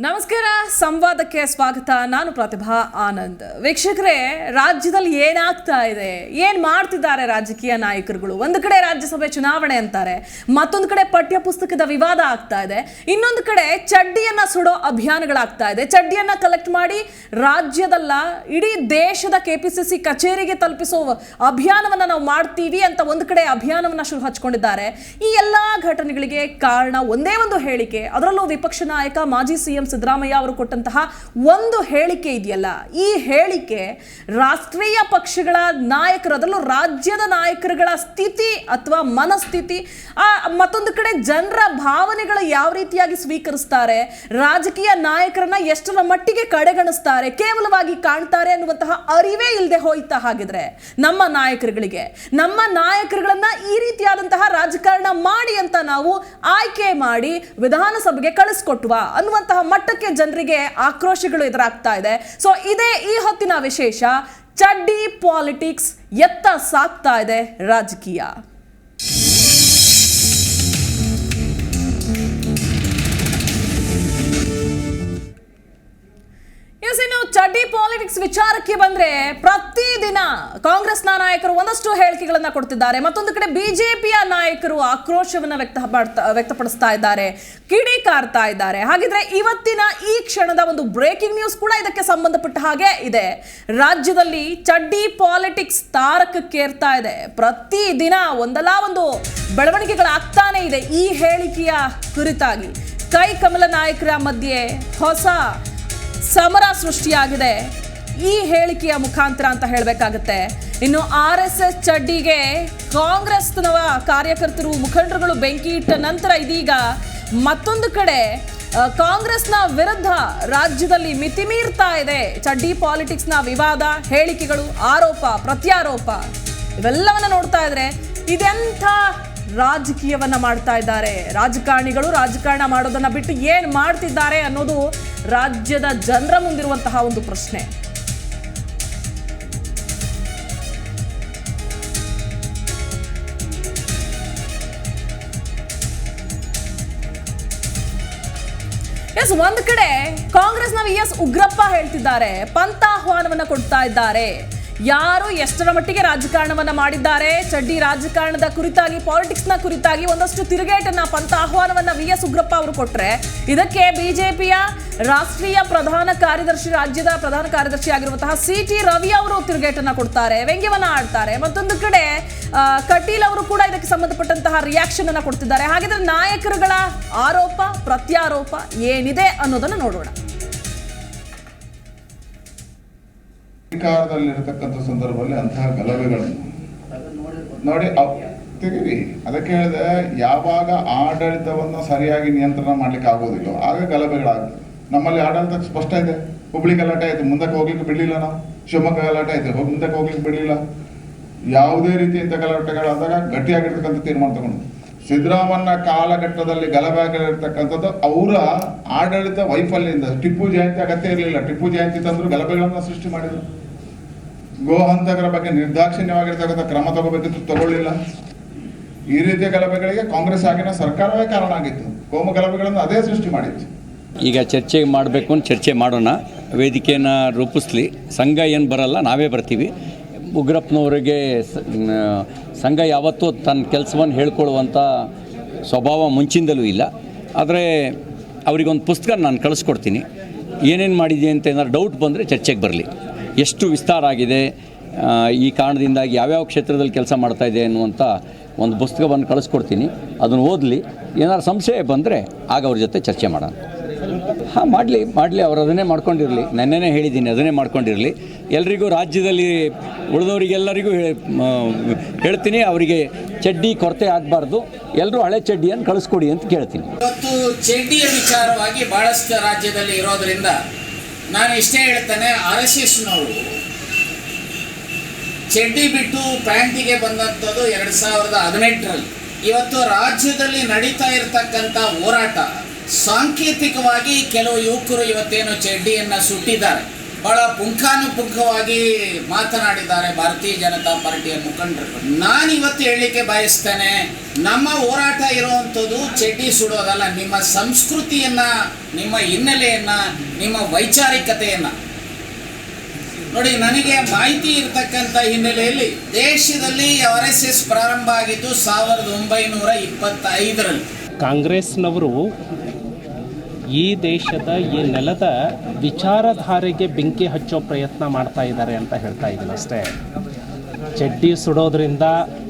ನಮಸ್ಕಾರ, ಸಂವಾದಕ್ಕೆ ಸ್ವಾಗತ. ನಾನು ಪ್ರತಿಭಾ ಆನಂದ್. ವೀಕ್ಷಕರೇ, ರಾಜ್ಯದಲ್ಲಿ ಏನಾಗ್ತಾ ಇದೆ, ಏನ್ ಮಾಡ್ತಿದ್ದಾರೆ ರಾಜಕೀಯ ನಾಯಕರುಗಳು? ಒಂದು ಕಡೆ ರಾಜ್ಯಸಭೆ ಚುನಾವಣೆ ಅಂತಾರೆ, ಮತ್ತೊಂದು ಕಡೆ ಪಠ್ಯ ಪುಸ್ತಕದ ವಿವಾದ ಆಗ್ತಾ ಇದೆ, ಇನ್ನೊಂದು ಕಡೆ ಚಡ್ಡಿಯನ್ನ ಸುಡೋ ಅಭಿಯಾನಗಳಾಗ್ತಾ ಇದೆ. ಚಡ್ಡಿಯನ್ನ ಕಲೆಕ್ಟ್ ಮಾಡಿ ರಾಜ್ಯದಲ್ಲ ಇಡೀ ದೇಶದ ಕೆಪಿಸಿಸಿ ಕಚೇರಿಗೆ ತಲುಪಿಸೋ ಅಭಿಯಾನವನ್ನ ನಾವು ಮಾಡ್ತೀವಿ ಅಂತ ಒಂದು ಕಡೆ ಅಭಿಯಾನವನ್ನ ಶುರು ಹಚ್ಕೊಂಡಿದ್ದಾರೆ. ಈ ಎಲ್ಲಾ ಘಟನೆಗಳಿಗೆ ಕಾರಣ ಒಂದೇ ಒಂದು ಹೇಳಿಕೆ, ಅದರಲ್ಲೂ ವಿಪಕ್ಷ ನಾಯಕ ಮಾಜಿ ಸಿಎಂ ಸಿದ್ದರಾಮಯ್ಯ ಅವರು ಕೊಟ್ಟಂತಹ ಒಂದು ಹೇಳಿಕೆ ಇದೆಯಲ್ಲ, ಈ ಹೇಳಿಕೆ ರಾಷ್ಟ್ರೀಯ ಪಕ್ಷಗಳ ನಾಯಕರು, ಅದರಲ್ಲೂ ರಾಜ್ಯದ ನಾಯಕರುಗಳ ಸ್ಥಿತಿ ಅಥವಾ ಮನಸ್ಥಿತಿ, ಮತ್ತೊಂದು ಕಡೆ ಜನರ ಭಾವನೆಗಳು ಯಾವ ರೀತಿಯಾಗಿ ಸ್ವೀಕರಿಸ್ತಾರೆ, ರಾಜಕೀಯ ನಾಯಕರನ್ನ ಎಷ್ಟರ ಮಟ್ಟಿಗೆ ಕಡೆಗಣಿಸ್ತಾರೆ, ಕೇವಲವಾಗಿ ಕಾಣ್ತಾರೆ ಅನ್ನುವಂತಹ ಅರಿವೇ ಇಲ್ಲದೆ ಹೋಯ್ತಾ ಹಾಗಿದ್ರೆ ನಮ್ಮ ನಾಯಕರುಗಳಿಗೆ. ನಮ್ಮ ನಾಯಕರುಗಳನ್ನ ಈ ರೀತಿಯಾದಂತಹ ರಾಜಕಾರಣ ಮಾಡಿ ಅಂತ ನಾವು ಆಯ್ಕೆ ಮಾಡಿ ವಿಧಾನಸಭೆಗೆ ಕಳಿಸ್ಕೊಟ್ವ ಅನ್ನುವಂತಹ ಮಟ್ಟಕ್ಕೆ ಜನರಿಗೆ ಆಕ್ರೋಶಗಳು ಎದುರಾಗ್ತಾ ಇದೆ. ಸೊ ಇದೇ ಈ ಹೊತ್ತಿನ ವಿಶೇಷ. ಚಡ್ಡಿ ಪಾಲಿಟಿಕ್ಸ್ ಎತ್ತ ಸಾಗ್ತಾ ಇದೆ ರಾಜಕೀಯ. ಇನ್ನು ಚಡ್ಡಿ ಪಾಲಿಟಿಕ್ಸ್ ವಿಚಾರಕ್ಕೆ ಬಂದ್ರೆ, ಪ್ರತಿದಿನ ಕಾಂಗ್ರೆಸ್ನ ನಾಯಕರು ಒಂದಷ್ಟು ಹೇಳಿಕೆಗಳನ್ನ ಕೊಡ್ತಿದ್ದಾರೆ, ಮತ್ತೊಂದು ಕಡೆ ಬಿಜೆಪಿಯ ನಾಯಕರು ಆಕ್ರೋಶವನ್ನ ವ್ಯಕ್ತಪಡಿಸ್ತಾ ಇದ್ದಾರೆ, ಕಿಡಿಕಾರ್ತಾ ಇದ್ದಾರೆ. ಹಾಗಿದ್ರೆ ಇವತ್ತಿನ ಈ ಕ್ಷಣದ ಒಂದು ಬ್ರೇಕಿಂಗ್ ನ್ಯೂಸ್ ಕೂಡ ಇದಕ್ಕೆ ಸಂಬಂಧಪಟ್ಟ ಹಾಗೆ ಇದೆ. ರಾಜ್ಯದಲ್ಲಿ ಚಡ್ಡಿ ಪಾಲಿಟಿಕ್ಸ್ ತಾರಕಕ್ಕೇರ್ತಾ ಇದೆ. ಪ್ರತಿದಿನ ಒಂದಲ್ಲ ಒಂದು ಬೆಳವಣಿಗೆಗಳಾಗ್ತಾನೆ ಇದೆ ಈ ಹೇಳಿಕೆಯ ಕುರಿತಾಗಿ. ಕೈ ಕಮಲ ನಾಯಕರ ಮಧ್ಯೆ ಹೊಸ ಸಮರ ಸೃಷ್ಟಿಯಾಗಿದೆ ಈ ಹೇಳಿಕೆಯ ಮುಖಾಂತರ ಅಂತ ಹೇಳಬೇಕಾಗುತ್ತೆ. ಇನ್ನು RSS ಚಡ್ಡಿಗೆ ಕಾಂಗ್ರೆಸ್ನ ಕಾರ್ಯಕರ್ತರು, ಮುಖಂಡರುಗಳು ಬೆಂಕಿ ಇಟ್ಟ ನಂತರ ಇದೀಗ ಮತ್ತೊಂದು ಕಡೆ ಕಾಂಗ್ರೆಸ್ನ ವಿರುದ್ಧ ರಾಜ್ಯದಲ್ಲಿ ಮಿತಿಮೀರ್ತಾ ಇದೆ ಚಡ್ಡಿ ಪಾಲಿಟಿಕ್ಸ್ನ ವಿವಾದ, ಹೇಳಿಕೆಗಳು, ಆರೋಪ ಪ್ರತ್ಯಾರೋಪ. ಇವೆಲ್ಲವನ್ನ ನೋಡ್ತಾ ಇದ್ರೆ ಇದೆಂಥ ರಾಜಕೀಯವನ್ನ ಮಾಡ್ತಾ ಇದ್ದಾರೆ ರಾಜಕಾರಣಿಗಳು. ರಾಜಕಾರಣ ಮಾಡೋದನ್ನ ಬಿಟ್ಟು ಏನ್ ಮಾಡ್ತಿದ್ದಾರೆ ಅನ್ನೋದು ರಾಜ್ಯದ ಜನರ ಮುಂದಿರುವಂತಹ ಒಂದು ಪ್ರಶ್ನೆ. ಒಂದ್ ಕಡೆ ಕಾಂಗ್ರೆಸ್ನ VS ಉಗ್ರಪ್ಪ ಹೇಳ್ತಿದ್ದಾರೆ, ಪಂಥಾಹ್ವಾನವನ್ನ ಕೊಡ್ತಾ ಇದ್ದಾರೆ. ಯಾರು ಎಷ್ಟರ ಮಟ್ಟಿಗೆ ರಾಜಕಾರಣವನ್ನ ಮಾಡಿದ್ದಾರೆ, ಚಡ್ಡಿ ರಾಜಕಾರಣದ ಕುರಿತಾಗಿ, ಪಾಲಿಟಿಕ್ಸ್ನ ಕುರಿತಾಗಿ ಒಂದಷ್ಟು ತಿರುಗೇಟನ್ನ, ಪಂಥ ಆಹ್ವಾನವನ್ನ VS ಉಗ್ರಪ್ಪ ಅವರು ಕೊಟ್ರೆ, ಇದಕ್ಕೆ ಬಿಜೆಪಿಯ ರಾಷ್ಟ್ರೀಯ ಪ್ರಧಾನ ಕಾರ್ಯದರ್ಶಿ, ರಾಜ್ಯದ ಪ್ರಧಾನ ಕಾರ್ಯದರ್ಶಿ ಆಗಿರುವಂತಹ CT ರವಿ ಅವರು ತಿರುಗೇಟನ್ನ ಕೊಡ್ತಾರೆ, ವ್ಯಂಗ್ಯವನ್ನ ಆಡ್ತಾರೆ. ಮತ್ತೊಂದು ಕಡೆ ಕಟೀಲ್ ಅವರು ಕೂಡ ಇದಕ್ಕೆ ಸಂಬಂಧಪಟ್ಟಂತಹ ರಿಯಾಕ್ಷನ್ ಅನ್ನ ಕೊಡ್ತಿದ್ದಾರೆ. ಹಾಗಿದ್ರೆ ನಾಯಕರುಗಳ ಆರೋಪ ಪ್ರತ್ಯಾರೋಪ ಏನಿದೆ ಅನ್ನೋದನ್ನ ನೋಡೋಣ. ಅಧಿಕಾರದಲ್ಲಿರತಕ್ಕಂಥ ಸಂದರ್ಭದಲ್ಲಿ ಅಂತಹ ಗಲಭೆಗಳನ್ನು ನೋಡಿ ತೆಗೀರಿ. ಅದಕ್ಕೆ ಹೇಳಿದೆ, ಯಾವಾಗ ಆಡಳಿತವನ್ನು ಸರಿಯಾಗಿ ನಿಯಂತ್ರಣ ಮಾಡ್ಲಿಕ್ಕೆ ಆಗೋದಿಲ್ಲ ಆಗ ಗಲಭೆಗಳಾಗ್ತದೆ. ನಮ್ಮಲ್ಲಿ ಆಡಳಿತ ಸ್ಪಷ್ಟ ಇದೆ. ಹುಬ್ಳಿ ಗಲಾಟೆ ಆಯ್ತು, ಮುಂದಕ್ಕೆ ಹೋಗ್ಲಿಕ್ಕೆ ಬಿಡಲಿಲ್ಲ. ನಾವು ಶಿವಮೊಗ್ಗ ಗಲಾಟೆ ಆಯ್ತು, ಮುಂದಕ್ಕೆ ಹೋಗ್ಲಿಕ್ಕೆ ಬಿಡಲಿಲ್ಲ. ಯಾವುದೇ ರೀತಿಯಿಂದ ಗಲಾಟೆಗಳಾದಾಗ ಗಟ್ಟಿಯಾಗಿರ್ತಕ್ಕಂಥ ತೀರ್ಮಾನ ತಗೊಂಡು, ಸಿದ್ದರಾಮಯ್ಯ ಕಾಲಘಟ್ಟದಲ್ಲಿ ಗಲಭೆ ಆಗಿರ್ತಕ್ಕಂಥದ್ದು ಅವರ ಆಡಳಿತ ವೈಫಲ್ಯದಿಂದ. ಟಿಪ್ಪು ಜಯಂತಿ ಅಗತ್ಯ ಇರಲಿಲ್ಲ, ಟಿಪ್ಪು ಜಯಂತಿ ತಂದ್ರು ಗಲಭೆಗಳನ್ನ ಸೃಷ್ಟಿ ಮಾಡಿದ್ರು. ಗೋಹಂತಕರ ಬಗ್ಗೆ ನಿರ್ದಾಕ್ಷಿಣ್ಯವಾಗಿರ್ತಕ್ಕಂಥ ಕ್ರಮ ತಗೋಬೇಕಿತ್ತು, ತಗೊಳ್ಳಿಲ್ಲ. ಈ ರೀತಿಯ ಗಲಭೆಗಳಿಗೆ ಕಾಂಗ್ರೆಸ್ ಆಗಿನ ಸರ್ಕಾರವೇ ಕಾರಣ ಆಗಿತ್ತು. ಕೋಮು ಗಲಭೆಗಳನ್ನು ಅದೇ ಸೃಷ್ಟಿ ಮಾಡಿತ್ತು. ಈಗ ಚರ್ಚೆ ಮಾಡಬೇಕು ಅಂತ ಚರ್ಚೆ ಮಾಡೋಣ, ವೇದಿಕೆಯನ್ನು ರೂಪಿಸ್ಲಿ. ಸಂಘ ಏನು ಬರಲ್ಲ, ನಾವೇ ಬರ್ತೀವಿ. ಉಗ್ರಪ್ಪನವರಿಗೆ ಸಂಘ ಯಾವತ್ತೂ ತನ್ನ ಕೆಲಸವನ್ನು ಹೇಳ್ಕೊಳ್ಳುವಂಥ ಸ್ವಭಾವ ಮುಂಚಿಂದಲೂ ಇಲ್ಲ. ಆದರೆ ಅವರಿಗೊಂದು ಪುಸ್ತಕ ನಾನು ಕಳಿಸ್ಕೊಡ್ತೀನಿ, ಏನೇನು ಮಾಡಿದೆ ಅಂತ ಏನಾದ್ರು ಡೌಟ್ ಬಂದರೆ ಚರ್ಚೆಗೆ ಬರಲಿ. ಎಷ್ಟು ವಿಸ್ತಾರ ಆಗಿದೆ, ಈ ಕಾರಣದಿಂದಾಗಿ ಯಾವ್ಯಾವ ಕ್ಷೇತ್ರದಲ್ಲಿ ಕೆಲಸ ಮಾಡ್ತಾಯಿದೆ ಅನ್ನುವಂಥ ಒಂದು ಪುಸ್ತಕವನ್ನು ಕಳಿಸ್ಕೊಡ್ತೀನಿ. ಅದನ್ನು ಓದಲಿ. ಏನಾದ್ರು ಸಂಶಯ ಬಂದರೆ ಆಗ ಅವ್ರ ಜೊತೆ ಚರ್ಚೆ ಮಾಡೋಣ. ಹಾಂ, ಮಾಡಲಿ. ಅವರು ಅದನ್ನೇ ಮಾಡ್ಕೊಂಡಿರಲಿ. ನೆನ್ನೆನೇ ಹೇಳಿದ್ದೀನಿ, ಅದನ್ನೇ ಮಾಡ್ಕೊಂಡಿರಲಿ. ಎಲ್ರಿಗೂ, ರಾಜ್ಯದಲ್ಲಿ ಉಳಿದವರಿಗೆಲ್ಲರಿಗೂ ಹೇಳ್ತೀನಿ, ಅವರಿಗೆ ಚಡ್ಡಿ ಕೊರತೆ ಆಗಬಾರ್ದು, ಎಲ್ಲರೂ ಹಳೆ ಚಡ್ಡಿಯನ್ನು ಕಳಿಸ್ಕೊಡಿ ಅಂತ ಕೇಳ್ತೀನಿ. ಇವತ್ತು ಚಡ್ಡಿಯ ವಿಚಾರವಾಗಿ ಭಾಳಷ್ಟು ರಾಜ್ಯದಲ್ಲಿ ಇರೋದರಿಂದ ನಾನು ಇಷ್ಟೇ ಹೇಳ್ತೇನೆ, RSSನವರು ಚಡ್ಡಿ ಬಿಟ್ಟು ಪ್ಯಾಂಟಿಗೆ ಬಂದಂಥದ್ದು 2018ರಲ್ಲಿ. ಇವತ್ತು ರಾಜ್ಯದಲ್ಲಿ ನಡೀತಾ ಇರತಕ್ಕಂಥ ಹೋರಾಟ ಸಾಂಕೇತಿಕವಾಗಿ ಕೆಲವು ಯುವಕರು ಇವತ್ತೇನು ಚಡ್ಡಿಯನ್ನು ಸುಟ್ಟಿದ್ದಾರೆ, ಬಹಳ ಪುಂಖಾನುಪುಂಖವಾಗಿ ಮಾತನಾಡಿದ್ದಾರೆ ಭಾರತೀಯ ಜನತಾ ಪಾರ್ಟಿಯ ಮುಖಂಡರು. ನಾನು ಇವತ್ತು ಹೇಳಲಿಕ್ಕೆ ಬಯಸ್ತೇನೆ, ನಮ್ಮ ಹೋರಾಟ ಇರುವಂಥದ್ದು ಚಡ್ಡಿ ಸುಡೋದಲ್ಲ, ನಿಮ್ಮ ಸಂಸ್ಕೃತಿಯನ್ನ, ನಿಮ್ಮ ಹಿನ್ನೆಲೆಯನ್ನ, ನಿಮ್ಮ ವೈಚಾರಿಕತೆಯನ್ನ ನೋಡಿ. ನನಗೆ ಮಾಹಿತಿ ಇರತಕ್ಕಂಥ ಹಿನ್ನೆಲೆಯಲ್ಲಿ ದೇಶದಲ್ಲಿ RSS ಪ್ರಾರಂಭ ಆಗಿದ್ದು 1925ರಲ್ಲಿ. ಕಾಂಗ್ರೆಸ್ನವರು ಈ ದೇಶದ ಈ ನೆಲದ ವಿಚಾರಧಾರೆಗೆ ಬೆಂಕಿ ಹಚ್ಚೋ ಪ್ರಯತ್ನ ಮಾಡ್ತಾ ಇದ್ದಾರೆ ಅಂತ ಹೇಳ್ತಾ ಇದ್ದೀನಿ ಅಷ್ಟೇ. ಚಡ್ಡಿ ಸುಡೋದ್ರಿಂದ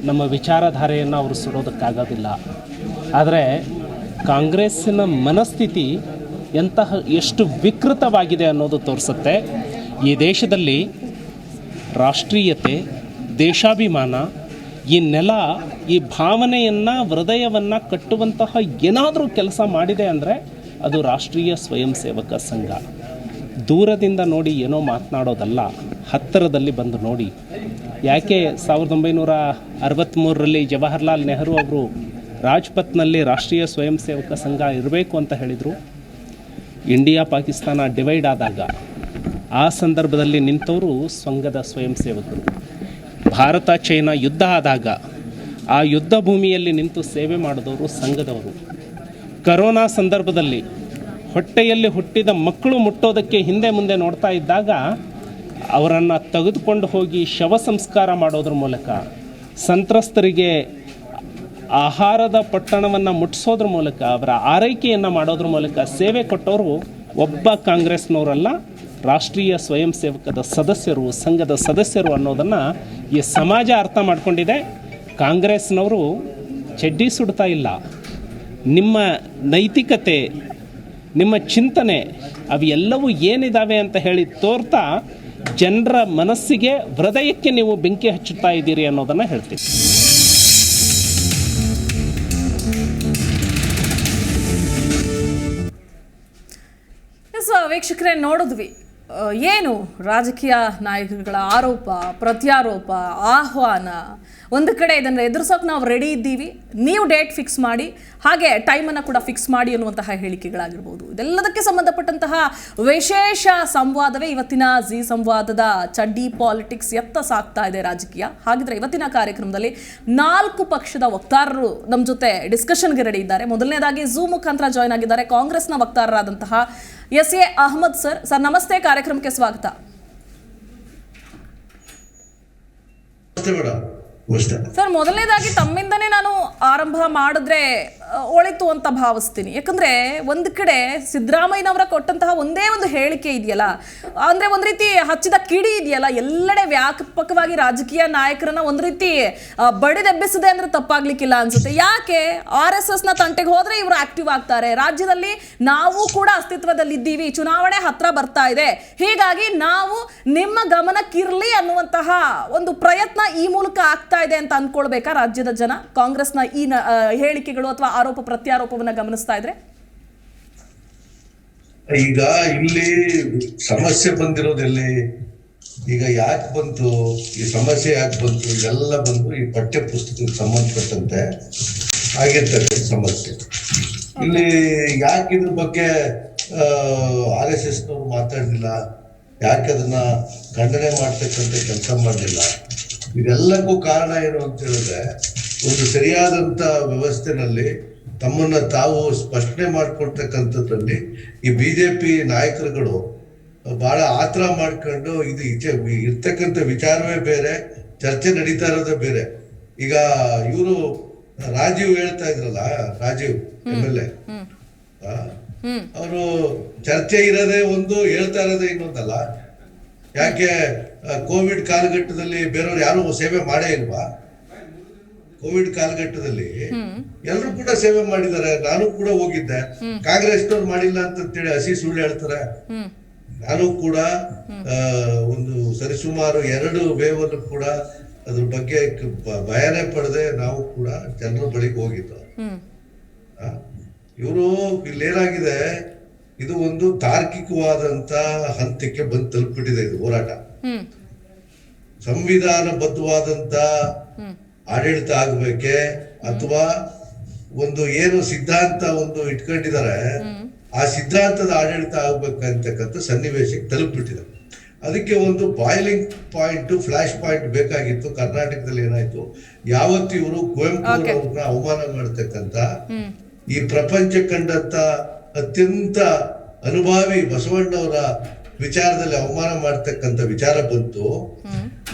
ನಮ್ಮ ವಿಚಾರಧಾರೆಯನ್ನು ಅವರು ಸುಡೋದಕ್ಕಾಗೋದಿಲ್ಲ. ಆದರೆ ಕಾಂಗ್ರೆಸ್ಸಿನ ಮನಸ್ಥಿತಿ ಎಷ್ಟು ವಿಕೃತವಾಗಿದೆ ಅನ್ನೋದು ತೋರಿಸುತ್ತೆ. ಈ ದೇಶದಲ್ಲಿ ರಾಷ್ಟ್ರೀಯತೆ, ದೇಶಾಭಿಮಾನ, ಈ ನೆಲ, ಈ ಭಾವನೆಯನ್ನು, ಹೃದಯವನ್ನು ಕಟ್ಟುವಂತಹ ಏನಾದರೂ ಕೆಲಸ ಮಾಡಿದೆ ಅಂದರೆ ಅದು ರಾಷ್ಟ್ರೀಯ ಸ್ವಯಂ ಸೇವಕ ಸಂಘ. ದೂರದಿಂದ ನೋಡಿ ಏನೋ ಮಾತನಾಡೋದಲ್ಲ, ಹತ್ತಿರದಲ್ಲಿ ಬಂದು ನೋಡಿ. ಯಾಕೆ 1963ರಲ್ಲಿ ಜವಾಹರ್ಲಾಲ್ ನೆಹರು ಅವರು ರಾಜ್ಪಥ್ನಲ್ಲಿ ರಾಷ್ಟ್ರೀಯ ಸ್ವಯಂ ಸೇವಕ ಸಂಘ ಇರಬೇಕು ಅಂತ ಹೇಳಿದರು? ಇಂಡಿಯಾ ಪಾಕಿಸ್ತಾನ ಡಿವೈಡ್ ಆದಾಗ ಆ ಸಂದರ್ಭದಲ್ಲಿ ನಿಂತವರು ಸಂಘದ ಸ್ವಯಂ ಸೇವಕರು. ಭಾರತ ಚೈನಾ ಯುದ್ಧ ಆದಾಗ ಆ ಯುದ್ಧ ಭೂಮಿಯಲ್ಲಿ ನಿಂತು ಸೇವೆ ಮಾಡಿದವರು ಸಂಘದವರು. ಕರೋನಾ ಸಂದರ್ಭದಲ್ಲಿ ಹೊಟ್ಟೆಯಲ್ಲಿ ಹುಟ್ಟಿದ ಮಕ್ಕಳು ಮುಟ್ಟೋದಕ್ಕೆ ಹಿಂದೆ ಮುಂದೆ ನೋಡ್ತಾ ಇದ್ದಾಗ ಅವರನ್ನು ತೆಗೆದುಕೊಂಡು ಹೋಗಿ ಶವ ಸಂಸ್ಕಾರ ಮಾಡೋದ್ರ ಮೂಲಕ, ಸಂತ್ರಸ್ತರಿಗೆ ಆಹಾರದ ಪೊಟ್ಟಣವನ್ನು ಮುಟ್ಟಿಸೋದ್ರ ಮೂಲಕ, ಅವರ ಆರೈಕೆಯನ್ನು ಮಾಡೋದ್ರ ಮೂಲಕ ಸೇವೆ ಕೊಟ್ಟವರು ಒಬ್ಬ ಕಾಂಗ್ರೆಸ್ನವರಲ್ಲ, ರಾಷ್ಟ್ರೀಯ ಸ್ವಯಂ ಸೇವಕದ ಸದಸ್ಯರು, ಸಂಘದ ಸದಸ್ಯರು ಅನ್ನೋದನ್ನು ಈ ಸಮಾಜ ಅರ್ಥ ಮಾಡ್ಕೊಂಡಿದೆ. ಕಾಂಗ್ರೆಸ್ನವರು ಚಡ್ಡಿ ಸುಡ್ತಾ ಇಲ್ಲ. ನಿಮ್ಮ ನೈತಿಕತೆ, ನಿಮ್ಮ ಚಿಂತನೆ ಅವೆಲ್ಲವೂ ಏನಿದ್ದಾವೆ ಅಂತ ಹೇಳಿ ತೋರ್ತಾ ಜನರ ಮನಸ್ಸಿಗೆ, ಹೃದಯಕ್ಕೆ ನೀವು ಬೆಂಕಿ ಹಚ್ಚುತ್ತಾ ಇದ್ದೀರಿ ಅನ್ನೋದನ್ನು ಹೇಳ್ತೀವಿ. ವೀಕ್ಷಕರೇ, ನೋಡಿದ್ವಿ ಏನು ರಾಜಕೀಯ ನಾಯಕರುಗಳ ಆರೋಪ ಪ್ರತ್ಯಾರೋಪ, ಆಹ್ವಾನ. ಒಂದು ಕಡೆ ಇದನ್ನು ಎದುರಿಸೋಕೆ ನಾವು ರೆಡಿ ಇದ್ದೀವಿ, ನೀವು ಡೇಟ್ ಫಿಕ್ಸ್ ಮಾಡಿ, ಹಾಗೆ ಟೈಮನ್ನು ಕೂಡ ಫಿಕ್ಸ್ ಮಾಡಿ ಅನ್ನುವಂತಹ ಹೇಳಿಕೆಗಳಾಗಿರ್ಬೋದು. ಇದೆಲ್ಲದಕ್ಕೆ ಸಂಬಂಧಪಟ್ಟಂತಹ ವಿಶೇಷ ಸಂವಾದವೇ ಇವತ್ತಿನ ಜಿ ಸಂವಾದದ ಚಡ್ಡಿ ಪಾಲಿಟಿಕ್ಸ್. ಎತ್ತ ಸಾಗ್ತಾ ಇದೆ ರಾಜಕೀಯ. ಹಾಗಿದ್ರೆ ಇವತ್ತಿನ ಕಾರ್ಯಕ್ರಮದಲ್ಲಿ 4 ಪಕ್ಷದ ವಕ್ತಾರರು ನಮ್ಮ ಜೊತೆ ಡಿಸ್ಕಷನ್ಗೆ ರೆಡಿ ಇದ್ದಾರೆ. ಮೊದಲನೇದಾಗಿ ಝೂಮ್ ಮುಖಾಂತರ ಜಾಯ್ನ್ ಆಗಿದ್ದಾರೆ ಕಾಂಗ್ರೆಸ್ನ ವಕ್ತಾರರಾದಂತಹ SA ಅಹಮದ್ ಸರ್. ಸರ್ ನಮಸ್ತೆ, ಕಾರ್ಯಕ್ರಮಕ್ಕೆ ಸ್ವಾಗತ. ಸರ್, ಮೊದಲನೇದಾಗಿ ತಮ್ಮಿಂದನೇ ನಾನು ಆರಂಭ ಮಾಡಿದ್ರೆ ಒಳಿತು ಅಂತ ಭಾವಿಸ್ತೀನಿ. ಯಾಕಂದ್ರೆ ಒಂದು ಕಡೆ ಸಿದ್ದರಾಮಯ್ಯನವರ ಕೊಟ್ಟಂತಹ ಒಂದೇ ಒಂದು ಹೇಳಿಕೆ ಇದೆಯಲ್ಲ, ಅಂದ್ರೆ ಒಂದು ರೀತಿ ಹಚ್ಚಿದ ಕಿಡಿ ಇದೆಯಲ್ಲ, ಎಲ್ಲೆಡೆ ವ್ಯಾಪಕವಾಗಿ ರಾಜಕೀಯ ನಾಯಕರನ್ನ ಒಂದು ರೀತಿ ಬಡಿದೆಬ್ಬಿಸಿದೆ ಅಂದ್ರೆ ತಪ್ಪಾಗ್ಲಿಕ್ಕಿಲ್ಲ ಅನ್ಸುತ್ತೆ. ಯಾಕೆ RSS ನ ತಂಟೆಗೆ ಹೋದ್ರೆ ಇವರು ಆಕ್ಟಿವ್ ಆಗ್ತಾರೆ, ರಾಜ್ಯದಲ್ಲಿ ನಾವು ಕೂಡ ಅಸ್ತಿತ್ವದಲ್ಲಿದ್ದೀವಿ, ಚುನಾವಣೆ ಹತ್ರ ಬರ್ತಾ ಇದೆ, ಹೀಗಾಗಿ ನಾವು ನಿಮ್ಮ ಗಮನಕ್ಕಿರ್ಲಿ ಅನ್ನುವಂತಹ ಒಂದು ಪ್ರಯತ್ನ ಈ ಮೂಲಕ ಆಗ್ತಾ ಇದೆ ಅಂತ ಅನ್ಕೊಳ್ಬೇಕಾ ರಾಜ್ಯದ ಜನ ಕಾಂಗ್ರೆಸ್ನ ಈ ಹೇಳಿಕೆಗಳು ಅಥವಾ ಆರೋಪ ಪ್ರತ್ಯಾರೋಪವನ್ನ ಗಮನಿಸ್ತಾ ಇದ್ರೆ? ಈಗ ಇಲ್ಲಿ ಸಮಸ್ಯೆ ಬಂದಿರೋದೆಲ್ಲಿ, ಈಗ ಯಾಕೆ ಬಂತು ಈ ಸಮಸ್ಯೆ, ಯಾಕೆ ಬಂತು, ಇದೆಲ್ಲ ಬಂದು ಈ ಪಠ್ಯ ಪುಸ್ತಕಕ್ಕೆ ಸಂಬಂಧಪಟ್ಟಂತೆ ಆಗಿರ್ತಕ್ಕಂಥ ಸಮಸ್ಯೆ. ಇಲ್ಲಿ ಯಾಕೆ ಇದ್ರ ಬಗ್ಗೆ RSS ನವರು ಮಾತಾಡಲಿಲ್ಲ, ಯಾಕೆ ಅದನ್ನ ಖಂಡನೆ ಮಾಡ್ತಕ್ಕಂಥ ಕೆಲಸ ಮಾಡಲಿಲ್ಲ? ಇದೆಲ್ಲಕ್ಕೂ ಕಾರಣ ಏನು ಅಂತ ಹೇಳಿದ್ರೆ, ಒಂದು ಸರಿಯಾದಂತ ವ್ಯವಸ್ಥೆನಲ್ಲಿ ತಮ್ಮನ್ನ ತಾವು ಸ್ಪಷ್ಟನೆ ಮಾಡ್ಕೊಳ್ತಕ್ಕಂಥದ್ರಲ್ಲಿ ಈ BJP ನಾಯಕರುಗಳು ಬಹಳ ಆತರ ಮಾಡ್ಕೊಂಡು ಇದು ಇರ್ತಕ್ಕಂಥ ವಿಚಾರವೇ ಬೇರೆ, ಚರ್ಚೆ ನಡೀತಾ ಇರೋದೇ ಬೇರೆ. ಈಗ ಇವರು ರಾಜೀವ್ ಹೇಳ್ತಾ ಇದ್ರಲ್ಲ, ರಾಜೀವ್ MLA, ಅವರು ಚರ್ಚೆ ಇರೋದೇ ಒಂದು, ಹೇಳ್ತಾ ಇರೋದೇ ಇನ್ನೊಂದಲ್ಲ. ಯಾಕೆ ಕೋವಿಡ್ ಕಾಲಘಟ್ಟದಲ್ಲಿ ಬೇರೆಯವ್ರು ಯಾರು ಸೇವೆ ಮಾಡೇ ಇಲ್ವಾ? ಕೋವಿಡ್ ಕಾಲಘಟ್ಟದಲ್ಲಿ ಎಲ್ಲರೂ ಕೂಡ ಸೇವೆ ಮಾಡಿದ್ದಾರೆ. ನಾನು ಕೂಡ ಹೋಗಿದ್ದೆ. ಕಾಂಗ್ರೆಸ್ನವ್ರು ಮಾಡಿಲ್ಲ ಅಂತೇಳಿ ಹಸಿ ಸುಳ್ಳು ಹೇಳ್ತಾರೆ. ನಾನು ಕೂಡ ಒಂದು ಸರಿಸುಮಾರು 2 ವೇವನ್ನು ಕೂಡ ಅದ್ರ ಬಗ್ಗೆ ಭಯನೇ ಪಡದೆ ನಾವು ಕೂಡ ಜನರ ಬಳಿಗೆ ಹೋಗಿದ್ದು. ಇವರು ಇಲ್ಲೇನಾಗಿದೆ, ಇದು ಒಂದು ತಾರ್ಕಿಕವಾದಂತ ಹಂತಕ್ಕೆ ಬಂದು ತಲುಪಿಬಿಟ್ಟಿದೆ ಇದು ಹೋರಾಟ. ಸಂವಿಧಾನಬದ್ಧವಾದಂತ ಆಡಳಿತ ಆಗ್ಬೇಕೆ ಅಥವಾ ಒಂದು ಏನು ಸಿದ್ಧಾಂತ ಒಂದು ಇಟ್ಕೊಂಡಿದ್ದಾರೆ, ಆ ಸಿದ್ಧಾಂತದ ಆಡಳಿತ ಆಗ್ಬೇಕಂತಕ್ಕಂಥ ಸನ್ನಿವೇಶಕ್ಕೆ ತಲುಪಿಬಿಟ್ಟಿದೆ. ಅದಕ್ಕೆ ಒಂದು ಬಾಯ್ಲಿಂಗ್ ಪಾಯಿಂಟ್, ಫ್ಲಾಶ್ ಪಾಯಿಂಟ್ ಬೇಕಾಗಿತ್ತು. ಕರ್ನಾಟಕದಲ್ಲಿ ಏನಾಯ್ತು, ಯಾವತ್ತು ಇವರು ಕುವೆಂಪು ಅವ್ರನ್ನ ಅವಮಾನ ಮಾಡ್ತಕ್ಕಂಥ, ಈ ಪ್ರಪಂಚ ಕಂಡಂತ ಅತ್ಯಂತ ಅನುಭವಿ ಬಸವಣ್ಣವರ ವಿಚಾರದಲ್ಲಿ ಅವಮಾನ ಮಾಡ್ತಕ್ಕಂಥ ವಿಚಾರ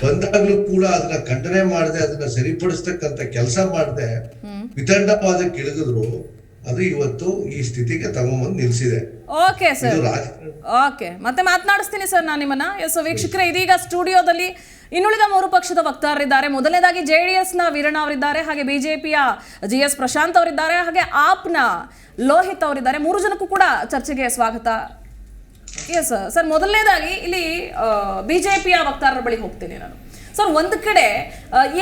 ಬಂದಾಗ್ಲೂ ಕೂಡ ಅದನ್ನ ಖಂಡನೆ ಮಾಡದೆ, ಅದನ್ನ ಸರಿಪಡಿಸ್ತಕ್ಕಂಥ ಕೆಲಸ ಮಾಡದೆ ವಿತಂಡವಾದಕ್ಕೆ ಇಳಿದ್ರು. ಅದು ಇವತ್ತು ಈ ಸ್ಥಿತಿಗೆ ತಗೊಂಬಂದು ನಿಲ್ಸಿದೆ. ಓಕೆ ಸರ್, ಓಕೆ, ಮತ್ತೆ ಮಾತನಾಡಿಸ್ತೀನಿ ಸರ್ ನಾನು ನಿಮ್ಮನ್ನ. ಎಸ್ ವೀಕ್ಷಕರೇ, ಇದೀಗ ಸ್ಟುಡಿಯೋದಲ್ಲಿ ಇನ್ನುಳಿದ 3 ಪಕ್ಷದ ವಕ್ತಾರರಿದ್ದಾರೆ. ಮೊದಲನೇದಾಗಿ JDS ನ ವೀರಣ್ಣ ಅವರಿದ್ದಾರೆ, ಹಾಗೆ ಬಿಜೆಪಿಯ GS ಪ್ರಶಾಂತ್ ಅವರಿದ್ದಾರೆ, ಹಾಗೆ ಆಪ್ನ ಲೋಹಿತ್ ಅವರಿದ್ದಾರೆ. 3 ಜನಕ್ಕೂ ಕೂಡ ಚರ್ಚೆಗೆ ಸ್ವಾಗತ. ಎಸ್ ಸರ್, ಮೊದಲನೇದಾಗಿ ಇಲ್ಲಿ ಬಿಜೆಪಿಯ ವಕ್ತಾರರ ಬಳಿ ಹೋಗ್ತೇನೆ ನಾನು. ಸರ್, ಒಂದು ಕಡೆ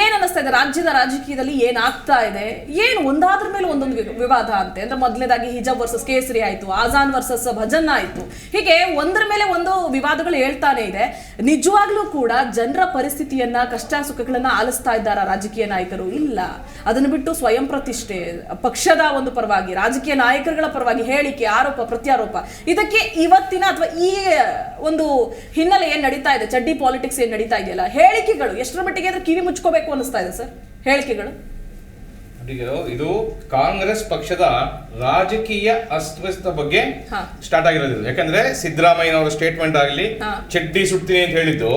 ಏನು ಅನ್ನಿಸ್ತಾ ಇದೆ, ರಾಜ್ಯದ ರಾಜಕೀಯದಲ್ಲಿ ಏನಾಗ್ತಾ ಇದೆ, ಏನು ಒಂದಾದ್ರ ಮೇಲೆ ಒಂದೊಂದು ವಿವಾದ ಅಂತೆ. ಅಂದ್ರೆ ಮೊದಲನೇದಾಗಿ ಹಿಜಾಬ್ ವರ್ಸಸ್ ಕೇಸರಿ ಆಯಿತು, ಆಜಾನ್ ವರ್ಸಸ್ ಭಜನ್ ಆಯಿತು, ಹೀಗೆ ಒಂದರ ಮೇಲೆ ಒಂದು ವಿವಾದಗಳು ಹೇಳ್ತಾನೆ ಇದೆ. ನಿಜವಾಗ್ಲೂ ಕೂಡ ಜನರ ಪರಿಸ್ಥಿತಿಯನ್ನ, ಕಷ್ಟ ಸುಖಗಳನ್ನ ಆಲಿಸ್ತಾ ಇದ್ದಾರ ರಾಜಕೀಯ ನಾಯಕರು? ಇಲ್ಲ. ಅದನ್ನು ಬಿಟ್ಟು ಸ್ವಯಂ ಪ್ರತಿಷ್ಠೆ, ಪಕ್ಷದ ಒಂದು ಪರವಾಗಿ, ರಾಜಕೀಯ ನಾಯಕರುಗಳ ಪರವಾಗಿ ಹೇಳಿಕೆ, ಆರೋಪ ಪ್ರತ್ಯಾರೋಪ, ಇದಕ್ಕೆ ಇವತ್ತಿನ ಅಥವಾ ಈ ಒಂದು ಹಿನ್ನೆಲೆ ಏನ್ ನಡೀತಾ ಇದೆ, ಚಡ್ಡಿ ಪಾಲಿಟಿಕ್ಸ್ ಏನ್ ನಡೀತಾ ಇದೆಯಲ್ಲ, ಹೇಳಿಕೆಗಳು ಎಷ್ಟರ ಮಟ್ಟಿಗೆ ಅಂದ್ರೆ ಕಿವಿ ಮುಚ್ಕೋಬೇಕು ಅನಿಸ್ತಾ ಇದೆ ಸರ್ ಹೇಳಿಕೆಗಳು? ಇದು ಕಾಂಗ್ರೆಸ್ ಪಕ್ಷದ ರಾಜಕೀಯ ಅಸ್ವಸ್ಥ ಬಗ್ಗೆ ಸ್ಟಾರ್ಟ್ ಆಗಿರೋದು. ಯಾಕಂದ್ರೆ ಸಿದ್ದರಾಮಯ್ಯನವರ ಸ್ಟೇಟ್ಮೆಂಟ್ ಆಗಲಿ, ಚಡ್ಡಿ ಸುಡ್ತೀನಿ ಅಂತ ಹೇಳಿದ್ದು,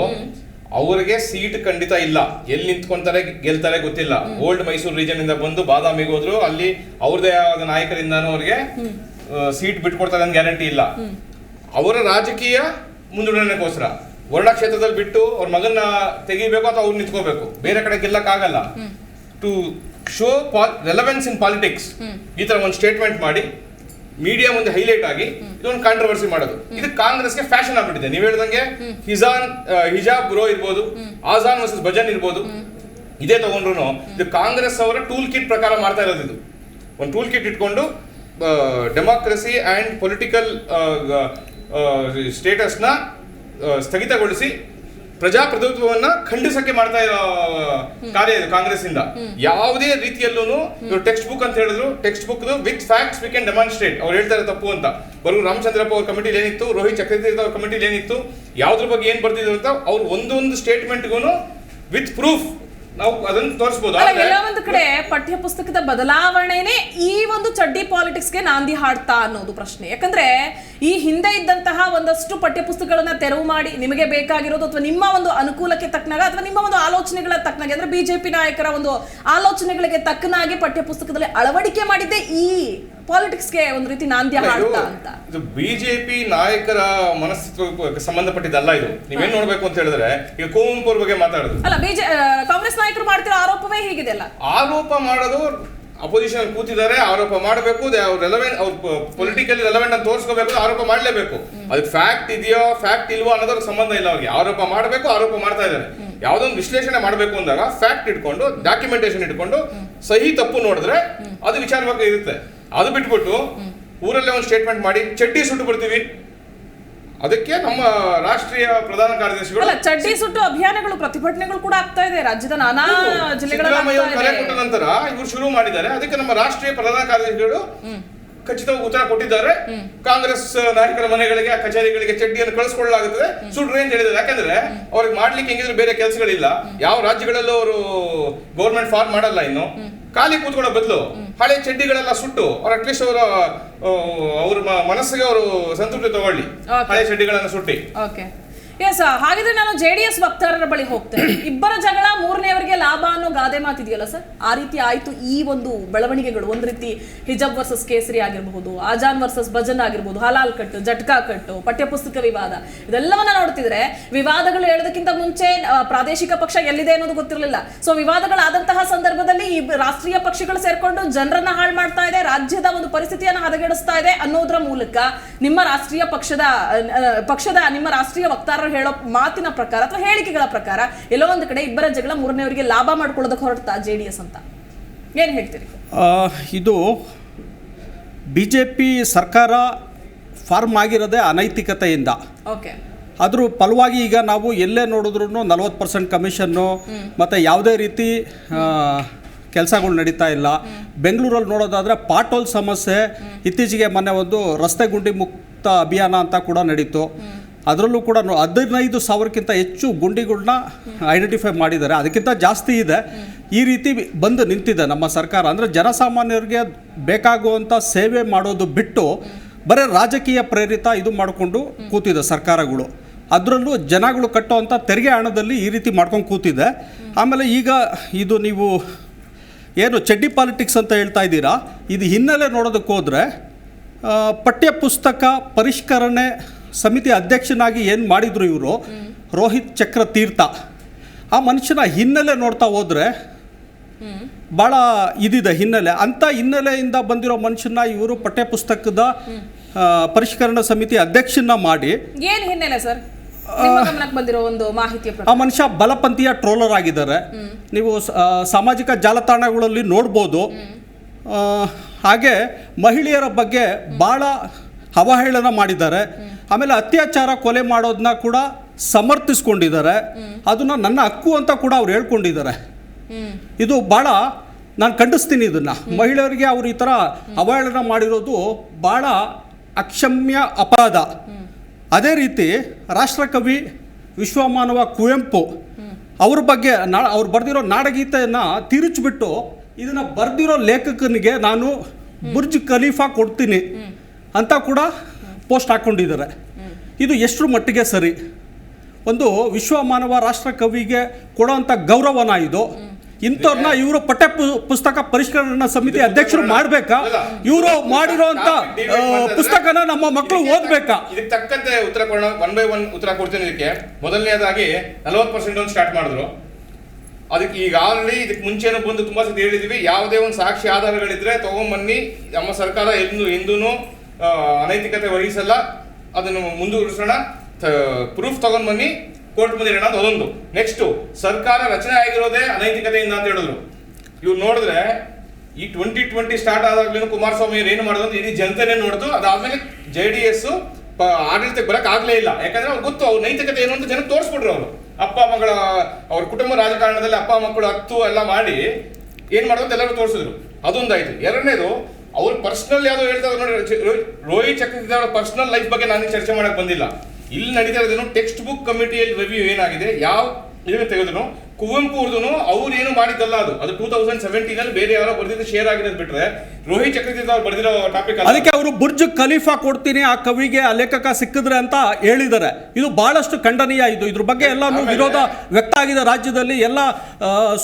ಅವರಿಗೆ ಸೀಟ್ ಖಂಡಿತ ಇಲ್ಲ. ಎಲ್ಲಿ ನಿಂತ್ಕೊಂತಾರೆ ಗೆಲ್ತಾರೆ ಗೊತ್ತಿಲ್ಲ. ಓಲ್ಡ್ ಮೈಸೂರು ರೀಜನ್ ಇಂದ ಬಂದು ಬಾದಾಮಿಗೆ ಹೋದ್ರು, ಅಲ್ಲಿ ಅವ್ರದೇ ಆದ ನಾಯಕರಿಂದಾನು ಅವ್ರಿಗೆ ಸೀಟ್ ಬಿಟ್ಕೊಡ್ತಾರೆ ಅಂತ ಗ್ಯಾರಂಟಿ ಇಲ್ಲ. ಅವರ ರಾಜಕೀಯ ಮುಂದೂಡಣೆಗೋಸ್ಕರ ವರ್ಣ ಕ್ಷೇತ್ರದಲ್ಲಿ ಬಿಟ್ಟು ಅವ್ರ ಮಗನ್ನ ತೆಗಿಬೇಕು ಅಥವಾ ಅವ್ರು ನಿಂತ್ಕೋಬೇಕು, ಬೇರೆ ಕಡೆ ಗೆಲ್ಲಕ್ಕಾಗಲ್ಲ. To show relevance in politics ಈ ತರ ಒಂದು ಸ್ಟೇಟ್ಮೆಂಟ್ ಮಾಡಿ ಮೀಡಿಯಾ ಮುಂದೆ ಹೈಲೈಟ್ ಆಗಿ ಇದೊಂದು ಕಾಂಟ್ರವರ್ಸಿ ಮಾಡೋದು, ಇದು ಕಾಂಗ್ರೆಸ್ಗೆ ಫ್ಯಾಷನ್ ಆಗ್ಬಿಟ್ಟಿದೆ. ನೀವು ಹೇಳ್ದಂಗೆ ಹಿಜಾಬ್ ಬ್ರೋ ಇರ್ಬೋದು, ಆಜಾನ್ ವರ್ಸಸ್ ಭಜನ್ ಇರ್ಬೋದು, ಇದೇ ತಗೊಂಡ್ರು ಇದು ಕಾಂಗ್ರೆಸ್ ಅವರ ಟೂಲ್ ಕಿಟ್ ಪ್ರಕಾರ ಮಾಡ್ತಾ ಇರೋದು. ಇದು ಒಂದು ಟೂಲ್ ಕಿಟ್ ಇಟ್ಕೊಂಡು ಡೆಮಾಕ್ರಸಿ ಅಂಡ್ ಪೊಲಿಟಿಕಲ್ ಸ್ಟೇಟಸ್ನ ಸ್ಥಗಿತಗೊಳಿಸಿ ಪ್ರಜಾಪ್ರಭುತ್ವವನ್ನ ಖಂಡಿಸಕ್ಕೆ ಮಾಡ್ತಾ ಇರೋ ಕಾರ್ಯ ಇದು ಕಾಂಗ್ರೆಸ್ ಇಂದ. ಯಾವುದೇ ರೀತಿಯಲ್ಲೂ ಟೆಕ್ಸ್ಟ್ ಬುಕ್ ಅಂತ ಹೇಳಿದ್ರು, text book with facts we can demonstrate. ಅವ್ರು ಹೇಳ್ತಾರೆ ತಪ್ಪು ಅಂತ. ಬರೋ ರಾಮಚಂದ್ರಪ್ಪ ಅವ್ರ ಕಮಿಟಿಲಿ ಏನಿತ್ತು, ರೋಹಿತ್ ಚಕ್ರವರ್ತಿ ಅವ್ರ ಕಮಿಟಿಲಿ ಏನಿತ್ತು, ಯಾವ್ದ್ರ ಬಗ್ಗೆ ಏನ್ ಬರ್ತಿದ್ರು ಅಂತ ಅವ್ರು ಒಂದೊಂದು ಸ್ಟೇಟ್ಮೆಂಟ್ಗೂ ವಿತ್ ಪ್ರೂಫ್ ನಾವು ಅದನ್ನು ತೋರಿಸಬಹುದು. ಎಲ್ಲ ಒಂದು ಕಡೆ ಪಠ್ಯ ಪುಸ್ತಕದ ಬದಲಾವಣೆನೇ ಈ ಒಂದು ಚಡ್ಡಿ ಪಾಲಿಟಿಕ್ಸ್ಗೆ ನಾಂದಿ ಹಾಡ್ತಾ ಅನ್ನೋದು ಪ್ರಶ್ನೆ. ಯಾಕಂದ್ರೆ ಈ ಹಿಂದೆ ಇದ್ದಂತಹ ಒಂದಷ್ಟು ಪಠ್ಯ ಪುಸ್ತಕಗಳನ್ನ ತೆರವು ಮಾಡಿ ನಿಮಗೆ ಬೇಕಾಗಿರೋದು ಅಥವಾ ನಿಮ್ಮ ಒಂದು ಅನುಕೂಲಕ್ಕೆ ತಕ್ಕನಾಗ ಅಥವಾ ನಿಮ್ಮ ಒಂದು ಆಲೋಚನೆಗಳ ತಕ್ಕನಾಗಿ, ಅಂದ್ರೆ ಬಿಜೆಪಿ ನಾಯಕರ ಒಂದು ಆಲೋಚನೆಗಳಿಗೆ ತಕ್ಕನಾಗಿ ಪಠ್ಯ ಪುಸ್ತಕದಲ್ಲಿ ಅಳವಡಿಕೆ ಮಾಡಿದ್ದೆ ಈ ಪಾಲಿಟಿಕ್ಸ್ಗೆ ಒಂದು ರೀತಿ ನಾಂದಿ ಹಾಡ್ತಾ ಅಂತ. ಇದು ಬಿಜೆಪಿ ನಾಯಕರ ಮನಸ್ಥಿತ್ವಕ್ಕೆ ಸಂಬಂಧಪಟ್ಟಿದ್ದಲ್ಲ. ಇದು ನೀವೇನ್ ನೋಡ್ಬೇಕು ಅಂತ ಹೇಳಿದ್ರೆ, ಈಗ ಕುವೆಂಪು ಅವ್ರ ಬಗ್ಗೆ ಮಾತಾಡೋದು ಅಲ್ಲ, ಕಾಂಗ್ರೆಸ್ ನಾಯಕರು ಮಾಡ್ತಿರೋ ಆರೋಪವೇ ಹೀಗಿದೆ ಅಲ್ಲ. ಆರೋಪ ಮಾಡೋದು ಅಪೋಸಿಷನ್ ಕೂತಿದ್ದಾರೆ, ಆರೋಪ ಮಾಡಬೇಕು, ರೆಲೆವೆಂಟ್ ಅವ್ರು ಪೊಲಿಟಿಕಲಿ ರೆಲೆವೆಂಟ್ ಅಂತ ತೋರಿಸ್ಕೋಬೇಕು, ಆರೋಪ ಮಾಡಲೇಬೇಕು. ಅದಕ್ಕೆ ಫ್ಯಾಕ್ಟ್ ಇದೆಯೋ ಫ್ಯಾಕ್ಟ್ ಇಲ್ವೋ ಅನ್ನೋದ್ರ ಸಂಬಂಧ ಇಲ್ಲ. ಅವ್ರಿಗೆ ಆರೋಪ ಮಾಡಬೇಕು, ಆರೋಪ ಮಾಡ್ತಾ ಇದ್ದಾರೆ. ಯಾವ್ದೊಂದು ವಿಶ್ಲೇಷಣೆ ಮಾಡಬೇಕು ಅಂದಾಗ ಫ್ಯಾಕ್ಟ್ ಇಟ್ಕೊಂಡು, ಡಾಕ್ಯುಮೆಂಟೇಶನ್ ಇಟ್ಕೊಂಡು, ಸಹಿ ತಪ್ಪು ನೋಡಿದ್ರೆ ಅದು ವಿಚಾರವಾಗಿ ಇರುತ್ತೆ. ಅದು ಬಿಟ್ಬಿಟ್ಟು ಊರಲ್ಲೇ ಒಂದು ಸ್ಟೇಟ್ಮೆಂಟ್ ಮಾಡಿ ಚಡ್ಡಿ ಸುಟ್ಟು ಬಿಡ್ತೀವಿ, ಅದಕ್ಕೆ ನಮ್ಮ ರಾಷ್ಟ್ರೀಯ ಪ್ರಧಾನ ಕಾರ್ಯದರ್ಶಿಗಳು ಚಡ್ಡಿ ಸುಟ್ಟು ಅಭಿಯಾನಗಳು, ಪ್ರತಿಭಟನೆಗಳು ಕೂಡ ಆಗ್ತಾ ಇದೆ ರಾಜ್ಯದ ನಾನಾ ಜಿಲ್ಲೆಗಳಲ್ಲಿ. ಕರೆ ಕೊಟ್ಟ ನಂತರ ಇವರು ಶುರು ಮಾಡಿದ್ದಾರೆ. ಅದಕ್ಕೆ ನಮ್ಮ ರಾಷ್ಟ್ರೀಯ ಪ್ರಧಾನ ಕಾರ್ಯದರ್ಶಿಗಳು ಖಚಿತವಾಗಿ ಉತ್ತರ ಕೊಟ್ಟಿದ್ದಾರೆ. ಕಾಂಗ್ರೆಸ್ ನಾಯಕರ ಮನೆಗಳಿಗೆ, ಕಚೇರಿಗಳಿಗೆ ಚಡ್ಡಿಯನ್ನು ಕಳಿಸ್ಕೊಳ್ಳಲಾಗುತ್ತದೆ, ಸುಡ್ರಿ ಅಂತ ಹೇಳಿದ್ದಾರೆ. ಯಾಕಂದ್ರೆ ಅವ್ರಿಗೆ ಮಾಡ್ಲಿಕ್ಕೆ ಹೆಂಗಿದ್ರು ಬೇರೆ ಕೆಲಸಗಳಿಲ್ಲ. ಯಾವ ರಾಜ್ಯಗಳಲ್ಲೂ ಅವರು ಗೌರ್ಮೆಂಟ್ ಫಾರ್ಮ್ ಮಾಡಲ್ಲ. ಇನ್ನು ಖಾಲಿ ಕೂತ್ಕೊಳ್ಳೋ ಬದಲು ಹಳೆ ಚಡ್ಡಿಗಳೆಲ್ಲ ಸುಟ್ಟು ಅವ್ರ ಅಟ್ಲೀಸ್ಟ್ ಅವ್ರ ಮನಸ್ಸಿಗೆ ಅವರು ಸಂತೃಪ್ತಿ ತಗೊಳ್ಳಿ, ಹಳೆ ಚಡ್ಡಿಗಳನ್ನ ಸುಟ್ಟಿ. ಎಸ್, ಹಾಗಿದ್ರೆ ನಾನು JDS ವಕ್ತಾರರ ಬಳಿ ಹೋಗ್ತೇನೆ. ಇಬ್ಬರ ಜಗಳ ಮೂರನೆಯವರಿಗೆ ಲಾಭ ಅನ್ನೋ ಗಾದೆ ಮಾತಿದೆಯಲ್ಲ ಸರ್, ಆ ರೀತಿ ಆಯ್ತು ಈ ಒಂದು ಬೆಳವಣಿಗೆಗಳು. ಒಂದ್ ರೀತಿ ಹಿಜಾಬ್ ವರ್ಸಸ್ ಕೇಸರಿ ಆಗಿರಬಹುದು, ಆಜಾನ್ ವರ್ಸಸ್ ಭಜನ್ ಆಗಿರ್ಬೋದು, ಹಲಾಲ್ ಕಟ್ಟು, ಜಟ್ಕಾ ಕಟ್ಟು, ಪಠ್ಯಪುಸ್ತಕ ವಿವಾದ, ಇದೆಲ್ಲವನ್ನ ನೋಡ್ತಿದ್ರೆ ವಿವಾದಗಳು ಹೇಳೋದಕ್ಕಿಂತ ಮುಂಚೆ ಪ್ರಾದೇಶಿಕ ಪಕ್ಷ ಎಲ್ಲಿದೆ ಅನ್ನೋದು ಗೊತ್ತಿರಲಿಲ್ಲ. ಸೊ ವಿವಾದಗಳಾದಂತಹ ಸಂದರ್ಭದಲ್ಲಿ ಈ ರಾಷ್ಟ್ರೀಯ ಪಕ್ಷಗಳು ಸೇರ್ಕೊಂಡು ಜನರನ್ನ ಹಾಳು ಮಾಡ್ತಾ ಇದೆ, ರಾಜ್ಯದ ಒಂದು ಪರಿಸ್ಥಿತಿಯನ್ನು ಹದಗೆಡಿಸ್ತಾ ಇದೆ ಅನ್ನೋದ್ರ ಮೂಲಕ ನಿಮ್ಮ ರಾಷ್ಟ್ರೀಯ ಪಕ್ಷದ ನಿಮ್ಮ ರಾಷ್ಟ್ರೀಯ ವಕ್ತಾರ ಹೇಳೋ ಮಾತಿನ ಪ್ರಕಾರ ಅಥವಾ ಹೇಳಿಕೆಗಳ ಪ್ರಕಾರ ಎಲ್ಲೋ ಒಂದು ಕಡೆ ಇಬ್ಬರ ಜಗಳ ಮೂರನೆಯವರಿಗೆ ಲಾಭ ಮಾಡ್ಕೊಳ್ಳೋದಕ್ಕೆ ಹೊರಡ್ತಾ JDS ಅಂತ ಏನ್ ಹೇಳ್ತೀರಿ? ಇದು BJP ಸರ್ಕಾರ ಫಾರ್ಮ್ ಆಗಿರೋದೇ ಅನೈತಿಕತೆಯಿಂದ. ಅದ್ರ ಫಲವಾಗಿ ಈಗ ನಾವು ಎಲ್ಲೇ ನೋಡಿದ್ರು 40% ಕಮಿಷನ್ನು ಮತ್ತು ಯಾವುದೇ ರೀತಿ ಕೆಲಸಗಳು ನಡೀತಾ ಇಲ್ಲ. ಬೆಂಗಳೂರಲ್ಲಿ ನೋಡೋದಾದರೆ ಪಾಟೋಲ್ ಸಮಸ್ಯೆ, ಇತ್ತೀಚೆಗೆ ಮೊನ್ನೆ ಒಂದು ರಸ್ತೆ ಗುಂಡಿ ಮುಕ್ತ ಅಭಿಯಾನ ಅಂತ ಕೂಡ ನಡೀತು. ಅದರಲ್ಲೂ ಕೂಡ 15,000ಕ್ಕಿಂತ ಹೆಚ್ಚು ಗುಂಡಿಗಳನ್ನ ಐಡೆಂಟಿಫೈ ಮಾಡಿದ್ದಾರೆ. ಅದಕ್ಕಿಂತ ಜಾಸ್ತಿ ಇದೆ. ಈ ರೀತಿ ಬಂದು ನಿಂತಿದೆ ನಮ್ಮ ಸರ್ಕಾರ. ಅಂದರೆ ಜನಸಾಮಾನ್ಯರಿಗೆ ಬೇಕಾಗುವಂಥ ಸೇವೆ ಮಾಡೋದು ಬಿಟ್ಟು ಬರೀ ರಾಜಕೀಯ ಪ್ರೇರಿತ ಇದು ಮಾಡಿಕೊಂಡು ಕೂತಿದೆ ಸರ್ಕಾರಗಳು. ಅದರಲ್ಲೂ ಜನಗಳು ಕಟ್ಟುವಂಥ ತೆರಿಗೆ ಹಣದಲ್ಲಿ ಈ ರೀತಿ ಮಾಡ್ಕೊಂಡು ಕೂತಿದೆ. ಆಮೇಲೆ ಈಗ ಇದು ನೀವು ಏನು ಚಡ್ಡಿ ಪಾಲಿಟಿಕ್ಸ್ ಅಂತ ಹೇಳ್ತಾ ಇದ್ದೀರಾ, ಇದು ಹಿನ್ನೆಲೆ ನೋಡೋದಕ್ಕೆ ಹೋದರೆ ಪಠ್ಯ ಪುಸ್ತಕ ಪರಿಷ್ಕರಣೆ ಸಮಿತಿ ಅಧ್ಯಕ್ಷನಾಗಿ ಏನು ಮಾಡಿದರು ಇವರು ರೋಹಿತ್ ಚಕ್ರ ತೀರ್ಥ, ಆ ಮನುಷ್ಯನ ಹಿನ್ನೆಲೆ ನೋಡ್ತಾ ಹೋದರೆ ಭಾಳ ಇದಿದೆ ಹಿನ್ನೆಲೆ. ಅಂಥ ಹಿನ್ನೆಲೆಯಿಂದ ಬಂದಿರೋ ಮನುಷ್ಯನ ಇವರು ಪಠ್ಯ ಪುಸ್ತಕದ ಪರಿಷ್ಕರಣಾ ಸಮಿತಿ ಅಧ್ಯಕ್ಷನ ಮಾಡಿ ಏನು ಹಿನ್ನೆಲೆ ಸರ್ ಗಮನಕ್ಕೆ ಬಂದಿರೋ ಒಂದು ಮಾಹಿತಿಯ ಆ ಮನುಷ್ಯ ಬಲಪಂಥೀಯ ಟ್ರೋಲರ್ ಆಗಿದ್ದಾರೆ. ನೀವು ಸಾಮಾಜಿಕ ಜಾಲತಾಣಗಳಲ್ಲಿ ನೋಡ್ಬೋದು. ಹಾಗೆ ಮಹಿಳೆಯರ ಬಗ್ಗೆ ಭಾಳ ಅವಹೇಳನ ಮಾಡಿದ್ದಾರೆ. ಆಮೇಲೆ ಅತ್ಯಾಚಾರ ಕೊಲೆ ಮಾಡೋದನ್ನ ಕೂಡ ಸಮರ್ಥಿಸ್ಕೊಂಡಿದ್ದಾರೆ. ಅದನ್ನು ನನ್ನ ಹಕ್ಕು ಅಂತ ಕೂಡ ಅವ್ರು ಹೇಳ್ಕೊಂಡಿದ್ದಾರೆ. ಇದು ಭಾಳ ನಾನು ಖಂಡಿಸ್ತೀನಿ ಇದನ್ನು. ಮಹಿಳೆಯರಿಗೆ ಅವರು ಈ ಥರ ಅವಹೇಳನ ಮಾಡಿರೋದು ಭಾಳ ಅಕ್ಷಮ್ಯ ಅಪರಾಧ. ಅದೇ ರೀತಿ ರಾಷ್ಟ್ರಕವಿ ವಿಶ್ವಮಾನವ ಕುವೆಂಪು ಅವ್ರ ಬಗ್ಗೆ ಅವ್ರು ಬರೆದಿರೋ ನಾಡಗೀತೆಯನ್ನು ತಿರುಚಿಬಿಟ್ಟು ಇದನ್ನು ಬರೆದಿರೋ ಲೇಖಕನಿಗೆ ನಾನು ಬುರ್ಜ್ ಖಲೀಫಾ ಕೊಡ್ತೀನಿ ಅಂತ ಕೂಡ ಪೋಸ್ಟ್ ಹಾಕ್ಕೊಂಡಿದ್ದಾರೆ. ಇದು ಎಷ್ಟರ ಮಟ್ಟಿಗೆ ಸರಿ? ಒಂದು ವಿಶ್ವಮಾನವ ರಾಷ್ಟ್ರಕವಿಗೆ ಕೊಡೋವಂಥ ಗೌರವನ ಇದು? ಇಂಥವ್ರನ್ನ ಇವರು ಪಠ್ಯ ಪುಸ್ತಕ ಪರಿಷ್ಕರಣಾ ಸಮಿತಿ ಅಧ್ಯಕ್ಷರು ಮಾಡಬೇಕಾ? ಇವರು ಮಾಡಿರೋಂಥ ಪುಸ್ತಕನ ನಮ್ಮ ಮಕ್ಕಳು ಓದಬೇಕಾ? ಇದಕ್ಕೆ ತಕ್ಕಂತೆ ಉತ್ತರ ಕೊಡೋಣ. 1 by 1 ಉತ್ತರ ಕೊಡ್ತೀನಿ. ಇದಕ್ಕೆ ಮೊದಲನೇದಾಗಿ 40% ಸ್ಟಾರ್ಟ್ ಮಾಡಿದ್ರು. ಅದಕ್ಕೆ ಈಗ ಆಲ್ರೆಡಿ ಇದಕ್ಕೆ ಮುಂಚೆನೂ ಬಂದು ತುಂಬಾ ಸತಿ ಹೇಳಿದ್ವಿ, ಯಾವುದೇ ಒಂದು ಸಾಕ್ಷಿ ಆಧಾರಗಳಿದ್ರೆ ತಗೊಂಬನ್ನಿ, ನಮ್ಮ ಸರ್ಕಾರ ಎಂದೂ ಅನೈತಿಕತೆ ವಹಿಸಲ್ಲ, ಅದನ್ನು ಮುಂದುವರಿಸೋಣ, ಪ್ರೂಫ್ ತಗೊಂಡ್ ಬನ್ನಿ, ಕೋರ್ಟ್ ಮುಂದೆ ಇಡೋಣ ಅಂತ ಅದೊಂದು. ನೆಕ್ಸ್ಟ್, ಸರ್ಕಾರ ರಚನೆ ಆಗಿರೋದೇ ಅನೈತಿಕತೆಯಿಂದ ಅಂತ ಹೇಳಿದ್ರು. ಇವ್ರು ನೋಡಿದ್ರೆ ಈ 2020 ಸ್ಟಾರ್ಟ್ ಆದಾಗ್ಲೂ ಕುಮಾರಸ್ವಾಮಿ ಏನು ಮಾಡೋದು ಅಂತ ಇಡೀ ಜನತೆನೇ ನೋಡಿದ್ರು. ಅದಾದ್ಮೇಲೆ JDS ಆಡಳಿತಕ್ಕೆ ಬರಕ್ ಆಗ್ಲೇ ಇಲ್ಲ. ಯಾಕಂದ್ರೆ ಅವ್ರು ಗೊತ್ತು ಅವ್ರ ನೈತಿಕತೆ ಏನು ಅಂತ ಜನಕ್ಕೆ ತೋರಿಸ್ಬಿಟ್ರು. ಅವರು ಅಪ್ಪ ಮಗಳ ಅವ್ರ ಕುಟುಂಬ ರಾಜಕಾರಣದಲ್ಲಿ ಅಪ್ಪ ಮಕ್ಕಳು ಹತ್ತು ಎಲ್ಲ ಮಾಡಿ ಏನ್ ಮಾಡೋದು ಅಂತ ಎಲ್ಲರೂ ತೋರಿಸಿದ್ರು. ಅದೊಂದಾಯ್ತು. ಎರಡನೇದು, ಅವ್ರು ಪರ್ಸನಲ್ ಯಾವ್ದೋ ಹೇಳ್ತಾ ನೋಡಿ, ರೋಹಿತ್ ಚಕ್ರವರ್ತಿ ಅವರ ಪರ್ಸನಲ್ ಲೈಫ್ ಬಗ್ಗೆ ನಾನು ಚರ್ಚೆ ಮಾಡಕ್ ಬಂದಿಲ್ಲ. ಇಲ್ಲಿ ನಡೀತಾ ಇರೋದೇನು, ಟೆಕ್ಸ್ಟ್ ಬುಕ್ ಕಮಿಟಿಯಲ್ಲಿ ರಿವ್ಯೂ ಏನಾಗಿದೆ, ಯಾವ ಇದನ್ನು ತೆಗೆದ್ರು ಕುವೆಂಪು ಅವ್ರದ್ದು ಅವ್ರು ಏನು ಮಾಡಿದ್ದಲ್ಲ, ಅದು 2017 ಬೇರೆ ಯಾರೋ ಬರ್ದಿದ್ದು ಶೇರ್ ಆಗಿರೋದು ಬಿಟ್ರೆ ರೋಹಿತ್ ಚಕ್ರವರ್ತಿ ಅವ್ರು ಬರ್ದಿರೋ ಟಾಪಿಕ್. ಅದಕ್ಕೆ ಅವರು ಬುರ್ಜ್ ಖಲೀಫಾ ಕೊಡ್ತೀನಿ ಆ ಕವಿಗೆ, ಆ ಲೇಖಕ ಸಿಕ್ಕಿದ್ರೆ ಅಂತ ಹೇಳಿದ್ದಾರೆ. ಇದು ಬಹಳಷ್ಟು ಖಂಡನೀಯ. ಇದ್ರ ಬಗ್ಗೆ ಎಲ್ಲಾನು ವಿರೋಧ ವ್ಯಕ್ತ ಆಗಿದೆ ರಾಜ್ಯದಲ್ಲಿ. ಎಲ್ಲ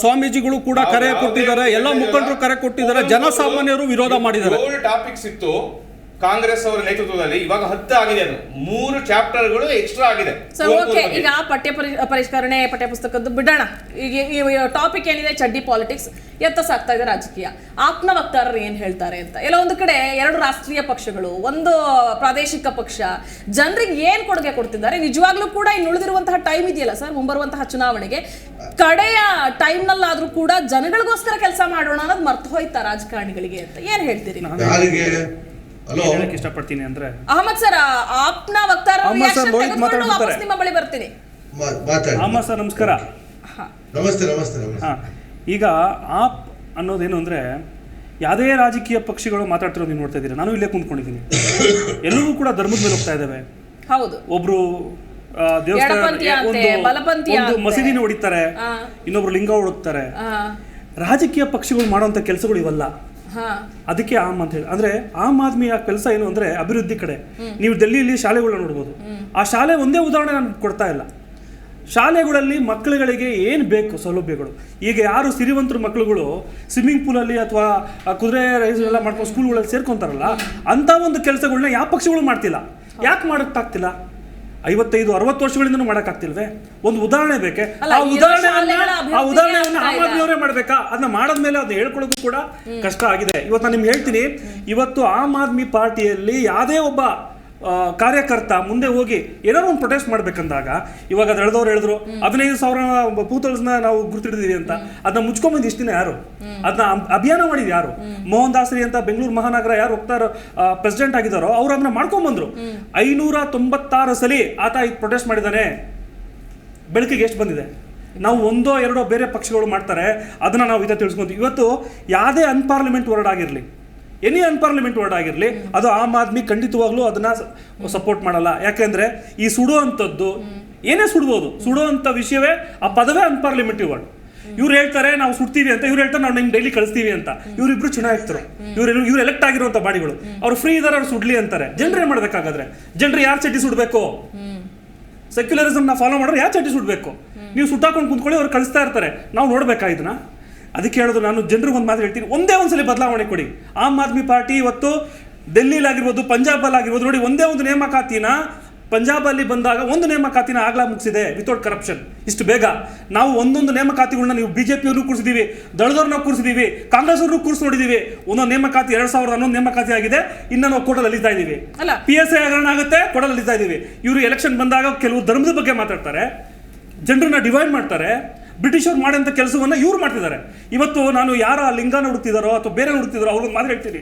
ಸ್ವಾಮೀಜಿಗಳು ಕೂಡ ಕರೆ ಕೊಟ್ಟಿದ್ದಾರೆ, ಎಲ್ಲ ಮುಖಂಡರು ಕರೆ ಕೊಟ್ಟಿದ್ದಾರೆ, ಜನಸಾಮಾನ್ಯರು ವಿರೋಧ ಮಾಡಿದ್ದಾರೆ. ಟಾಪಿಕ್ಸ್ ಇತ್ತು ಕಾಂಗ್ರೆಸ್ ಅವರ ನೇತೃತ್ವದಲ್ಲಿ, ಇವಾಗ 10 ಆಗಿದೆ. ಅದು 3 ಚಾಪ್ಟರ್ಗಳು ಎಕ್ಸ್ಟ್ರಾ ಆಗಿದೆ. ಈಗ ಪರಿಷ್ಕರಣೆ ಪಠ್ಯ ಪುಸ್ತಕದ್ದು ಬಿಡೋಣ. ಈಗ ಈ ಟಾಪಿಕ್ ಏನಿದೆ ಚಡ್ಡಿ ಪಾಲಿಟಿಕ್ಸ್ ಎತ್ತಸಾಗ್ತಾ ಇದೆ ರಾಜಕೀಯ. ಆಪ್ನ ವಕ್ತಾರರು ಏನ್ ಹೇಳ್ತಾರೆ ಅಂತ. ಎಲ್ಲ ಒಂದು ಕಡೆ 2 ರಾಷ್ಟ್ರೀಯ ಪಕ್ಷಗಳು, ಒಂದು ಪ್ರಾದೇಶಿಕ ಪಕ್ಷ ಜನರಿಗೆ ಏನ್ ಕೊಡುಗೆ ಕೊಡ್ತಿದ್ದಾರೆ. ನಿಜವಾಗ್ಲೂ ಕೂಡ ಇನ್ನು ಉಳಿದಿರುವಂತಹ ಟೈಮ್ ಇದೆಯಲ್ಲ ಸರ್, ಮುಂಬರುವಂತಹ ಚುನಾವಣೆಗೆ ಕಡೆಯ ಟೈಮ್ ನಲ್ಲಾದ್ರೂ ಕೂಡ ಜನಗಳಿಗೋಸ್ಕರ ಕೆಲಸ ಮಾಡೋಣ ಅನ್ನೋದು ಮರ್ತು ಹೋಯ್ತಾ ರಾಜಕಾರಣಿಗಳಿಗೆ ಅಂತ ಏನ್ ಹೇಳ್ತೀರಿ? ಹೇಳಕ್ಕೆ ಇಷ್ಟಪಡ್ತೀನಿ ಅಂದ್ರೆ ಅಹಮದ್ ಸರ್, ಆಪ್ನ ವಕ್ತಾರರು ವಾಪಸ್ ನಿಮ್ಮ ಬಳಿ ಬರ್ತೀನಿ. ಅಹಮದ್ ಸರ್ ನಮಸ್ಕಾರ. ನಮಸ್ತೆ ನಮಸ್ತೆ ನಮಸ್ತೆ. ಈಗ ಆಪ್ ಅನ್ನೋದೇನು ಅಂದ್ರೆ ಯಾವುದೇ ರಾಜಕೀಯ ಪಕ್ಷಗಳು ಮಾತಾಡ್ತಿರೋದು ನೀವು ನೋಡ್ತಾ ಇದ್ದೀರಾ. ನಾನು ಇಲ್ಲೇ ಕುಂತ್ಕೊಂಡಿದ್ದೀನಿ. ಎಲ್ಲವೂ ಕೂಡ ಧರ್ಮದ ಮೇಲೆ ಹೋಗ್ತಾ ಇದ್ದಾವೆ. ಹೌದು, ಒಬ್ರು ಒಂದು ಮಸೀದಿನ ಹೊಡಿತಾರೆ, ಇನ್ನೊಬ್ರು ಲಿಂಗ ಹುಡುಕ್ತಾರೆ. ರಾಜಕೀಯ ಪಕ್ಷಗಳು ಮಾಡುವಂತ ಕೆಲಸಗಳು ಇವಲ್ಲ. ಅದಕ್ಕೆ ಆಮ್ ಅಂತ ಹೇಳಿ, ಅಂದ್ರೆ ಆಮ್ ಆದ್ಮಿಯ ಕೆಲಸ ಏನು ಅಂದ್ರೆ ಅಭಿವೃದ್ಧಿ ಕಡೆ. ನೀವು ಡೆಲ್ಲಿಯಲ್ಲಿ ಶಾಲೆಗಳನ್ನ ನೋಡ್ಬೋದು. ಆ ಶಾಲೆ ಒಂದೇ ಉದಾಹರಣೆ ನಾನು ಕೊಡ್ತಾ ಇಲ್ಲ. ಶಾಲೆಗಳಲ್ಲಿ ಮಕ್ಕಳುಗಳಿಗೆ ಏನು ಬೇಕು ಸೌಲಭ್ಯಗಳು. ಈಗ ಯಾರು ಸಿರಿವಂತರ ಮಕ್ಕಳುಗಳು ಸ್ವಿಮ್ಮಿಂಗ್ ಪೂಲಲ್ಲಿ ಅಥವಾ ಕುದುರೆ ರೈಸ್ ಎಲ್ಲ ಮಾಡ್ಕೊಂಡು ಸ್ಕೂಲ್ಗಳಲ್ಲಿ ಸೇರ್ಕೊಂತಾರಲ್ಲ, ಅಂತ ಒಂದು ಕೆಲಸಗಳನ್ನ ಯಾವ ಪಕ್ಷಗಳು ಮಾಡ್ತಿಲ್ಲ. ಯಾಕೆ ಮಾಡೋಕ್ಕಾಗ್ತಿಲ್ಲ? 55-60 ವರ್ಷಗಳಿಂದನೂ ಮಾಡೋಕ್ಕಾಗ್ತಿಲ್ವೇ? ಒಂದು ಉದಾಹರಣೆ ಬೇಕೆ? ಆ ಉದಾಹರಣೆಯನ್ನ ಆಮ್ ಆದ್ಮಿಯವರೇ ಮಾಡ್ಬೇಕಾ? ಅದನ್ನ ಮಾಡದ್ಮೇಲೆ ಅದನ್ನ ಹೇಳ್ಕೊಳ್ಳೋದು ಕೂಡ ಕಷ್ಟ ಆಗಿದೆ. ಇವತ್ತು ನಾನು ನಿಮ್ಗೆ ಹೇಳ್ತೀನಿ, ಇವತ್ತು ಆಮ್ ಆದ್ಮಿ ಪಾರ್ಟಿಯಲ್ಲಿ ಯಾವುದೇ ಒಬ್ಬ ಕಾರ್ಯಕರ್ತ ಮುಂದೆ ಹೋಗಿ ಏನಾದ್ರು ಒಂದು ಪ್ರೊಟೆಸ್ಟ್ ಮಾಡ್ಬೇಕಂದಾಗ, ಇವಾಗ ಅದು ಹೇಳಿದ್ರು 15,000 ಪೂತಲ್ಸ್ನ ನಾವು ಗುರುತಿಡಿದೀವಿ ಅಂತ, ಅದನ್ನ ಮುಚ್ಕೊಂಬಂದು ಇಷ್ಟಿನ ಯಾರು? ಅದನ್ನ ಅಭಿಯಾನ ಮಾಡಿದ್ ಯಾರು? ಮೋಹನ್ ದಾಸರಿ ಅಂತ ಬೆಂಗಳೂರು ಮಹಾನಗರ ಯಾರು ಹೋಗ್ತಾರೋ ಪ್ರೆಸಿಡೆಂಟ್ ಆಗಿದ್ದಾರೋ ಅವ್ರು ಅದನ್ನ ಮಾಡ್ಕೊಂಡ್ಬಂದ್ರು. 596 ಸಲ ಆತ ಈಗ ಪ್ರೊಟೆಸ್ಟ್ ಮಾಡಿದ್ದಾನೆ. ಬೆಳಕಿಗೆ ಎಷ್ಟು ಬಂದಿದೆ? ನಾವು 1-2 ಬೇರೆ ಪಕ್ಷಗಳು ಮಾಡ್ತಾರೆ, ಅದನ್ನ ನಾವು ತಿಳಿಸ್ಕೊಂತೀವಿ. ಇವತ್ತು ಯಾವುದೇ ಅನ್ಪಾರ್ಲಿಮೆಂಟ್ ವರ್ಡ್ ಆಗಿರಲಿ, ಎನಿ ಅನ್ಪಾರ್ಲಿಮೆಂಟ್ ವರ್ಡ್ ಆಗಿರಲಿ, ಅದು ಆಮ್ ಆದ್ಮಿ ಖಂಡಿತವಾಗ್ಲೂ ಅದನ್ನ ಸಪೋರ್ಟ್ ಮಾಡಲ್ಲ. ಯಾಕೆಂದ್ರೆ ಈ ಸುಡುವಂಥದ್ದು ಏನೇ ಸುಡುವಂಥ ವಿಷಯವೇ ಆ ಪದವೇ ಅನ್ಪಾರ್ಲಿಮೆಂಟರಿ ವರ್ಡ್. ಇವ್ರು ಹೇಳ್ತಾರೆ ನಾವು ಸುಡ್ತೀವಿ ಅಂತ, ಇವ್ರು ಹೇಳ್ತಾರೆ ನಾವು ನಿಮ್ಗೆ ಡೈಲಿ ಕಳಿಸ್ತೀವಿ ಅಂತ. ಇವರಿಬ್ರು ಚುನಾಯಿತರು, ಇವ್ರು ಎಲೆಕ್ಟ್ ಆಗಿರುವಂಥ ಬಾಡಿಗಳು, ಅವ್ರು ಫ್ರೀ ಇದಾರೆ, ಅವ್ರು ಸುಡ್ಲಿ ಅಂತಾರೆ. ಜನರು ಏನ್ ಮಾಡ್ಬೇಕಾಗಾದ್ರೆ? ಜನರು ಯಾರು ಚಡ್ಡಿ ಸುಡ್ಬೇಕು? ಸೆಕ್ಯುಲರಿಸಮ್ ನ ಫಾಲೋ ಮಾಡೋರು ಯಾರು ಚಡ್ಡಿ ಸುಡ್ಬೇಕು? ನೀವು ಸುಟ್ಟಾಕೊಂಡು ಕುಂತ್ಕೊಳ್ಳಿ, ಅವ್ರು ಕಳಿಸ್ತಾ ಇರ್ತಾರೆ. ನಾವು ನೋಡ್ಬೇಕಾ ಇದನ್ನ? ಅದಕ್ಕೆ ಹೇಳೋದು ನಾನು ಜನರಿಗೆ ಒಂದು ಮಾತು ಹೇಳ್ತೀನಿ, ಒಂದೇ ಒಂದ್ಸಲಿ ಬದಲಾವಣೆ ಕೊಡಿ. ಆಮ್ ಆದ್ಮಿ ಪಾರ್ಟಿ ಇವತ್ತು ಡೆಲ್ಲಿಲಾಗಿರ್ಬೋದು, ಪಂಜಾಬಲ್ಲಿ ಆಗಿರ್ಬೋದು, ನೋಡಿ ಒಂದೇ ಒಂದು ನೇಮಕಾತಿನ ಪಂಜಾಬಲ್ಲಿ ಬಂದಾಗ ಒಂದು ನೇಮಕಾತಿನ ಆಗ್ಲಾ ಮುಗಿಸಿದೆ ವಿತೌಟ್ ಕರಪ್ಷನ್. ಇಷ್ಟು ಬೇಗ ನಾವು ಒಂದೊಂದು ನೇಮಕಾತಿಗಳನ್ನ ನೀವು ಬಿಜೆಪಿಯವ್ರನ್ನೂ ಕೂರಿಸಿದೀವಿ, ದಳದವ್ರನ್ನ ಕೂರಿಸಿದೀವಿ, ಕಾಂಗ್ರೆಸ್ ಅವ್ರನ್ನೂ ಕೂರಿಸಿ ನೋಡಿದೀವಿ. ಒಂದೊಂದು ನೇಮಕಾತಿ 2011 ನೇಮಕಾತಿ ಆಗಿದೆ, ಇನ್ನು ನಾವು ಕೋರ್ಟಲ್ಲಿ ಅಲಿತಾ ಇದೀವಿ. PSI ಹಗರಣ ಆಗುತ್ತೆ, ಕೋರ್ಟಲ್ಲಿ ಅಲಿತಾ ಇದೀವಿ. ಇವರು ಎಲೆಕ್ಷನ್ ಬಂದಾಗ ಕೆಲವು ಧರ್ಮದ ಬಗ್ಗೆ ಮಾತಾಡ್ತಾರೆ, ಜನರನ್ನ ಡಿವೈಡ್ ಮಾಡ್ತಾರೆ. ಬ್ರಿಟಿಷರು ಮಾಡೋಂಥ ಕೆಲಸವನ್ನ ಇವ್ರು ಮಾಡ್ತಿದ್ದಾರೆ. ಇವತ್ತು ನಾನು ಯಾರ ಲಿಂಗನ ಹುಡುಕ್ತಿದಾರೋ ಅಥವಾ ಬೇರೆ ಹುಡುಕ್ತಿದಾರೋ ಅವ್ರಿಗೆ ಮಾತು ಹೇಳ್ತೀನಿ,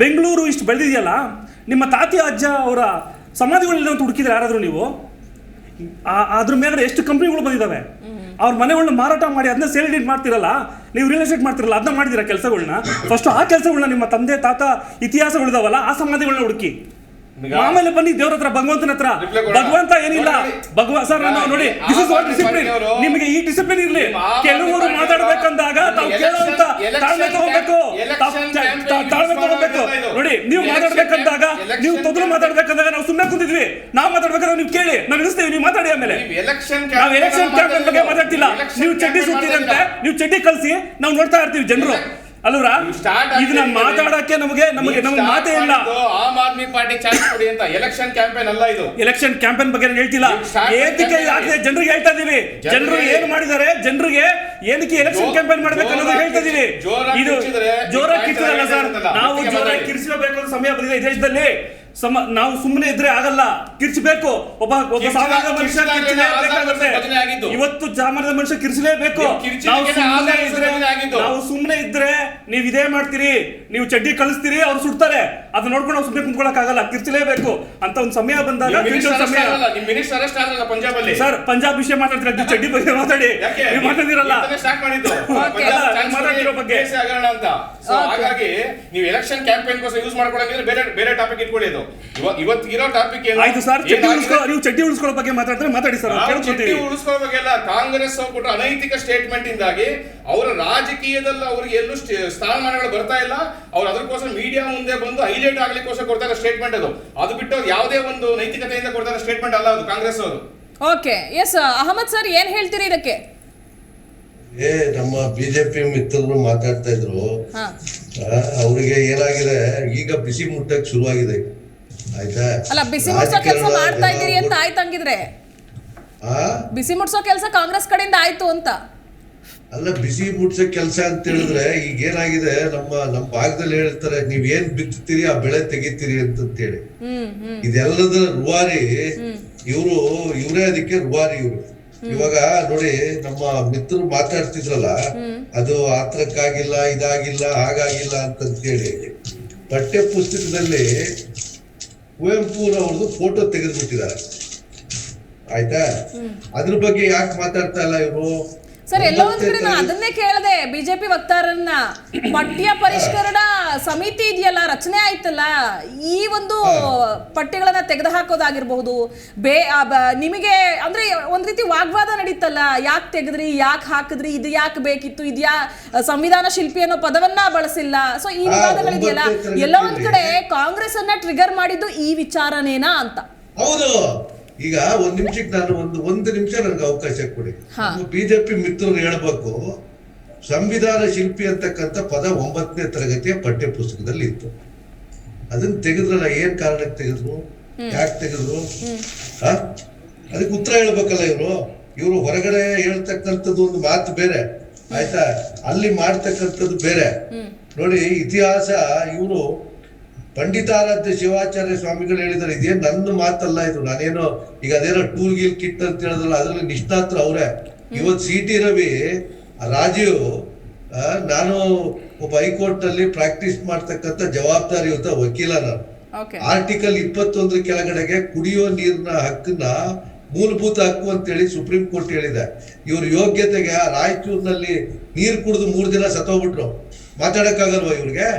ಬೆಂಗಳೂರು ಇಷ್ಟು ಬೆಳೆದಿದೆಯಲ್ಲ, ನಿಮ್ಮ ತಾತಿ ಅಜ್ಜ ಅವರ ಸಮಾಧಿಗಳನ್ನ ಅಂತ ಹುಡುಕಿದ್ರೆ ಯಾರಾದರೂ ನೀವು? ಅದ್ರ ಮೇಲೆ ಎಷ್ಟು ಕಂಪ್ನಿಗಳು ಬಂದಿದ್ದಾವೆ. ಅವ್ರ ಮನೆಗಳನ್ನ ಮಾರಾಟ ಮಾಡಿ ಅದನ್ನ ಸೇಲ್ ಡೀಡ್ ಮಾಡ್ತಿರಲ್ಲ, ನೀವು ರಿಯಲ್ ಎಸ್ಟೇಟ್ ಮಾಡ್ತಿರಲ್ಲ, ಅದನ್ನ ಮಾಡಿದಿರ ಕೆಲಸಗಳನ್ನ. ಫಸ್ಟ್ ಆ ಕೆಲಸಗಳನ್ನ ನಿಮ್ಮ ತಂದೆ ತಾತ ಇತಿಹಾಸಗಳಿದಾವಲ್ಲ ಆ ಸಮಾಧಿಗಳನ್ನ ಹುಡುಕಿ, ಆಮೇಲೆ ಬನ್ನಿ ದೇವ್ರ ಹತ್ರ, ಭಗವಂತನ ಹತ್ರ. ಭಗವಂತ ಏನಿಲ್ಲ, ಸರ್ ನಾನು ನೋಡಿ, ದಿಸ್ ಇಸ್ ವಾಟ್ ಡಿಸಿಪ್ಲಿನ್. ನಿಮಗೆ ಈ ಡಿಸಿಪ್ಲಿನ್ ಇರ್ಲಿ. ಕೆಲವರು ಮಾತಾಡ್ಬೇಕಂದಾಗ ತಾವು ಕೇಳುವಂತ ತಾಳ್ಮೆ ತಗೋಬೇಕು. ನೋಡಿ, ನೀವು ಮಾತಾಡ್ಬೇಕಂದಾಗ, ನೀವು ತೊದಲು ಮಾತಾಡ್ಬೇಕಂದಾಗ ನಾವು ಸುಮ್ಮನೆ ಕೂತಿದ್ವಿ. ನಾವು ಮಾತಾಡ್ಬೇಕಾದ್ರೆ ನೀವು ಕೇಳಿ, ನಾವು ಇಳಿಸ್ತೀವಿ, ನೀವು ಮಾತಾಡಿ. ಆಮೇಲೆ ನಾವು ಎಲೆಕ್ಷನ್ ಕ್ಯಾಂಪೇನ್ ಬಗ್ಗೆ ಮಾತಾಡ್ತಿಲ್ಲ. ನೀವು ಚಡ್ಡಿ ಸುತ್ತೀರಂತೆ, ನೀವು ಚಡ್ಡಿ ಕಳಿಸಿ, ನಾವು ನೋಡ್ತಾ ಇರ್ತೀವಿ ಜನರು ಅಲ್ವರಾ? ಇದನ್ನ ಮಾತಾಡಕ್ಕೆ ನಮಗೆ ನಮ್ಮ ಮಾತೇ ಇಲ್ಲ. ಆಮ್ ಆದ್ಮಿ ಪಾರ್ಟಿ ಚಾನ್ಸ್ ಕೊಡಿ ಅಂತ ಎಲೆಕ್ಷನ್ ಕ್ಯಾಂಪೇನ್ ಅಲ್ಲ ಇದು. ಎಲೆಕ್ಷನ್ ಕ್ಯಾಂಪೇನ್ ಬಗ್ಗೆ ಹೇಳ್ತಿಲ್ಲ, ಏತಿಕೆ ಯಾಕೆ ಜನರಿಗೆ ಹೇಳ್ತಾ ಇದೀವಿ. ಜನರು ಏನು ಮಾಡಿದ್ದಾರೆ, ಜನರಿಗೆ ಏನಕ್ಕೆ ಎಲೆಕ್ಷನ್ ಕ್ಯಾಂಪೇನ್ ಮಾಡ್ಬೇಕು ಅನ್ನೋದು ಹೇಳ್ತಾ ಇದೀವಿ. ಇದು ಜೋರಾಗಿ ಕಿರ್ಚಲ್ಲ ಸರ್, ನಾವು ಜೋರಾಗಿ ಕಿರ್ಚಬೇಕು ಸಮಯ ಬಂದಿದೆ ಈ ದೇಶದಲ್ಲಿ. ನಾವು ಸುಮ್ಮನೆ ಇದ್ರೆ ಆಗಲ್ಲ, ಕಿರ್ಚಬೇಕು. ಒಬ್ಬ ಸಾಮಾನ್ಯ ಮನುಷ್ಯ ಇವತ್ತು ಸಾಮಾನ್ಯ ಮನುಷ್ಯ ಕಿರ್ಚಲೇಬೇಕು. ನಾವು ಸುಮ್ಮನೆ ಇದ್ರೆ ನೀವು ಇದೇ ಮಾಡ್ತೀರಿ, ನೀವು ಚಡ್ಡಿ ಕಳಿಸ್ತೀರಿ, ಅವ್ರು ಸುಡ್ತಾರೆ. ಅದನ್ನ ನೋಡ್ಕೊಂಡು ನಾವು ಸುಮ್ಮನೆ ಕುಂತ್ಕೊಳಕ್ ಆಗಲ್ಲ, ಕಿರ್ಚಲೇಬೇಕು ಅಂತ ಒಂದು ಸಮಯ ಬಂದಾಗ. ಸರ್, ಪಂಜಾಬ್ ವಿಷಯ ಮಾತಾಡ್ತೀರ, ಚಡ್ಡಿ ಬಗ್ಗೆ ಮಾತಾಡಿ, ನೀವು ಮಾತಾಡಿರಲ್ಲ ಮಾತಾಡಿರೋ ಬಗ್ಗೆ. ಹಾಗಾಗಿ ನೀವು ಎಲೆಕ್ಷನ್ ಕ್ಯಾಂಪೇನ್ ಗೋಸ್ಕರ ಯೂಸ್ ಮಾಡ್ಕೊಳ್ಳೋಂಗಿದ್ರೆ ಬೇರೆ ಟಾಪಿಕ್ ಇಟ್ಕೊಳ್ಳಿ. ಇವತ್ತಿಗಿರೋ ಟಾಪಿಕ್ ಆಯ್ತು ಸರ್, ನೀವು ಚಡ್ಡಿ ಉಳಿಸ್ಕೊಳ್ಳೋ ಬಗ್ಗೆ ಮಾತಾಡ್ತಾರೆ, ಮಾತಾಡಿ ಸರ್. ಚಡ್ಡಿ ಉಳಿಸ್ಕೊಳ್ಳೋ ಬಗ್ಗೆ ಎಲ್ಲ ಕಾಂಗ್ರೆಸ್ ಕೊಟ್ಟ ಅನೈತಿಕ ಸ್ಟೇಟ್ಮೆಂಟ್ ಇಂದಾಗಿ ಅವರ ರಾಜಕೀಯದಲ್ಲಿ ಅವ್ರಿಗೆ ಎಲ್ಲೂ ಸ್ಥಾನಮಾನಗಳು ಬರ್ತಾ ಇಲ್ಲ. ಅವ್ರು ಅದಕ್ಕೋಸ್ಕರ ಮೀಡಿಯಾ ಮುಂದೆ ಬಂದು ಹೈಲೈಟ್ ಆಗ್ಲಿಕ್ಕೋಸ್ಕರ ಕೊಡ್ತಾರೆ ಸ್ಟೇಟ್ಮೆಂಟ್. ಅದು ಬಿಟ್ಟು ಯಾವುದೇ ಒಂದು ನೈತಿಕತೆಯಿಂದ ಕೊಡ್ತಾರೆ ಸ್ಟೇಟ್ಮೆಂಟ್ ಅಲ್ಲ ಅದು ಕಾಂಗ್ರೆಸ್ ಅವರು. ಓಕೆ, ಎಸ್ ಅಹಮದ್ ಸರ್, ಏನ್ ಹೇಳ್ತೀರಿ ಇದಕ್ಕೆ? ನಮ್ಮ ಬಿಜೆಪಿ ಮಿತ್ರರು ಮಾತಾಡ್ತಾ ಇದ್ರು, ಅವ್ರಿಗೆ ಏನಾಗಿದೆ ಈಗ ಬಿಸಿ ಮುಟ್ಟಕ್ ಶುರುವಾಗಿದೆ. ಆಯ್ತಾ? ಅಲ್ಲ, ಬಿಸಿ ಮುಟ್ಸೋ ಕೆಲಸ ಮಾಡ್ತಾ ಇದ್ದೀರಿ ಅಂತ ಆಯ್ತು. ಹಂಗಿದ್ರೆ ಬಿಸಿ ಮುಟ್ಸೋ ಕೆಲಸ ಕಾಂಗ್ರೆಸ್ ಕಡೆಯಿಂದ ಆಯ್ತು ಅಂತ ಅಲ್ಲ, ಬಿಸಿ ಮುಟ್ಸೋ ಕೆಲಸ ಅಂತ ಹೇಳಿದ್ರೆ ಈಗ ಏನಾಗಿದೆ, ನಮ್ಮ ಭಾಗದಲ್ಲಿ ಹೇಳ್ತಾರೆ, ನೀವ್ ಏನ್ ಬಿತ್ತುತ್ತೀರಿ ಆ ಬೆಳೆ ತೆಗಿತೀರಿ ಅಂತೇಳಿ. ಇದೆಲ್ಲದ ರೂವಾರಿ ಇವರೇ ಅದಕ್ಕೆ ರೂವಾರಿ ಇವರು. ಇವಾಗ ನೋಡಿ, ನಮ್ಮ ಮಿತ್ರರು ಮಾತಾಡ್ತಿದ್ರಲ್ಲ, ಅದು ಆತ್ರಕ್ಕಾಗಿಲ್ಲ, ಇದಾಗಿಲ್ಲ, ಹಾಗಾಗಿಲ್ಲ ಅಂತಂತೇಳಿ ಪಠ್ಯ ಪುಸ್ತಕದಲ್ಲಿ ಕುವೆಂಪುರವ್ರದ್ದು ಫೋಟೋ ತೆಗೆದ್ಬಿಟ್ಟಿದ್ದಾರೆ. ಆಯ್ತಾ? ಅದ್ರ ಬಗ್ಗೆ ಯಾಕೆ ಮಾತಾಡ್ತಾ ಇಲ್ಲ ಇವರು? ಸರ್, ಎಲ್ಲೋ ಒಂದ್ ಕಡೆ ನಾನು ಅದನ್ನೇ ಕೇಳದೆ ಬಿಜೆಪಿ ವಕ್ತಾರನ್ನ. ಪಠ್ಯ ಪರಿಷ್ಕರಣಾ ಸಮಿತಿ ಇದೆಯಲ್ಲ, ರಚನೆ ಆಯ್ತಲ್ಲ, ಈ ಒಂದು ಪಠ್ಯಗಳನ್ನ ತೆಗೆದು ಹಾಕೋದಾಗಿರ್ಬಹುದು. ನಿಮಗೆ ಅಂದ್ರೆ ಒಂದ್ ರೀತಿ ವಾಗ್ವಾದ ನಡೀತಲ್ಲ, ಯಾಕೆ ತೆಗೆದ್ರಿ, ಯಾಕೆ ಹಾಕಿದ್ರಿ, ಇದು ಯಾಕೆ ಬೇಕಿತ್ತು, ಇದ್ಯಾ ಸಂವಿಧಾನ ಶಿಲ್ಪಿ ಅನ್ನೋ ಪದವನ್ನ ಬಳಸಿಲ್ಲ. ಸೊ ಈ ವಿವಾದಗಳಿದೆಯಲ್ಲ, ಎಲ್ಲೋ ಒಂದ್ ಕಡೆ ಕಾಂಗ್ರೆಸ್ ಅನ್ನ ಟ್ರಿಗರ್ ಮಾಡಿದ್ದು ಈ ವಿಚಾರನೇನಾ ಅಂತ. ಹೌದು. ಈಗ ಒಂದ್ ನಿಮಿಷಕ್ಕೆ ನಾನು ಒಂದು ನಿಮಿಷ ನನಗೆ ಅವಕಾಶ ಕೊಡಿ. ಬಿಜೆಪಿ ಮಿತ್ರರು ಹೇಳ್ಬೇಕು, ಸಂವಿಧಾನ ಶಿಲ್ಪಿ ಅಂತಕ್ಕಂಥ ಪದ 9ನೇ ತರಗತಿಯ ಪಠ್ಯ ಪುಸ್ತಕದಲ್ಲಿ ಇತ್ತು. ಅದನ್ನ ತೆಗೆದ್ರಲ್ಲ, ಏನ್ ಕಾರಣಕ್ಕೆ ತೆಗೆದ್ರು, ಯಾಕೆ ತೆಗೆದ್ರು? ಅದಕ್ಕೆ ಉತ್ತರ ಹೇಳ್ಬೇಕಲ್ಲ ಇವರು ಹೊರಗಡೆ ಹೇಳ್ತಕ್ಕಂಥದ್ದು ಒಂದು ಮಾತು ಬೇರೆ, ಆಯ್ತಾ? ಅಲ್ಲಿ ಮಾಡ್ತಕ್ಕಂಥದ್ದು ಬೇರೆ. ನೋಡಿ, ಇತಿಹಾಸ ಇವರು ಪಂಡಿತಾರಾಧ್ಯ ಶಿವಾಚಾರ್ಯ ಸ್ವಾಮಿಗಳು ಹೇಳಿದ್ದಾರೆ, ಇದೇನ್ ನನ್ನ ಮಾತಲ್ಲ ಇದು. ನಾನೇನೋ ಈಗ ಅದೇನೋ ಟೂಲ್ ಗೀಲ್ ಕಿಟ್ ಅಂತ ಹೇಳಿದ್ರಲ್ಲ, ಅದ್ರಲ್ಲಿ ನಿಷ್ಠಾತ್ರ ಅವರೇ. ಇವತ್ತು CT ರವಿ ರಾಜೀವ್, ನಾನು ಒಬ್ಬ ಹೈಕೋರ್ಟ್ ಅಲ್ಲಿ ಪ್ರಾಕ್ಟೀಸ್ ಮಾಡ್ತಕ್ಕಂಥ ಜವಾಬ್ದಾರಿಯುತ ವಕೀಲ. ನಾನು ಆರ್ಟಿಕಲ್ 21 ಕೆಳಗಡೆಗೆ ಕುಡಿಯೋ ನೀರಿನ ಹಕ್ಕನ್ನ ಮೂಲಭೂತ ಹಕ್ಕು ಅಂತೇಳಿ ಸುಪ್ರೀಂ ಕೋರ್ಟ್ ಹೇಳಿದೆ. ಇವ್ರ ಯೋಗ್ಯತೆಗೆ ರಾಯಚೂರಿನಲ್ಲಿ ನೀರು ಕುಡಿದು 3 ದಿನ ಸತ್ತೋಗ್ಬಿಟ್ರು. ಮಾತಾಡಕ್ಕಾಗಲ್ವಾ ಇವ್ರಿಗೆ?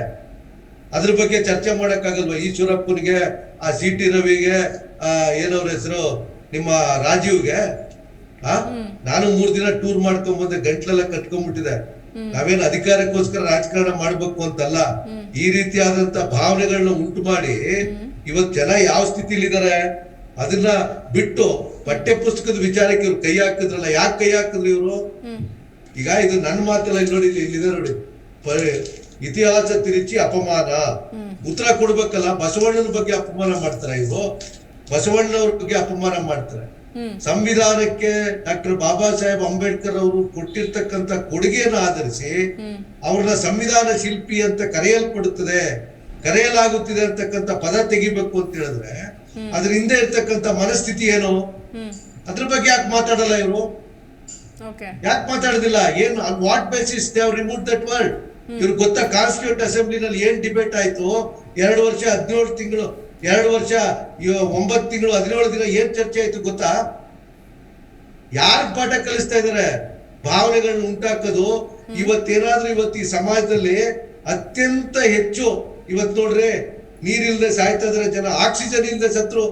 ಅದ್ರ ಬಗ್ಗೆ ಚರ್ಚೆ ಮಾಡಕ್ಕಾಗಲ್ವಾ? ಈಶ್ವರಪ್ಪನಿಗೆ, ಆ CT ರವಿಗೆ, ಏನವ್ರ ಹೆಸರು, ನಿಮ್ಮ ರಾಜೀವ್ಗೆ, ನಾನು 3 ದಿನ ಟೂರ್ ಮಾಡ್ಕೊಂಡ್ ಬಂದೆ, ಗಂಟ್ಲೆಲ್ಲ ಕಟ್ಕೊಂಡ್ಬಿಟ್ಟಿದೆ. ನಾವೇನು ಅಧಿಕಾರಕ್ಕೋಸ್ಕರ ರಾಜಕಾರಣ ಮಾಡ್ಬೇಕು ಅಂತಲ್ಲ, ಈ ರೀತಿಯಾದಂತ ಭಾವನೆಗಳನ್ನ ಉಂಟು ಮಾಡಿ ಇವತ್ತು ಜನ ಯಾವ ಸ್ಥಿತಿಲಿದ್ದಾರೆ ಅದನ್ನ ಬಿಟ್ಟು ಪಠ್ಯ ಪುಸ್ತಕದ ವಿಚಾರಕ್ಕೆ ಇವ್ರು ಕೈ ಹಾಕಿದ್ರಲ್ಲ. ಯಾಕೆ ಕೈ ಹಾಕಿದ್ರು ಇವರು? ಈಗ ಇದು ನನ್ನ ಮಾತಲ್ಲ, ನೋಡಿ ಇಲ್ಲಿದೆ ನೋಡಿ, ಇತಿಹಾಸ ತಿರುಚಿ ಅಪಮಾನ. ಉತ್ತರ ಕೊಡ್ಬೇಕಲ್ಲ. ಬಸವಣ್ಣನ ಬಗ್ಗೆ ಅಪಮಾನ ಮಾಡ್ತಾರೆ ಇವರು, ಬಸವಣ್ಣನವ್ರ ಬಗ್ಗೆ ಅಪಮಾನ ಮಾಡ್ತಾರೆ. ಸಂವಿಧಾನಕ್ಕೆ ಡಾಕ್ಟರ್ ಬಾಬಾ ಸಾಹೇಬ್ ಅಂಬೇಡ್ಕರ್ ಅವರು ಕೊಟ್ಟಿರ್ತಕ್ಕಂಥ ಕೊಡುಗೆಯನ್ನು ಆಧರಿಸಿ ಅವ್ರನ್ನ ಸಂವಿಧಾನ ಶಿಲ್ಪಿ ಅಂತ ಕರೆಯಲಾಗುತ್ತಿದೆ ಅಂತಕ್ಕಂಥ ಪದ ತೆಗಿಬೇಕು ಅಂತ ಹೇಳಿದ್ರೆ ಅದ್ರ ಹಿಂದೆ ಇರ್ತಕ್ಕಂಥ ಮನಸ್ಥಿತಿ ಏನು? ಅದ್ರ ಬಗ್ಗೆ ಯಾಕೆ ಮಾತಾಡಲ್ಲ ಇವರು? ಯಾಕೆ ಮಾತಾಡೋದಿಲ್ಲ? ಏನು what basis they have removed that word? ಇವ್ರಿಗೆ ಗೊತ್ತಾ ಕಾನ್ಸ್ಟಿಟ್ಯೂಂಟ್ ಅಸೆಂಬ್ಲಿನಲ್ಲಿ ಏನ್ ಡಿಬೇಟ್ ಆಯ್ತು? 2 ವರ್ಷ 17 ತಿಂಗಳು, 2 ವರ್ಷ 9 ತಿಂಗಳು 17 ದಿನ ಏನ್ ಚರ್ಚೆ ಆಯ್ತು ಗೊತ್ತಾ? ಯಾರು ಪಾಠ ಕಲಿಸ್ತಾ ಇದಾರೆ? ಭಾವನೆಗಳನ್ನ ಉಂಟಾಕೋದು. ಇವತ್ತೇನಾದ್ರೂ ಇವತ್ತು ಈ ಸಮಾಜದಲ್ಲಿ ಅತ್ಯಂತ ಹೆಚ್ಚು ಇವತ್ತು ನೋಡ್ರಿ, ನೀರಿಲ್ದೆ ಸಾಯ್ತಾ ಇದಾರೆ ಜನ, ಆಕ್ಸಿಜನ್ ಇಲ್ದೆ ಸತ್ರು.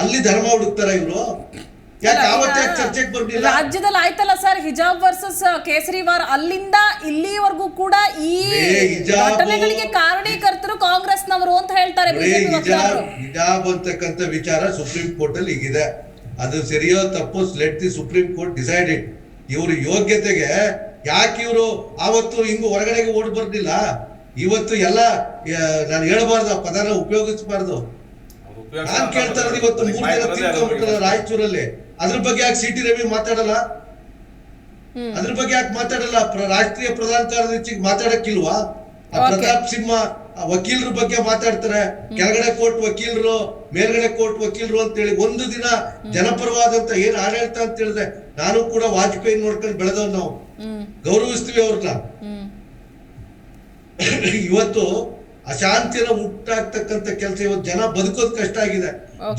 ಅಲ್ಲಿ ಧರ್ಮ ಹುಡುಕ್ತಾರ ಇವ್ರು? ಯಾಕೆ ಯಾವತ್ತೇ ಚರ್ಚೆಗೆ ಬರ್ಲಿಲ್ಲ? ರಾಜ್ಯದಲ್ಲಿ ಆಯ್ತಲ್ಲ ಸರ್, ಹಿಜಾಬ್ ವರ್ಸಸ್ ಕೇಸರಿವಾರ್, ಅಲ್ಲಿಂದ ಇಲ್ಲಿವರೆಗೂ ಕೂಡ ಈ ಘಟನೆಗಳಿಗೆ ಕಾರಣೀಕರ್ತರು ಕಾಂಗ್ರೆಸ್ನವರು ಅಂತ ಹೇಳ್ತಾರೆ. ಹಿಜಾಬ್ ಅಂತಕ್ಕಂಥ ವಿಚಾರ ಸುಪ್ರೀಂ ಕೋರ್ಟ್ ಅಲ್ಲಿ ಈಗಿದೆ. ಅದು ಸರಿಯೋ ತಪ್ಪು, let the supreme court decide it. ಇವ್ರ ಯೋಗ್ಯತೆಗೆ ಯಾಕೆ ಇವರು ಆವತ್ತು ಹಿಂಗು ಹೊರಗಡೆಗೆ ಓಡ್ ಬರ್ಲಿಲ್ಲ? ಇವತ್ತು ಎಲ್ಲ ನಾನು ಹೇಳ್ಬಾರ್ದು, ಆ ಪದನ ಉಪಯೋಗಿಸಬಾರ್ದು. ನಾನ್ ಕೇಳ್ತಾ ಇರೋದು, ಇವತ್ತು 3 ದಿನ ತಿಳ್ಕೊಂಡ್ಬಿಟ್ರಲ್ಲ ರಾಯಚೂರಲ್ಲಿ, ಅದ್ರ ಬಗ್ಗೆ ಯಾಕೆ CT ರವಿ ಮಾತಾಡಲ್ಲ? ಅದ್ರ ಬಗ್ಗೆ ಯಾಕೆ ಮಾತಾಡಲ್ಲ? ರಾಷ್ಟ್ರೀಯ ಪ್ರಧಾನ ಕಾರ್ಯದರ್ಶಿಗೆ ಮಾತಾಡಕ್ಕಿಲ್ವಾ? ಪ್ರತಾಪ್ ಸಿಂಹ ವಕೀಲರ ಬಗ್ಗೆ ಮಾತಾಡ್ತಾರೆ. ಕೆಳಗಡೆ ಕೋರ್ಟ್ ವಕೀಲರು, ಮೇಲ್ಗಡೆ ಕೋರ್ಟ್ ವಕೀಲರು ಅಂತೇಳಿ ಒಂದು ದಿನ ಜನಪರವಾದಂತ ಏನ್ ಆಡಳಿತ ಅಂತ ಹೇಳಿದ್ರೆ, ನಾನು ಕೂಡ ವಾಜಪೇಯಿ ನೋಡ್ಕೊಂಡು ಬೆಳೆದವ್, ನಾವು ಗೌರವಿಸ್ತೀವಿ ಅವ್ರನ್ನ. ಇವತ್ತು ಅಶಾಂತಿಯನ್ನು ಉಂಟಾಗ್ತಕ್ಕಂಥ ಕೆಲಸ, ಇವತ್ತು ಜನ ಬದುಕೋದು ಕಷ್ಟ ಆಗಿದೆ.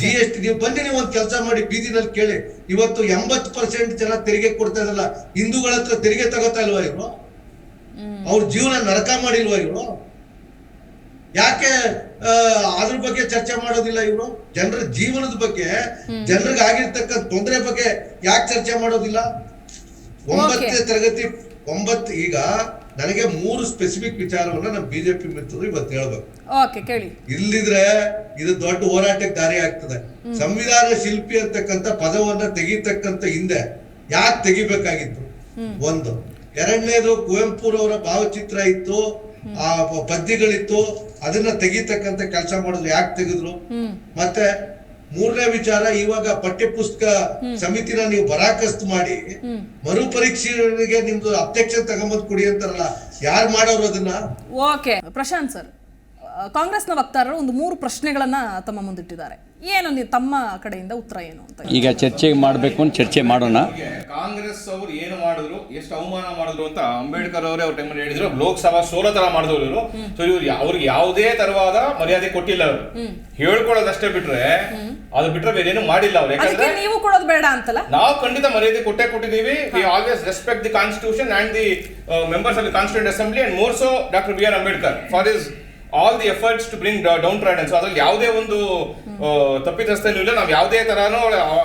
GST ನೀವು ಬನ್ನಿ, ನೀವು ಒಂದು ಕೆಲಸ ಮಾಡಿ, ಬೀದಿನಲ್ಲಿ ಕೇಳಿ. ಇವತ್ತು 80% ಜನ ತೆರಿಗೆ ಕೊಡ್ತಾ ಇರಲ್ಲ. ಹಿಂದೂಗಳ ಹತ್ರ ತೆರಿಗೆ ತಗೋತಾ ಇಲ್ವಾ ಇವರು? ಅವ್ರ ಜೀವನ ನರಕ ಮಾಡಿಲ್ವಾ ಇವರು? ಯಾಕೆ ಅದ್ರ ಬಗ್ಗೆ ಚರ್ಚೆ ಮಾಡೋದಿಲ್ಲ ಇವರು? ಜನರ ಜೀವನದ ಬಗ್ಗೆ, ಜನರಿಗೆ ಆಗಿರ್ತಕ್ಕಂಥ ತೊಂದರೆ ಬಗ್ಗೆ ಯಾಕೆ ಚರ್ಚೆ ಮಾಡೋದಿಲ್ಲ? 9ನೇ ತರಗತಿ ಈಗ ನನಗೆ 3 ಸ್ಪೆಸಿಫಿಕ್ ವಿಚಾರವನ್ನ ನಮ್ಮ ಬಿಜೆಪಿ ಮಿತ್ರರು ಇವತ್ತು ಹೇಳ್ಬೇಕು. ಇಲ್ಲಿದ್ರೆ ಇದು ದೊಡ್ಡ ಹೋರಾಟಕ್ಕೆ ದಾರಿ ಆಗ್ತದೆ. ಸಂವಿಧಾನ ಶಿಲ್ಪಿ ಅಂತಕ್ಕಂಥ ಪದವನ್ನ ತೆಗಿತಕ್ಕಂಥ ಹಿಂದೆ ಯಾಕೆ ತೆಗಿಬೇಕಾಗಿತ್ತು? ಒಂದು. ಎರಡನೇದು, ಕುವೆಂಪುರವರ ಭಾವಚಿತ್ರ ಇತ್ತು, ಆ ಪದ್ಯಗಳಿತ್ತು, ಅದನ್ನ ತೆಗಿತಕ್ಕಂಥ ಕೆಲಸ ಮಾಡಿದ್ರು. ಯಾಕೆ ತೆಗೆದ್ರು? ಮತ್ತೆ 3ನೇ ವಿಚಾರ, ಇವಾಗ ಪಠ್ಯ ಪುಸ್ತಕ ಸಮಿತಿನ ನೀವು ಬರಾಕಸ್ತು ಮಾಡಿ ಮರುಪರೀಕ್ಷೆಗೆ ನಿಮ್ದು ಅಬ್ಜೆಕ್ಷನ್ ತಗೊಂಬಂದು ಕೊಡಿ ಅಂತಾರಲ್ಲ, ಯಾರು ಮಾಡೋರು ಅದನ್ನ? ಓಕೆ ಪ್ರಶಾಂತ್ ಸರ್, ಕಾಂಗ್ರೆಸ್ನ ವಕ್ತಾರರು ಒಂದು 3 ಪ್ರಶ್ನೆಗಳನ್ನ ತಮ್ಮ ಮುಂದಿಟ್ಟಿದ್ದಾರೆ. ಏನು ತಮ್ಮ ಕಡೆಯಿಂದ ಉತ್ತರ ಏನು ಅಂತ ಈಗ ಚರ್ಚೆ ಮಾಡಬೇಕು ಅಂತ ಚರ್ಚೆ ಮಾಡೋಣ. ಕಾಂಗ್ರೆಸ್ ಅವರು ಏನು ಮಾಡಿದ್ರು, ಎಷ್ಟು ಅವಮಾನ ಮಾಡಿದ್ರು ಅಂತ ಅಂಬೇಡ್ಕರ್ ಅವರೇ ಅವ್ರ ಟೈಮಲ್ಲಿ ಹೇಳಿದ್ರು. ಲೋಕಸಭಾ ಸೋಲೋ ತರ ಮಾಡಿದವರು ಇವರು. ಸೊ ಇವ್ರು ಅವ್ರಿಗೆ ಯಾವುದೇ ತರವಾದ ಮರ್ಯಾದೆ ಕೊಟ್ಟಿಲ್ಲ ಅವರು. ಹೇಳ್ಕೊಳ್ಳೋದಷ್ಟೇ ಬಿಟ್ರೆ, ಅದು ಬಿಟ್ರೆ ಬೇರೆ ಏನು ಮಾಡಿಲ್ಲ ಅವ್ರು. ಯಾಕಂದ್ರೆ ನೀವು ಕೊಡೋದು ಬೇಡ ಅಂತಲ್ಲ, ನಾವು ಖಂಡಿತ ಮರ್ಯಾದೆ ಕೊಟ್ಟಿದ್ದೀವಿ. We always respect the constitution and the members of the constituent assembly and more so doctor BR Ambedkar for his all the efforts to bring downtrodden. So ಅದ್ರಲ್ಲಿ ಯಾವುದೇ ಒಂದು ತಪ್ಪಿತಸ್ಥನೂ ಇಲ್ಲ. ನಾವು ಯಾವುದೇ ತರಾನು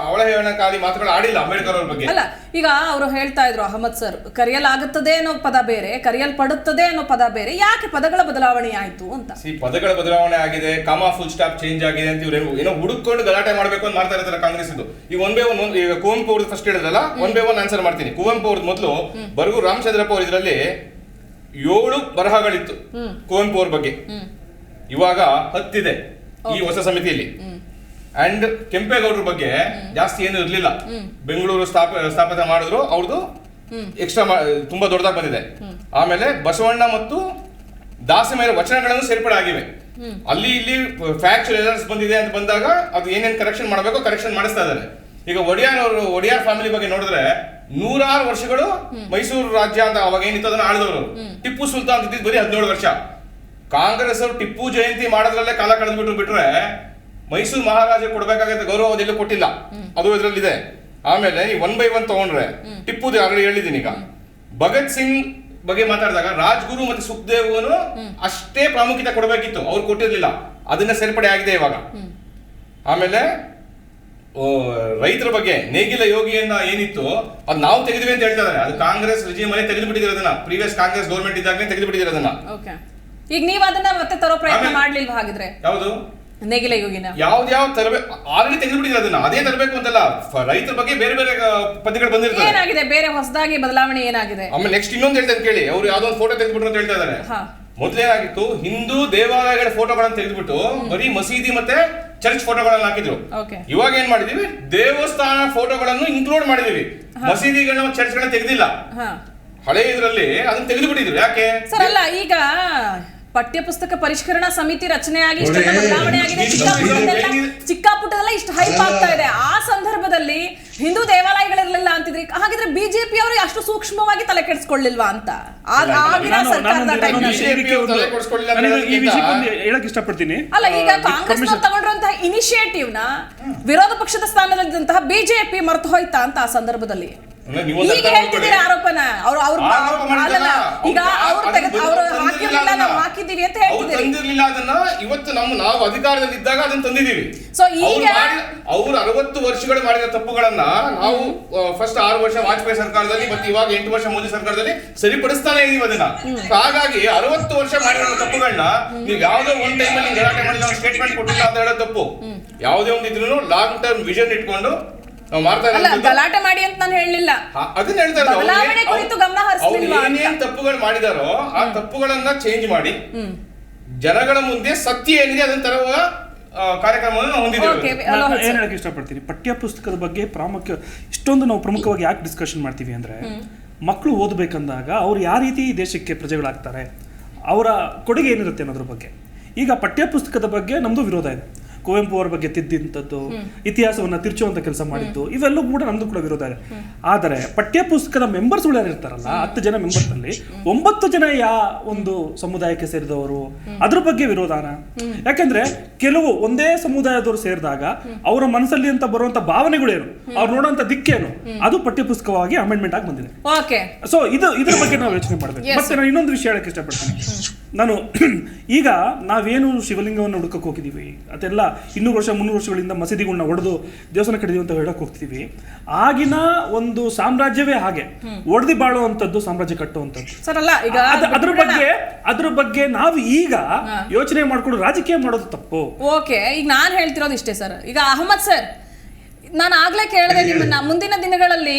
ಅವಹೇಳನಕಾರಿ ಮಾತುಗಳು ಆಡಿಲ್ಲ ಅಂಬೇಡ್ಕರ್ ಅವ್ರ ಬಗ್ಗೆ. ಅಲ್ಲ, ಈಗ ಅವರು ಹೇಳ್ತಾ ಇದ್ರು ಅಹಮದ್ ಸರ್, ಕರೆಯಲಾಗುತ್ತದೆ ಅನ್ನೋ ಪದ ಬೇರೆ, ಕರೆಯಲ್ಪಡುತ್ತದೆ ಅನ್ನೋ ಪದ ಬೇರೆ. ಯಾಕೆ ಪದಗಳ ಬದಲಾವಣೆ ಆಯ್ತು ಅಂತ? ಪದಗಳ ಬದಲಾವಣೆ ಆಗಿದೆ, ಕಾಮಾ ಫುಲ್ ಸ್ಟಾಪ್ ಚೇಂಜ್ ಆಗಿದೆ ಅಂತ ಇವ್ರು ಏನೋ ಹುಡುಕೊಂಡು ಗಲಾಟೆ ಮಾಡ್ಬೇಕು ಅಂತ ಮಾಡ್ತಾ ಇರ್ತಾರೆ ಕಾಂಗ್ರೆಸ್. ಇದು ಈಗ ಒನ್ ಬೈ ಒನ್, ಈಗ ಕುವೆಂಪು ಅವ್ರದ್ದು ಫಸ್ಟ್ ಹೇಳಿದ್ರಲ್ಲ, ಒನ್ ಬೈ ಒನ್ ಆನ್ಸರ್ ಮಾಡ್ತೀನಿ. ಕುವೆಂಪು ಅವ್ರದ್ದು ಮೊದಲು ಬರಗೂರು ರಾಮಚಂದ್ರಪ್ಪ ಅವ್ರ ಇದರಲ್ಲಿ 7 ಬರಹಗಳಿತ್ತು ಕುವೆಂಪು ಅವ್ರ ಬಗ್ಗೆ. ಇವಾಗ 10 ಇದೆ ಈ ಹೊಸ ಸಮಿತಿಯಲ್ಲಿ. ಅಂಡ್ ಕೆಂಪೇಗೌಡರ ಬಗ್ಗೆ ಜಾಸ್ತಿ ಏನು ಇರ್ಲಿಲ್ಲ. ಬೆಂಗಳೂರು ಸ್ಥಾಪನೆ ಮಾಡಿದ್ರು, ಅವ್ರದ್ದು ಎಕ್ಸ್ಟ್ರಾ ತುಂಬಾ ದೊಡ್ಡದಾಗಿ ಬಂದಿದೆ. ಆಮೇಲೆ ಬಸವಣ್ಣ ಮತ್ತು ದಾಸಮೇರ ವಚನಗಳನ್ನು ಸೇರ್ಪಡೆ ಆಗಿವೆ. ಅಲ್ಲಿ ಇಲ್ಲಿ ಫ್ಯಾಕ್ಚುಯಲ್ ಎರರ್ಸ್ ಬಂದಿದೆ ಅಂತ ಬಂದಾಗ ಅದು ಏನೇನು ಕರೆಕ್ಷನ್ ಮಾಡಬೇಕು ಕರೆಕ್ಷನ್ ಮಾಡಿಸ್ತಾ ಇದ್ದಾರೆ. ಈಗ ಒಡಿಯಾರ್ ಫ್ಯಾಮಿಲಿ ಬಗ್ಗೆ ನೋಡಿದ್ರೆ 100 ವರ್ಷಗಳು ಮೈಸೂರು ರಾಜ್ಯ ಅಂತ ಅವಾಗ ಏನಿತ್ತು ಅದನ್ನ ಆಳಿದವರು. ಟಿಪ್ಪು ಸುಲ್ತಾನ್ ಇದ್ದಿದ್ದು ಬರೀ 17 ವರ್ಷ. ಕಾಂಗ್ರೆಸ್ ಅವರು ಟಿಪ್ಪು ಜಯಂತಿ ಮಾಡೋದ್ರಲ್ಲೇ ಕಾಲ ಕಳೆದ್ಬಿಟ್ಟು ಬಿಟ್ರೆ ಮೈಸೂರು ಮಹಾರಾಜ ಕೊಡ್ಬೇಕಾಗತ್ತೆ ಗೌರವ ಅದೆಲ್ಲೂ ಕೊಟ್ಟಿಲ್ಲ, ಅದು ಇದರಲ್ಲಿದೆ. ಆಮೇಲೆ ನೀವು 1 by 1 ತಗೊಂಡ್ರೆ ಟಿಪ್ಪುದು ಆಲ್ರೆಡಿ ಹೇಳಿದ್ದೀನಿ. ಈಗ ಭಗತ್ ಸಿಂಗ್ ಬಗ್ಗೆ ಮಾತಾಡಿದಾಗ ರಾಜ್ಗುರು ಮತ್ತೆ ಸುಖದೇವ್ನು ಅಷ್ಟೇ ಪ್ರಾಮುಖ್ಯತೆ ಕೊಡಬೇಕಿತ್ತು, ಅವ್ರು ಕೊಟ್ಟಿರ್ಲಿಲ್ಲ. ಅದನ್ನ ಸೇರ್ಪಡೆ ಆಗಿದೆ ಇವಾಗ. ಆಮೇಲೆ ರೈತರ ಬಗ್ಗೆ ನೇಗಿಲ ಯೋಗಿಯನ್ನ ಏನಿತ್ತು ಅದು ನಾವು ತೆಗೆದ್ವಿ ಅಂತ ಹೇಳ್ತಾ ಇದ್ದಾರೆ. ಅದು ಕಾಂಗ್ರೆಸ್ ರಿಜಿಮ್ ಅಲ್ಲಿ ತೆಗೆದು ಬಿಟ್ಟಿದ್ರು ಅದನ್ನ, ಪ್ರೀವಿಯಸ್ ಕಾಂಗ್ರೆಸ್ ಗೌರ್ಮೆಂಟ್ ಇದ್ದಾಗಲೇ ತೆಗೆದು ಬಿಟ್ಟಿದ್ರು ಅದನ್ನ. ಈಗ ನೀವು ಅದನ್ನ ಮತ್ತೆ ತರೋ ಪ್ರಯತ್ನ ಮಾಡ್ಲಿಲ್ವಾ ಹಾಗಿದ್ರೆ? ಯಾವುದು ನೇಗಿಲ ಯೋಗಿನ ಯಾವ್ದು ತರಬೇಕು ಆಲ್ರೆಡಿ ತೆಗೆದು ಬಿಟ್ಟಿದ್ರು ಅದನ್ನ, ಅದೇ ತರಬೇಕು ಅಂತಲ್ಲ. ರೈತರ ಬಗ್ಗೆ ಬೇರೆ ಬೇರೆ ಪದ್ಯಗಳು ಬಂದಿರ್ತವೆ. ಏನಾಗಿದೆ ಬೇರೆ ಹೊಸದಾಗಿ ಬದಲಾವಣೆ ಏನಾಗಿದೆ? ಆಮೇಲೆ ನೆಕ್ಸ್ಟ್ ಇನ್ನೊಂದು ಹೇಳ್ತಾರೆ ಕೇಳಿ, ಅವ್ರು ಯಾವ್ದೋ ಒಂದು ಫೋಟೋ ತೆಗೆದ್ಬಿಟ್ರು ಅಂತ ಹೇಳ್ತಾ ಇದ್ದಾರೆ. ಮೊದ್ಲೇನಾಗಿತ್ತು, ಹಿಂದೂ ದೇವಾಲಯಗಳ ಫೋಟೋಗಳನ್ನ ತೆಗೆದ್ಬಿಟ್ಟು ಬರೀ ಮಸೀದಿ ಮತ್ತೆ ಚರ್ಚ್ ಫೋಟೋಗಳನ್ನ ಹಾಕಿದ್ರು. ಇವಾಗ ಏನ್ ಮಾಡಿದೀವಿ, ದೇವಸ್ಥಾನ ಫೋಟೋಗಳನ್ನು ಇನ್ಕ್ಲೂಡ್ ಮಾಡಿದೀವಿ, ಮಸೀದಿಗಳನ್ನ ಚರ್ಚ್ಗಳನ್ನ ತೆಗೆದಿಲ್ಲ. ಹಳೆ ಇದ್ರಲ್ಲಿ ಅದನ್ನ ತೆಗೆದು ಬಿಟ್ಟಿದ್ರು. ಯಾಕೆ ಸರ್? ಅಲ್ಲ, ಈಗ ಪಠ್ಯಪುಸ್ತಕ ಪರಿಷ್ಕರಣಾ ಸಮಿತಿ ರಚನೆಯಾಗಿ ಇಷ್ಟೆಲ್ಲ ಬದಲಾವಣೆ ಆಗಿದೆ, ಚಿಕ್ಕ ಪುಟ್ಟದೆಲ್ಲ ಇಷ್ಟು ಹೈಪ್ ಆಗ್ತಾ ಇದೆ. ಆ ಸಂದರ್ಭದಲ್ಲಿ ಹಿಂದೂ ದೇವಾಲಯಗಳಿರ್ಲಿಲ್ಲ ಅಂತಿದ್ರಿ, ಹಾಗಿದ್ರೆ ಬಿಜೆಪಿ ಅವರು ಅಷ್ಟು ಸೂಕ್ಷ್ಮವಾಗಿ ತಲೆ ಕೆಡಿಸ್ಕೊಳ್ಳಿಲ್ವಾ ಅಂತ ಆಗಿನ ಸರ್ಕಾರದ ಹೇಳಕ್ ಇಷ್ಟಪಡ್ತೀನಿ. ಅಲ್ಲ, ಈಗ ಕಾಂಗ್ರೆಸ್ ತಗೊಂಡಿರುವಂತಹ ಇನಿಷಿಯೇಟಿವ್ ನ ವಿರೋಧ ಪಕ್ಷದ ಸ್ಥಾನದಲ್ಲಿದ್ದಂತಹ ಬಿಜೆಪಿ ಮರೆತು ಹೋಯ್ತಾ ಅಂತ ಆ ಸಂದರ್ಭದಲ್ಲಿ ಈಗ ಹೇಳ್ತಿದ್ದೀರಿ ಆರೋಪನ? ಈಗ ಅವ್ರು ಹಾಕಿರ್ಲಿಲ್ಲ, ನಾವು ಹಾಕಿದೀವಿ ಅಂತ ಹೇಳ್ತಿದ್ದೀರಿ. ಅದನ್ನ ಇವತ್ತು ನಾವು ಅಧಿಕಾರದಲ್ಲಿ ಇದ್ದಾಗ ಅದನ್ನ ತಂದಿದ್ದೀವಿ. ಸೊ ಈಗ ಅವ್ರು 60 ವರ್ಷಗಳು ಮಾಡಿದ ತಪ್ಪುಗಳನ್ನ ನಾವು ಫಸ್ಟ್ 6 ವರ್ಷ ವಾಜಪೇಯಿ ಸರ್ಕಾರದಲ್ಲಿ ಮತ್ತೆ ಇವಾಗ 8 ವರ್ಷ ಮೋದಿ ಸರ್ಕಾರದಲ್ಲಿ ಸರಿಪಡಿಸ್ತಾನೆ ಇದೀವಿ ಅದನ್ನ. ಹಾಗಾಗಿ 60 ವರ್ಷ ಮಾಡಿರೋ ತಪ್ಪುಗಳನ್ನ ನೀವು ಯಾವ್ದೋ ಒಂದ್ ಟೈಮ್ ಅಲ್ಲಿ ಗಲಾಟೆ ಮಾಡಿದ ಸ್ಟೇಟ್ಮೆಂಟ್ ಕೊಟ್ಟಿಲ್ಲ ಅಂತ ಹೇಳೋ ತಪ್ಪು. ಯಾವುದೇ ಒಂದು ಇದ್ರು ಲಾಂಗ್ ಟರ್ಮ್ ವಿಷನ್ ಇಟ್ಕೊಂಡು ಗಲಾಟೆ ಮಾಡಿ ಅಂತ ನಾನು ಹೇಳಲಿಲ್ಲ, ಅದನ್ನ ಹೇಳ್ತಾ ಇರೋದು. ಬದಲಾವಣೆ ಕುರಿತು ಗಮನ ಹರಿಸಲಿಲ್ಲ. ಏನೇನ್ ತಪ್ಪುಗಳು ಮಾಡಿದಾರೋ ಆ ತಪ್ಪುಗಳನ್ನ ಚೇಂಜ್ ಮಾಡಿ ಜನಗಳ ಮುಂದೆ ಸತ್ಯ ಏನಿದೆ ಅದನ್ನ ತರುವ ಕಾರ್ಯಕ್ರಮವನ್ನು ಹೊಂದಿದ್ದೇವೆ. ಏನ್ ಹೇಳಕ್ ಇಷ್ಟಪಡ್ತೀನಿ, ಪಠ್ಯ ಪುಸ್ತಕದ ಬಗ್ಗೆ ಇಷ್ಟೊಂದು ನಾವು ಪ್ರಮುಖವಾಗಿ ಯಾಕೆ ಡಿಸ್ಕಷನ್ ಮಾಡ್ತೀವಿ ಅಂದ್ರೆ, ಮಕ್ಕಳು ಓದಬೇಕಂದಾಗ ಅವ್ರು ಯಾವ ರೀತಿ ದೇಶಕ್ಕೆ ಪ್ರಜೆಗಳಾಗ್ತಾರೆ, ಅವರ ಕೊಡುಗೆ ಏನಿರುತ್ತೆ ಅನ್ನೋದ್ರ ಬಗ್ಗೆ. ಈಗ ಪಠ್ಯ ಪುಸ್ತಕದ ಬಗ್ಗೆ ನಮ್ದು ವಿರೋಧ ಇದೆ. ಕುವೆಂಪು ಅವರ ಬಗ್ಗೆ ತಿದ್ದಿಂಥದ್ದು, ಇತಿಹಾಸವನ್ನ ತಿರ್ಚುವಂತ ಕೆಲಸ ಮಾಡಿದ್ದು, ಇವೆಲ್ಲೂ ಕೂಡ ನಮ್ದು ಕೂಡ ವಿರೋಧ ಇದೆ. ಆದರೆ ಪಠ್ಯ ಪುಸ್ತಕದ ಮೆಂಬರ್ಸ್ ಯಾರು ಇರ್ತಾರಲ್ಲ, 10 ಜನ ಮೆಂಬರ್ಸ್ ಅಲ್ಲಿ 9 ಜನ ಒಂದು ಸಮುದಾಯಕ್ಕೆ ಸೇರಿದವರು, ಅದ್ರ ಬಗ್ಗೆ ವಿರೋಧನ. ಯಾಕಂದ್ರೆ ಕೆಲವು ಒಂದೇ ಸಮುದಾಯದವರು ಸೇರಿದಾಗ ಅವರ ಮನಸ್ಸಲ್ಲಿ ಅಂತ ಬರುವಂತ ಭಾವನೆಗಳೇನು, ಅವ್ರು ನೋಡುವಂತ ದಿಕ್ಕೇನು, ಅದು ಪಠ್ಯ ಪುಸ್ತಕವಾಗಿ ಅಮೆಂಡ್ಮೆಂಟ್ ಆಗಿ ಬಂದಿದೆ. ಸೊ ಇದ್ರ ಬಗ್ಗೆ ನಾವು ಯೋಚನೆ ಮಾಡ್ಬೇಕು. ಮತ್ತೆ ನಾನು ಇನ್ನೊಂದು ವಿಷಯ ಹೇಳಕ್ ಇಷ್ಟಪಡ್ತೀನಿ. ನಾನು ಈಗ ನಾವೇನು ಶಿವಲಿಂಗವನ್ನು ಹುಡುಕಕ್ಕೆ ಹೋಗಿದ್ದೀವಿ, ಅದೆಲ್ಲ 200 ವರ್ಷ 300 ವರ್ಷಗಳಿಂದ ಮಸೀದಿಗಳನ್ನ ಹೊಡೆದು ದೇವಸ್ಥಾನ ಕಡಿದೀವಿ ಅಂತ ಹೇಳಕ್ ಹೋಗ್ತೀವಿ. ಆಗಿನ ಒಂದು ಸಾಮ್ರಾಜ್ಯವೇ ಹಾಗೆ ಒಡೆದು ಬಾಳುವಂತದ್ದು, ಸಾಮ್ರಾಜ್ಯ ಕಟ್ಟುವಂಥದ್ದು. ಅದ್ರ ಬಗ್ಗೆ ನಾವು ಈಗ ಯೋಚನೆ ಮಾಡ್ಕೊಂಡು ರಾಜಕೀಯ ಮಾಡೋದು ತಪ್ಪು. ಈಗ ನಾನು ಹೇಳ್ತಿರೋದು ಇಷ್ಟೇ ಸರ್. ಈಗ ಅಹಮದ್ ಸರ್, ನಾನು ಆಗ್ಲೇ ಕೇಳಿದೆ ನಿಮ್ಮನ್ನ, ಮುಂದಿನ ದಿನಗಳಲ್ಲಿ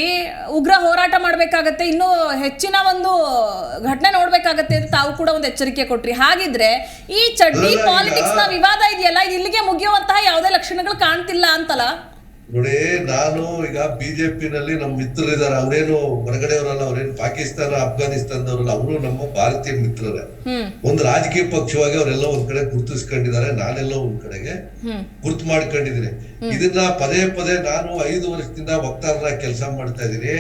ಉಗ್ರ ಹೋರಾಟ ಮಾಡ್ಬೇಕಾಗತ್ತೆ, ಇನ್ನೂ ಹೆಚ್ಚಿನ ಒಂದು ಘಟನೆ ನೋಡ್ಬೇಕಾಗತ್ತೆ ಅಂತ ತಾವು ಕೂಡ ಒಂದು ಎಚ್ಚರಿಕೆ ಕೊಟ್ರಿ. ಹಾಗಿದ್ರೆ ಈ ಚಡ್ಡಿ ಪಾಲಿಟಿಕ್ಸ್ ನ ವಿವಾದ ಇದೆಯಲ್ಲ, ಇದು ಇಲ್ಲಿಗೆ ಮುಗಿಯುವಂತಹ ಯಾವುದೇ ಲಕ್ಷಣಗಳು ಕಾಣ್ತಿಲ್ಲ ಅಂತಲ್ಲ? ನೋಡಿ, ನಾನು ಈಗ ಬಿಜೆಪಿನಲ್ಲಿ ನಮ್ಮ ಮಿತ್ರರಿದ್ದಾರೆ, ಅವರೇನು ಹೊರಗಡೆಯವರಲ್ಲ, ಅವ್ರೇನು ಪಾಕಿಸ್ತಾನ ಅಫ್ಘಾನಿಸ್ತಾನದವರಲ್ಲ, ಅವರು ನಮ್ಮ ಭಾರತೀಯ ಮಿತ್ರರೇ. ಒಂದು ರಾಜಕೀಯ ಪಕ್ಷವಾಗಿ ಅವರೆಲ್ಲ ಒಂದ್ ಕಡೆ ಗುರುತಿಸ್ಕೊಂಡಿದ್ದಾರೆ, ನಾನೆಲ್ಲ ಒಂದ್ ಕಡೆಗೆ ಗುರ್ತು ಮಾಡ್ಕೊಂಡಿದ್ದೀನಿ. ಇದನ್ನ ಪದೇ ಪದೇ ನಾನು 5 ವರ್ಷದಿಂದ ವಕ್ತಾರರಾಗಿ ಕೆಲಸ ಮಾಡ್ತಾ ಇದ್ದೀನಿ.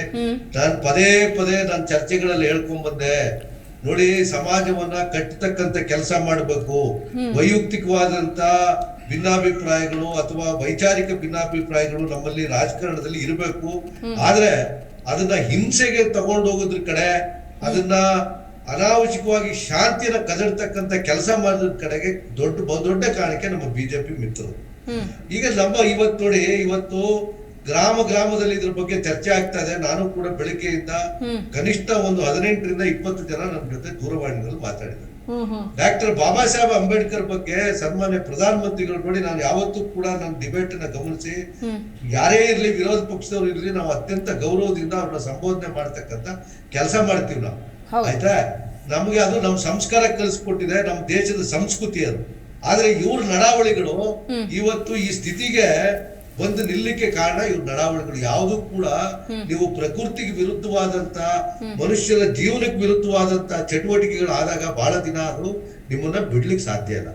ನಾನು ಪದೇ ನಾನು ಚರ್ಚೆಗಳಲ್ಲಿ ಹೇಳ್ಕೊಂಡ್ ಬಂದೆ, ನೋಡಿ, ಸಮಾಜವನ್ನ ಕಟ್ಟತಕ್ಕಂತ ಕೆಲಸ ಮಾಡಬೇಕು. ವೈಯಕ್ತಿಕವಾದಂತ ಭಿನ್ನಾಭಿಪ್ರಾಯಗಳು ಅಥವಾ ವೈಚಾರಿಕ ಭಿನ್ನಾಭಿಪ್ರಾಯಗಳು ನಮ್ಮಲ್ಲಿ ರಾಜಕಾರಣದಲ್ಲಿ ಇರಬೇಕು. ಆದ್ರೆ ಅದನ್ನ ಹಿಂಸೆಗೆ ತಗೊಂಡೋಗೋದ್ರ ಕಡೆ, ಅದನ್ನ ಅನಾವಶ್ಯಕವಾಗಿ ಶಾಂತಿಯನ್ನ ಕದಡ್ತಕ್ಕಂತ ಕೆಲಸ ಮಾಡೋದ್ರ ಕಡೆಗೆ ದೊಡ್ಡ ಕಾರಣಕ್ಕೆ ನಮ್ಮ ಬಿಜೆಪಿ ಮಿತ್ರರು. ಈಗ ಇವತ್ತು ನೋಡಿ, ಇವತ್ತು ಗ್ರಾಮದಲ್ಲಿ ಇದ್ರ ಬಗ್ಗೆ ಚರ್ಚೆ ಆಗ್ತಾ ಇದೆ. ನಾನು ಕೂಡ ಬೆಳಿಗ್ಗೆಯಿಂದ ಕನಿಷ್ಠ ಒಂದು 18ರಿಂದ 20 ಜನ ನನ್ನ ಜೊತೆ ದೂರವಾಣಿನಲ್ಲಿ ಮಾತಾಡಿದ್ದಾರೆ. ಡಾಕ್ಟರ್ ಬಾಬಾ ಸಾಹೇಬ್ ಅಂಬೇಡ್ಕರ್ ಬಗ್ಗೆ ಸನ್ಮಾನ್ಯ ಪ್ರಧಾನಮಂತ್ರಿಗಳು ನೋಡಿ, ನಾನು ಯಾವತ್ತೂ ಕೂಡ ನನ್ನ ಡಿಬೇಟ್ ಅನ್ನ ಗಮನಿಸಿ, ಯಾರೇ ಇರ್ಲಿ, ವಿರೋಧ ಪಕ್ಷದವ್ರು ಇರ್ಲಿ, ನಾವು ಅತ್ಯಂತ ಗೌರವದಿಂದ ಅವ್ರನ್ನ ಸಂಬೋಧನೆ ಮಾಡ್ತಕ್ಕಂತ ಕೆಲಸ ಮಾಡ್ತೀವಿ ನಾವು. ಆಯ್ತಾ? ನಮ್ಗೆ ಅದು ನಮ್ಮ ಸಂಸ್ಕಾರ ಕಲಿಸ್ಕೊಟ್ಟಿದೆ, ನಮ್ಮ ದೇಶದ ಸಂಸ್ಕೃತಿ ಅದು. ಆದ್ರೆ ಇವ್ರ ನಡಾವಳಿಗಳು ಇವತ್ತು ಈ ಸ್ಥಿತಿಗೆ ಬಂದು ನಿಲ್ಲಿಕ್ಕೆ ಕಾರಣ ಇವ್ರ ನಡಾವಳಿಗಳು. ಯಾವುದು ಕೂಡ ನೀವು ಪ್ರಕೃತಿಗೆ ವಿರುದ್ಧವಾದಂತ, ಮನುಷ್ಯರ ಜೀವನಕ್ಕೆ ವಿರುದ್ಧವಾದಂತ ಚಟುವಟಿಕೆಗಳು ಆದಾಗ ಬಹಳ ದಿನ ಅದು ನಿಮ್ಮನ್ನ ಬಿಡ್ಲಿಕ್ಕೆ ಸಾಧ್ಯ ಇಲ್ಲ.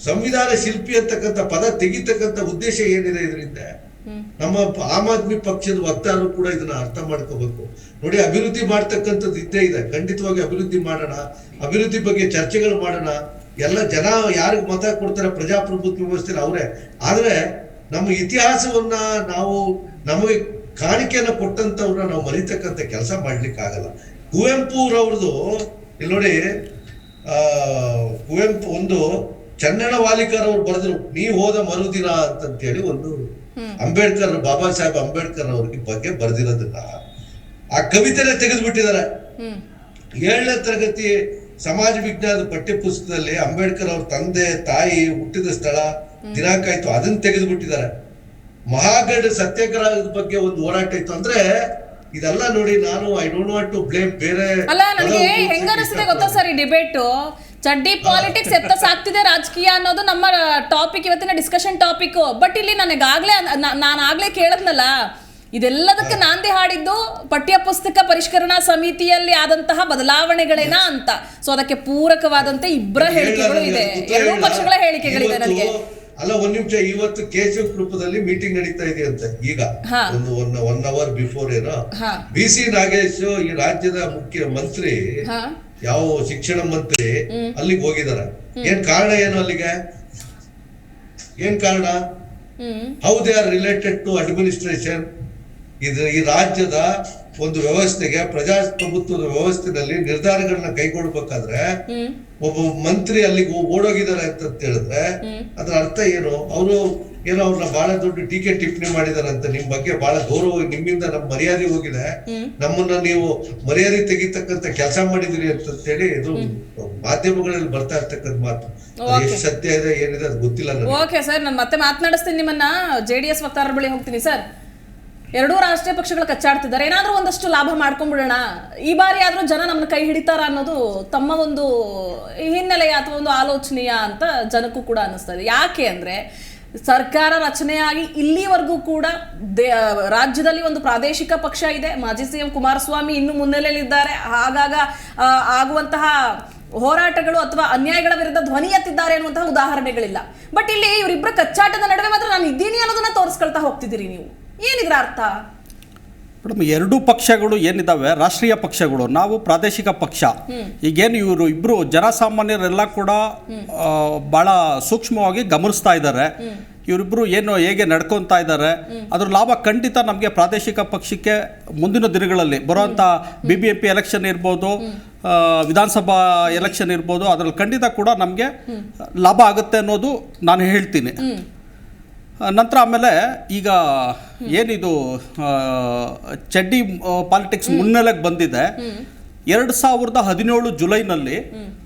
ಸಂವಿಧಾನ ಶಿಲ್ಪಿ ಅಂತಕ್ಕಂಥ ಪದ ತೆಗಿತಕ್ಕಂಥ ಉದ್ದೇಶ ಏನಿದೆ ಇದರಿಂದ? ನಮ್ಮ ಆಮ್ ಆದ್ಮಿ ಪಕ್ಷದ ವಕ್ತಾರರು ಕೂಡ ಇದನ್ನ ಅರ್ಥ ಮಾಡ್ಕೋಬೇಕು. ನೋಡಿ, ಅಭಿವೃದ್ಧಿ ಮಾಡ್ತಕ್ಕಂಥದ್ದು ಇದ್ದೇ ಇದೆ, ಖಂಡಿತವಾಗಿ ಅಭಿವೃದ್ಧಿ ಮಾಡೋಣ, ಅಭಿವೃದ್ಧಿ ಬಗ್ಗೆ ಚರ್ಚೆಗಳು ಮಾಡೋಣ. ಎಲ್ಲ ಜನ ಯಾರಿಗೆ ಮತ ಕೊಡ್ತಾರೆ ಪ್ರಜಾಪ್ರಭುತ್ವ ವ್ಯವಸ್ಥೆ ಅವರೇ. ಆದ್ರೆ ನಮ್ಮ ಇತಿಹಾಸವನ್ನ ನಮಗೆ ಕಾಣಿಕೆಯನ್ನ ಕೊಟ್ಟಂತವ್ರನ್ನ ನಾವು ಮರಿತಕ್ಕಂಥ ಕೆಲಸ ಮಾಡ್ಲಿಕ್ಕೆ ಆಗಲ್ಲ. ಕುವೆಂಪುರವ್ರದ್ದು ಇಲ್ಲಿ ನೋಡಿ, ಕುವೆಂಪು ಒಂದು ಚನ್ನಣ ವಾಲಿಕರ್ ಅವ್ರು ಬರೆದ್ರು ನೀ ಹೋದ ಮರುದಿನ ಅಂತಂತೇಳಿ ಒಂದು ಅಂಬೇಡ್ಕರ್, ಬಾಬಾ ಸಾಹೇಬ್ ಅಂಬೇಡ್ಕರ್ ಅವ್ರಿಗೆ ಬಗ್ಗೆ ಬರೆದಿರೋದನ್ನ ಆ ಕವಿತೆನೆ ತೆಗೆದುಬಿಟ್ಟಿದ್ದಾರೆ. 7ನೇ ತರಗತಿ ಸಮಾಜ ವಿಜ್ಞಾನದ ಪಠ್ಯ ಪುಸ್ತಕದಲ್ಲಿ ಅಂಬೇಡ್ಕರ್ ಅವ್ರ ತಂದೆ ತಾಯಿ ಹುಟ್ಟಿದ ಸ್ಥಳ ದಿನಾಂಕ ಇತ್ತು, ಅದನ್ನ ತೆಗೆದುಬಿಟ್ಟಿದ್ದಾರೆ. ಮಹಾಗಢ ಸತ್ಯಾಗ್ರಹದ ಬಗ್ಗೆ ಒಂದು ಹೋರಾಟ ಇತ್ತು. ಅಂದ್ರೆ ಇದೆಲ್ಲ ನೋಡಿ, ನಾನು I don't want to blame ಬೇರೆ. ಅಲ್ಲ, ನನಗೆ ಹೆಂಗನಿಸುತ್ತೆ ಗೊತ್ತಾ ಸರ್, ಈ ಡಿಬೇಟು ಚಡ್ಡಿ ಪಾಲಿಟಿಕ್ಸ್ ಎತ್ತ ಸಾಕ್ತಿದೆ ರಾಜಕೀಯ ಅನ್ನೋದು ನಮ್ಮ ಟಾಪಿಕ್, ಇವತ್ತಿನ ಡಿಸ್ಕಷನ್ ಟಾಪಿಕ್. ಬಟ್ ಇಲ್ಲಿ ನಾನಾಗ್ಲೇ ಕೇಳದ್ನಲ್ಲ, ಇದೆಲ್ಲದಕ್ಕೆ ನಾಂದಿ ಹಾಡಿದ್ದು ಪಠ್ಯ ಪುಸ್ತಕ ಪರಿಷ್ಕರಣಾ ಸಮಿತಿಯಲ್ಲಿ ಆದಂತಹ ಬದಲಾವಣೆಗಳೇನ ಅಂತ. ಸೊ ಅದಕ್ಕೆ ಪೂರಕವಾದಂತೆ ಇಬ್ಬರ ಹೇಳಿಕೆಗಳು ಇದೆ, ಎರಡೂ ಪಕ್ಷಗಳ ಹೇಳಿಕೆಗಳಿದೆ ನನಗೆ. ಅಲ್ಲ, ಒಂದ್ ನಿಮಿಷ, ಇವತ್ತು ಕೇಶವ ಕೃಪದಲ್ಲಿ ಮೀಟಿಂಗ್ ನಡೀತಾ ಇದೆ ಅಂತ. ಈಗ ಒಂದು 1 ಅವರ್ ಬಿಫೋರ್ ಏನೋ BC ನಾಗೇಶ್ ಈ ರಾಜ್ಯದ ಮುಖ್ಯಮಂತ್ರಿ, ಯಾವ ಶಿಕ್ಷಣ ಮಂತ್ರಿ ಅಲ್ಲಿಗೆ ಹೋಗಿದ್ದಾರೆ. ಏನ್ ಕಾರಣ ಏನು ಅಲ್ಲಿಗೆ? ಏನ್ ಕಾರಣ? How they are related to administration. ಈ ರಾಜ್ಯದ ಒಂದು ವ್ಯವಸ್ಥೆಗೆ, ಪ್ರಜಾಪ್ರಭುತ್ವದ ವ್ಯವಸ್ಥೆಯಲ್ಲಿ ನಿರ್ಧಾರಗಳನ್ನ ಕೈಗೊಳ್ಬೇಕಾದ್ರೆ ಒಬ್ಬ ಮಂತ್ರಿ ಅಲ್ಲಿಗೆ ಓಡೋಗಿದ್ದಾರೆ ಅಂತ ಹೇಳಿದ್ರೆ ಅದ್ರ ಅರ್ಥ ಏನು? ಅವರು ಏನೋ ಅವ್ರನ್ನ ಬಹಳ ದೊಡ್ಡ ಟೀಕೆ ಟಿಪ್ಪಣಿ ಮಾಡಿದಾರೆ ಅಂತ. ನಿಮ್ ಬಗ್ಗೆ ಬಹಳ ಗೌರವ, ನಿಮ್ಮಿಂದ ನಮ್ ಮರ್ಯಾದೆ ಹೋಗಿದೆ, ನಮ್ಮನ್ನ ನೀವು ಮರ್ಯಾದೆ ತೆಗಿತಕ್ಕಂತ ಕೆಲಸ ಮಾಡಿದಿರಿ ಅಂತ ಹೇಳಿ ಇದು ಮಾಧ್ಯಮಗಳಲ್ಲಿ ಬರ್ತಾ ಇರ್ತಕ್ಕಂಥ ಮಾತು. ಎಷ್ಟು ಸತ್ಯ ಇದೆ ಏನಿದೆ ಅದು ಗೊತ್ತಿಲ್ಲ ನನಗೆ. ಓಕೆ ಸರ್, ನಾನು ಮತ್ತೆ ಮಾತನಾಡಿಸ್ತೀನಿ ನಿಮ್ಮನ್ನ. JDS ವಕ್ತಾರರ ಬಳಿ ಹೋಗ್ತೀನಿ ಸರ್. ಎರಡೂ ರಾಷ್ಟ್ರೀಯ ಪಕ್ಷಗಳು ಕಚ್ಚಾಡ್ತಿದ್ದಾರೆ, ಏನಾದ್ರೂ ಒಂದಷ್ಟು ಲಾಭ ಮಾಡ್ಕೊಂಡ್ಬಿಡೋಣ, ಈ ಬಾರಿ ಆದ್ರೂ ಜನ ನಮ್ಮನ್ನ ಕೈ ಹಿಡಿತಾರ ಅನ್ನೋದು ತಮ್ಮ ಒಂದು ಹಿನ್ನೆಲೆಯ ಅಥವಾ ಒಂದು ಆಲೋಚನೆಯ ಅಂತ ಜನಕ್ಕೂ ಕೂಡ ಅನ್ನಿಸ್ತದೆ. ಯಾಕೆ ಅಂದ್ರೆ ಸರ್ಕಾರ ರಚನೆಯಾಗಿ ಇಲ್ಲಿವರೆಗೂ ಕೂಡ ರಾಜ್ಯದಲ್ಲಿ ಒಂದು ಪ್ರಾದೇಶಿಕ ಪಕ್ಷ ಇದೆ. ಮಾಜಿ CM ಕುಮಾರಸ್ವಾಮಿ ಇನ್ನು ಮುನ್ನೆಲೆಯಲ್ಲಿದ್ದಾರೆ. ಆಗಾಗ ಆಗುವಂತಹ ಹೋರಾಟಗಳು ಅಥವಾ ಅನ್ಯಾಯಗಳ ವಿರುದ್ಧ ಧ್ವನಿ ಎತ್ತಿದ್ದಾರೆ ಅನ್ನುವಂತಹ ಉದಾಹರಣೆಗಳಿಲ್ಲ. ಬಟ್ ಇಲ್ಲಿ ಇವರಿಬ್ಬರ ಕಚ್ಚಾಟದ ನಡುವೆ ಮಾತ್ರ ನಾನು ಇದ್ದೀನಿ ಅನ್ನೋದನ್ನ ತೋರಿಸ್ಕೊಳ್ತಾ ಹೋಗ್ತಿದ್ದೀರಿ ನೀವು. ಏನಿದ್ರ ಅರ್ಥ? ಮೇಡಮ್, ಎರಡೂ ಪಕ್ಷಗಳು ಏನಿದಾವೆ ರಾಷ್ಟ್ರೀಯ ಪಕ್ಷಗಳು, ನಾವು ಪ್ರಾದೇಶಿಕ ಪಕ್ಷ. ಈಗೇನು ಇವರು ಇಬ್ಬರು ಜನಸಾಮಾನ್ಯರೆಲ್ಲ ಕೂಡ ಭಾಳ ಸೂಕ್ಷ್ಮವಾಗಿ ಗಮನಿಸ್ತಾ ಇದ್ದಾರೆ. ಇವರಿಬ್ಬರು ಏನು ಹೇಗೆ ನಡ್ಕೊತಾ ಇದ್ದಾರೆ, ಅದ್ರ ಲಾಭ ಖಂಡಿತ ನಮಗೆ ಪ್ರಾದೇಶಿಕ ಪಕ್ಷಕ್ಕೆ ಮುಂದಿನ ದಿನಗಳಲ್ಲಿ ಬರುವಂಥ BBMP ಎಲೆಕ್ಷನ್ ಇರ್ಬೋದು, ವಿಧಾನಸಭಾ ಎಲೆಕ್ಷನ್ ಇರ್ಬೋದು, ಅದರಲ್ಲಿ ಖಂಡಿತ ಕೂಡ ನಮಗೆ ಲಾಭ ಆಗುತ್ತೆ ಅನ್ನೋದು ನಾನು ಹೇಳ್ತೀನಿ. ನಂತರ ಆಮೇಲೆ ಈಗ ಏನಿದು ಚಡ್ಡಿ ಪಾಲಿಟಿಕ್ಸ್ ಮುನ್ನೆಲೆಗೆ ಬಂದಿದೆ. 2017 ಜುಲೈನಲ್ಲಿ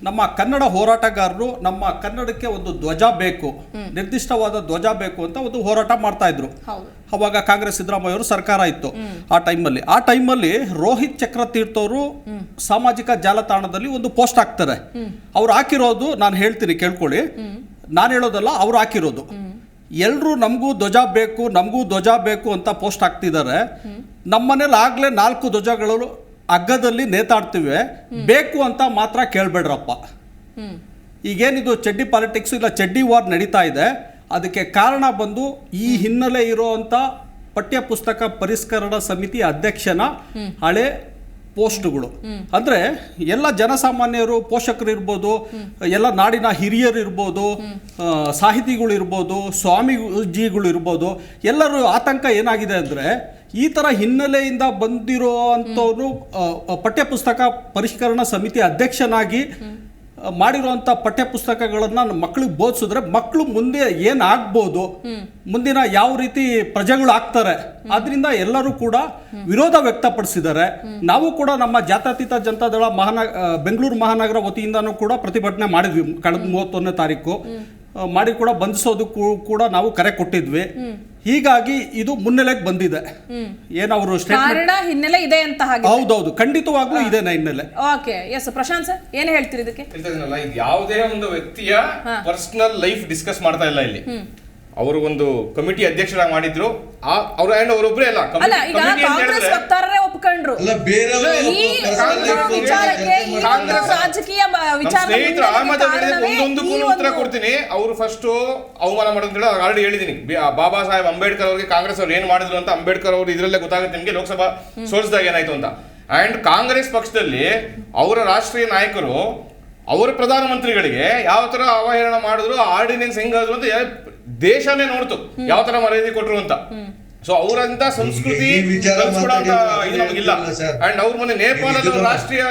ನಮ್ಮ ಕನ್ನಡ ಹೋರಾಟಗಾರರು ನಮ್ಮ ಕನ್ನಡಕ್ಕೆ ಒಂದು ಧ್ವಜ ಬೇಕು, ನಿರ್ದಿಷ್ಟವಾದ ಧ್ವಜ ಬೇಕು ಅಂತ ಒಂದು ಹೋರಾಟ ಮಾಡ್ತಾ ಇದ್ರು. ಅವಾಗ ಕಾಂಗ್ರೆಸ್ ಸಿದ್ದರಾಮಯ್ಯ ಅವರು ಸರ್ಕಾರ ಇತ್ತು ಆ ಟೈಮಲ್ಲಿ ರೋಹಿತ್ ಚಕ್ರತೀರ್ಥ ಅವರು ಸಾಮಾಜಿಕ ಜಾಲತಾಣದಲ್ಲಿ ಒಂದು ಪೋಸ್ಟ್ ಹಾಕ್ತಾರೆ. ಅವ್ರು ಹಾಕಿರೋದು ನಾನು ಹೇಳ್ತೀನಿ, ಕೇಳ್ಕೊಳ್ಳಿ, ನಾನು ಹೇಳೋದಲ್ಲ, ಅವ್ರು ಹಾಕಿರೋದು. ಎಲ್ಲರೂ ನಮಗೂ ಧ್ವಜ ಬೇಕು ಅಂತ ಪೋಸ್ಟ್ ಹಾಕ್ತಿದ್ದಾರೆ. ನಮ್ಮನೇಲಿ ಆಗ್ಲೇ 4 ಧ್ವಜಗಳು ಹಗ್ಗದಲ್ಲಿ ನೇತಾಡ್ತಿವೆ, ಬೇಕು ಅಂತ ಮಾತ್ರ ಕೇಳಬೇಡ್ರಪ್ಪ. ಈಗೇನಿದು ಚಡ್ಡಿ ಪಾಲಿಟಿಕ್ಸ್ ಇಲ್ಲ ಚಡ್ಡಿ ವಾರ್ ನಡೀತಾ ಇದೆ, ಅದಕ್ಕೆ ಕಾರಣ ಬಂದು ಈ ಹಿನ್ನೆಲೆ ಇರುವಂಥ ಪಠ್ಯ ಪುಸ್ತಕ ಪರಿಷ್ಕರಣಾ ಸಮಿತಿ ಅಧ್ಯಕ್ಷನ ಹಳೆ ಪೋಸ್ಟ್ಗಳು. ಅಂದರೆ ಎಲ್ಲ ಜನಸಾಮಾನ್ಯರು, ಪೋಷಕರು ಇರ್ಬೋದು, ಎಲ್ಲ ನಾಡಿನ ಹಿರಿಯರು ಇರ್ಬೋದು, ಸಾಹಿತಿಗಳು ಇರ್ಬೋದು, ಸ್ವಾಮೀಜಿಗಳು ಇರ್ಬೋದು, ಎಲ್ಲರೂ ಆತಂಕ ಏನಾಗಿದೆ ಅಂದರೆ ಈ ಥರ ಹಿನ್ನೆಲೆಯಿಂದ ಬಂದಿರೋ ಅಂಥವ್ರು ಪಠ್ಯಪುಸ್ತಕ ಪರಿಷ್ಕರಣಾ ಸಮಿತಿ ಅಧ್ಯಕ್ಷನಾಗಿ ಮಾಡಿರುವಂಥ ಪಠ್ಯಪುಸ್ತಕಗಳನ್ನು ಮಕ್ಕಳಿಗೆ ಬೋಧಿಸಿದ್ರೆ ಮಕ್ಕಳು ಮುಂದೆ ಏನಾಗ್ಬೋದು, ಮುಂದಿನ ಯಾವ ರೀತಿ ಪ್ರಜೆಗಳು ಆಗ್ತಾರೆ, ಅದರಿಂದ ಎಲ್ಲರೂ ಕೂಡ ವಿರೋಧ ವ್ಯಕ್ತಪಡಿಸಿದ್ದಾರೆ. ನಾವು ಕೂಡ ನಮ್ಮ ಜಾತ್ಯತೀತ ಜನತಾದಳ ಬೆಂಗಳೂರು ಮಹಾನಗರ ವತಿಯಿಂದನೂ ಕೂಡ ಪ್ರತಿಭಟನೆ ಮಾಡಿದ್ವಿ. ಕಳೆದ 31ನೇ ತಾರೀಕು ಮಾಡಿ ಕೂಡ ಬಂಧಿಸೋದಕ್ಕೂ ಕೂಡ ನಾವು ಕರೆ ಕೊಟ್ಟಿದ್ವಿ. ಹೀಗಾಗಿ ಇದು ಮುನ್ನೆಲೆಗೆ ಬಂದಿದೆ. ಏನವರು ಹಿನ್ನೆಲೆ ಇದೆ ಅಂತ. ಹೌದೌದು, ಖಂಡಿತವಾಗ್ಲೂ ಇದೇನ ಹಿನ್ನೆಲೆ. ಓಕೆ, ಎಸ್ ಪ್ರಶಾಂತ್ ಸರ್, ಏನು ಹೇಳ್ತೀರಿ ಇದಕ್ಕೆ? ಯಾವುದೇ ಒಂದು ವ್ಯಕ್ತಿಯ ಪರ್ಸನಲ್ ಲೈಫ್ ಡಿಸ್ಕಸ್ ಮಾಡ್ತಾ ಇಲ್ಲ ಇಲ್ಲಿ. ಅವರು ಒಂದು ಕಮಿಟಿ ಅಧ್ಯಕ್ಷರಾಗಿ ಮಾಡಿದ್ರು, ಅವರೊಬ್ಬರೇ ಅಲ್ಲ, ಕಾಂಗ್ರೆಸ್ ವಕ್ತಾರರೇ ಒಪ್ಕೊಂಡ್ರು. ಒಂದೊಂದಕ್ಕೂ ಉತ್ತರ ಕೊಡ್ತೀನಿ. ಅವರು ಫಸ್ಟ್ ಅವಮಾನ ಮಾಡೋದು ಆಲ್ರೆಡಿ ಹೇಳಿದೀನಿ. ಬಾಬಾ ಸಾಹೇಬ್ ಅಂಬೇಡ್ಕರ್ ಅವರಿಗೆ ಕಾಂಗ್ರೆಸ್ ಅವ್ರು ಏನ್ ಮಾಡಿದ್ರು ಅಂತ ಅಂಬೇಡ್ಕರ್ ಅವರು ಇದ್ರಲ್ಲೇ ಗೊತ್ತಾಗುತ್ತೆ ನಿಮ್ಗೆ, ಲೋಕಸಭಾ ಸೋಲಿಸಿದಾಗ ಏನಾಯ್ತು ಅಂತ. ಅಂಡ್ ಕಾಂಗ್ರೆಸ್ ಪಕ್ಷದಲ್ಲಿ ಅವರ ರಾಷ್ಟ್ರೀಯ ನಾಯಕರು ಅವರ ಪ್ರಧಾನಮಂತ್ರಿಗಳಿಗೆ ಯಾವ ತರ ಅವಹೇಳನ ಮಾಡಿದ್ರು, ಆರ್ಡಿನೆನ್ಸ್ ಹೆಂಗಾದ್ರು ಅಂತ ದೇಶನೇ ನೋಡ್ತು ಯಾವ ತರ ಮರ್ಯಾದೆ ಕೊಟ್ರು ಅಂತ. ಸೊ ಅವರಂತ ಸಂಸ್ಕೃತಿ ಈ ವಿಚಾರ ಕಲ್ಸ್ಕೊಡೋಂತ ಮಾತಾಡಿ ಇದು ನಮಗಿಲ್ಲ. ಸರ್. ಅಂಡ್ ಅವ್ರ ಮೊನ್ನೆ ನೇಪಾಳದ ರಾಷ್ಟ್ರೀಯ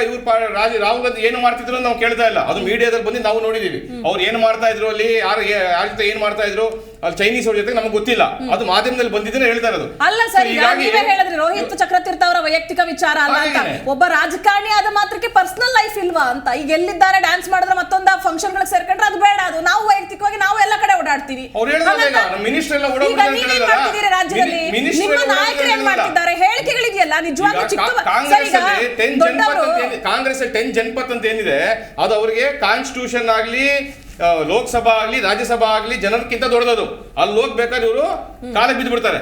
ರಾಹುಲ್ ಗಾಂಧಿ ಏನು ಮಾಡ್ತಿದ್ರು ನಾವು ಕೇಳ್ತಾ ಇಲ್ಲ, ಅದು ಮೀಡಿಯಾದಲ್ಲಿ ಬಂದು ನಾವು ನೋಡಿದೀವಿ. ಅವ್ರು ಏನು ಮಾಡ್ತಾ ಇದ್ರು ಅಲ್ಲಿ, ಯಾರ ಜೊತೆ ಏನ್ ಮಾಡ್ತಾ ಇದ್ರು ಅಲ್ಲಿ ಚೈನೀಸ್ ಅವ್ರ ಜೊತೆ ನಮ್ಗೆ ಗೊತ್ತಿಲ್ಲ, ಅದು ಮಾಧ್ಯಮದಲ್ಲಿ ಬಂದಿದ್ದೇನೆ ಹೇಳ್ತಾ ಇರೋದು. ಅಲ್ಲ ಸರ್, ನೀವೇ ಹೇಳಿದ್ರಿ ರೋಹಿತ್ ಚಕ್ರತೀರ್ಥ ಅವರ ವೈಯಕ್ತಿಕ ವಿಚಾರ ಅಲ್ಲ ಅಂತ. ಒಬ್ಬ ರಾಜಕಾರಣಿ ಆದ ಮಾತ್ರಕ್ಕೆ ಪರ್ಸನಲ್ ಲೈಫ್ ಇಲ್ವಾ ಅಂತ? ಈಗ ಎಲ್ಲಿದ್ದಾರೆ ಡ್ಯಾನ್ಸ್ ಮಾಡಿದ್ರೆ ಮತ್ತೊಂದು ಫಂಕ್ಷನ್ ಗಳಿಗೆ ಸೇರ್ಕೊಂಡ್ರೆ ಅದು ಬೇಡ, ಅದು ನಾವು ವೈಯಕ್ತಿಕವಾಗಿ ನಾವು ಎಲ್ಲ ಕಡೆ ಓಡಾಡ್ತೀವಿ. ಮಿನಿಸ್ಟರ್ ಎಲ್ಲ ಮಾಡ್ತಿದ್ದೀರಿ ರಾಜ್ಯದಲ್ಲಿ, ನಿಮ್ಮ ನಾಯಕರು ಏನ್ ಮಾಡ್ತಿದ್ದಾರೆ? ಹೇಳಿಕೆಗಳಿದೆಯಲ್ಲ ನಿಜವಾಗ್ಲೂ ಚಿಕ್ಕ ಕಾಂಗ್ರೆಸ್ 10 ಜನಪತ್ ಅಂತ ಏನಿದೆ ಅದು ಅವರಿಗೆ ಕಾನ್ಸ್ಟಿಟ್ಯೂಷನ್ ಆಗ್ಲಿ ಲೋಕಸಭಾ ಆಗ್ಲಿ ರಾಜ್ಯಸಭಾ ಆಗ್ಲಿ ಜನಕ್ಕಿಂತ ದೊಡ್ಡದು. ಅಲ್ಲಿ ಹೋಗ್ಬೇಕಾದ್ರೆ ಇವರು ಕಾಲಕ್ಕೆ ಬಿದ್ದು ಬಿಡ್ತಾರೆ.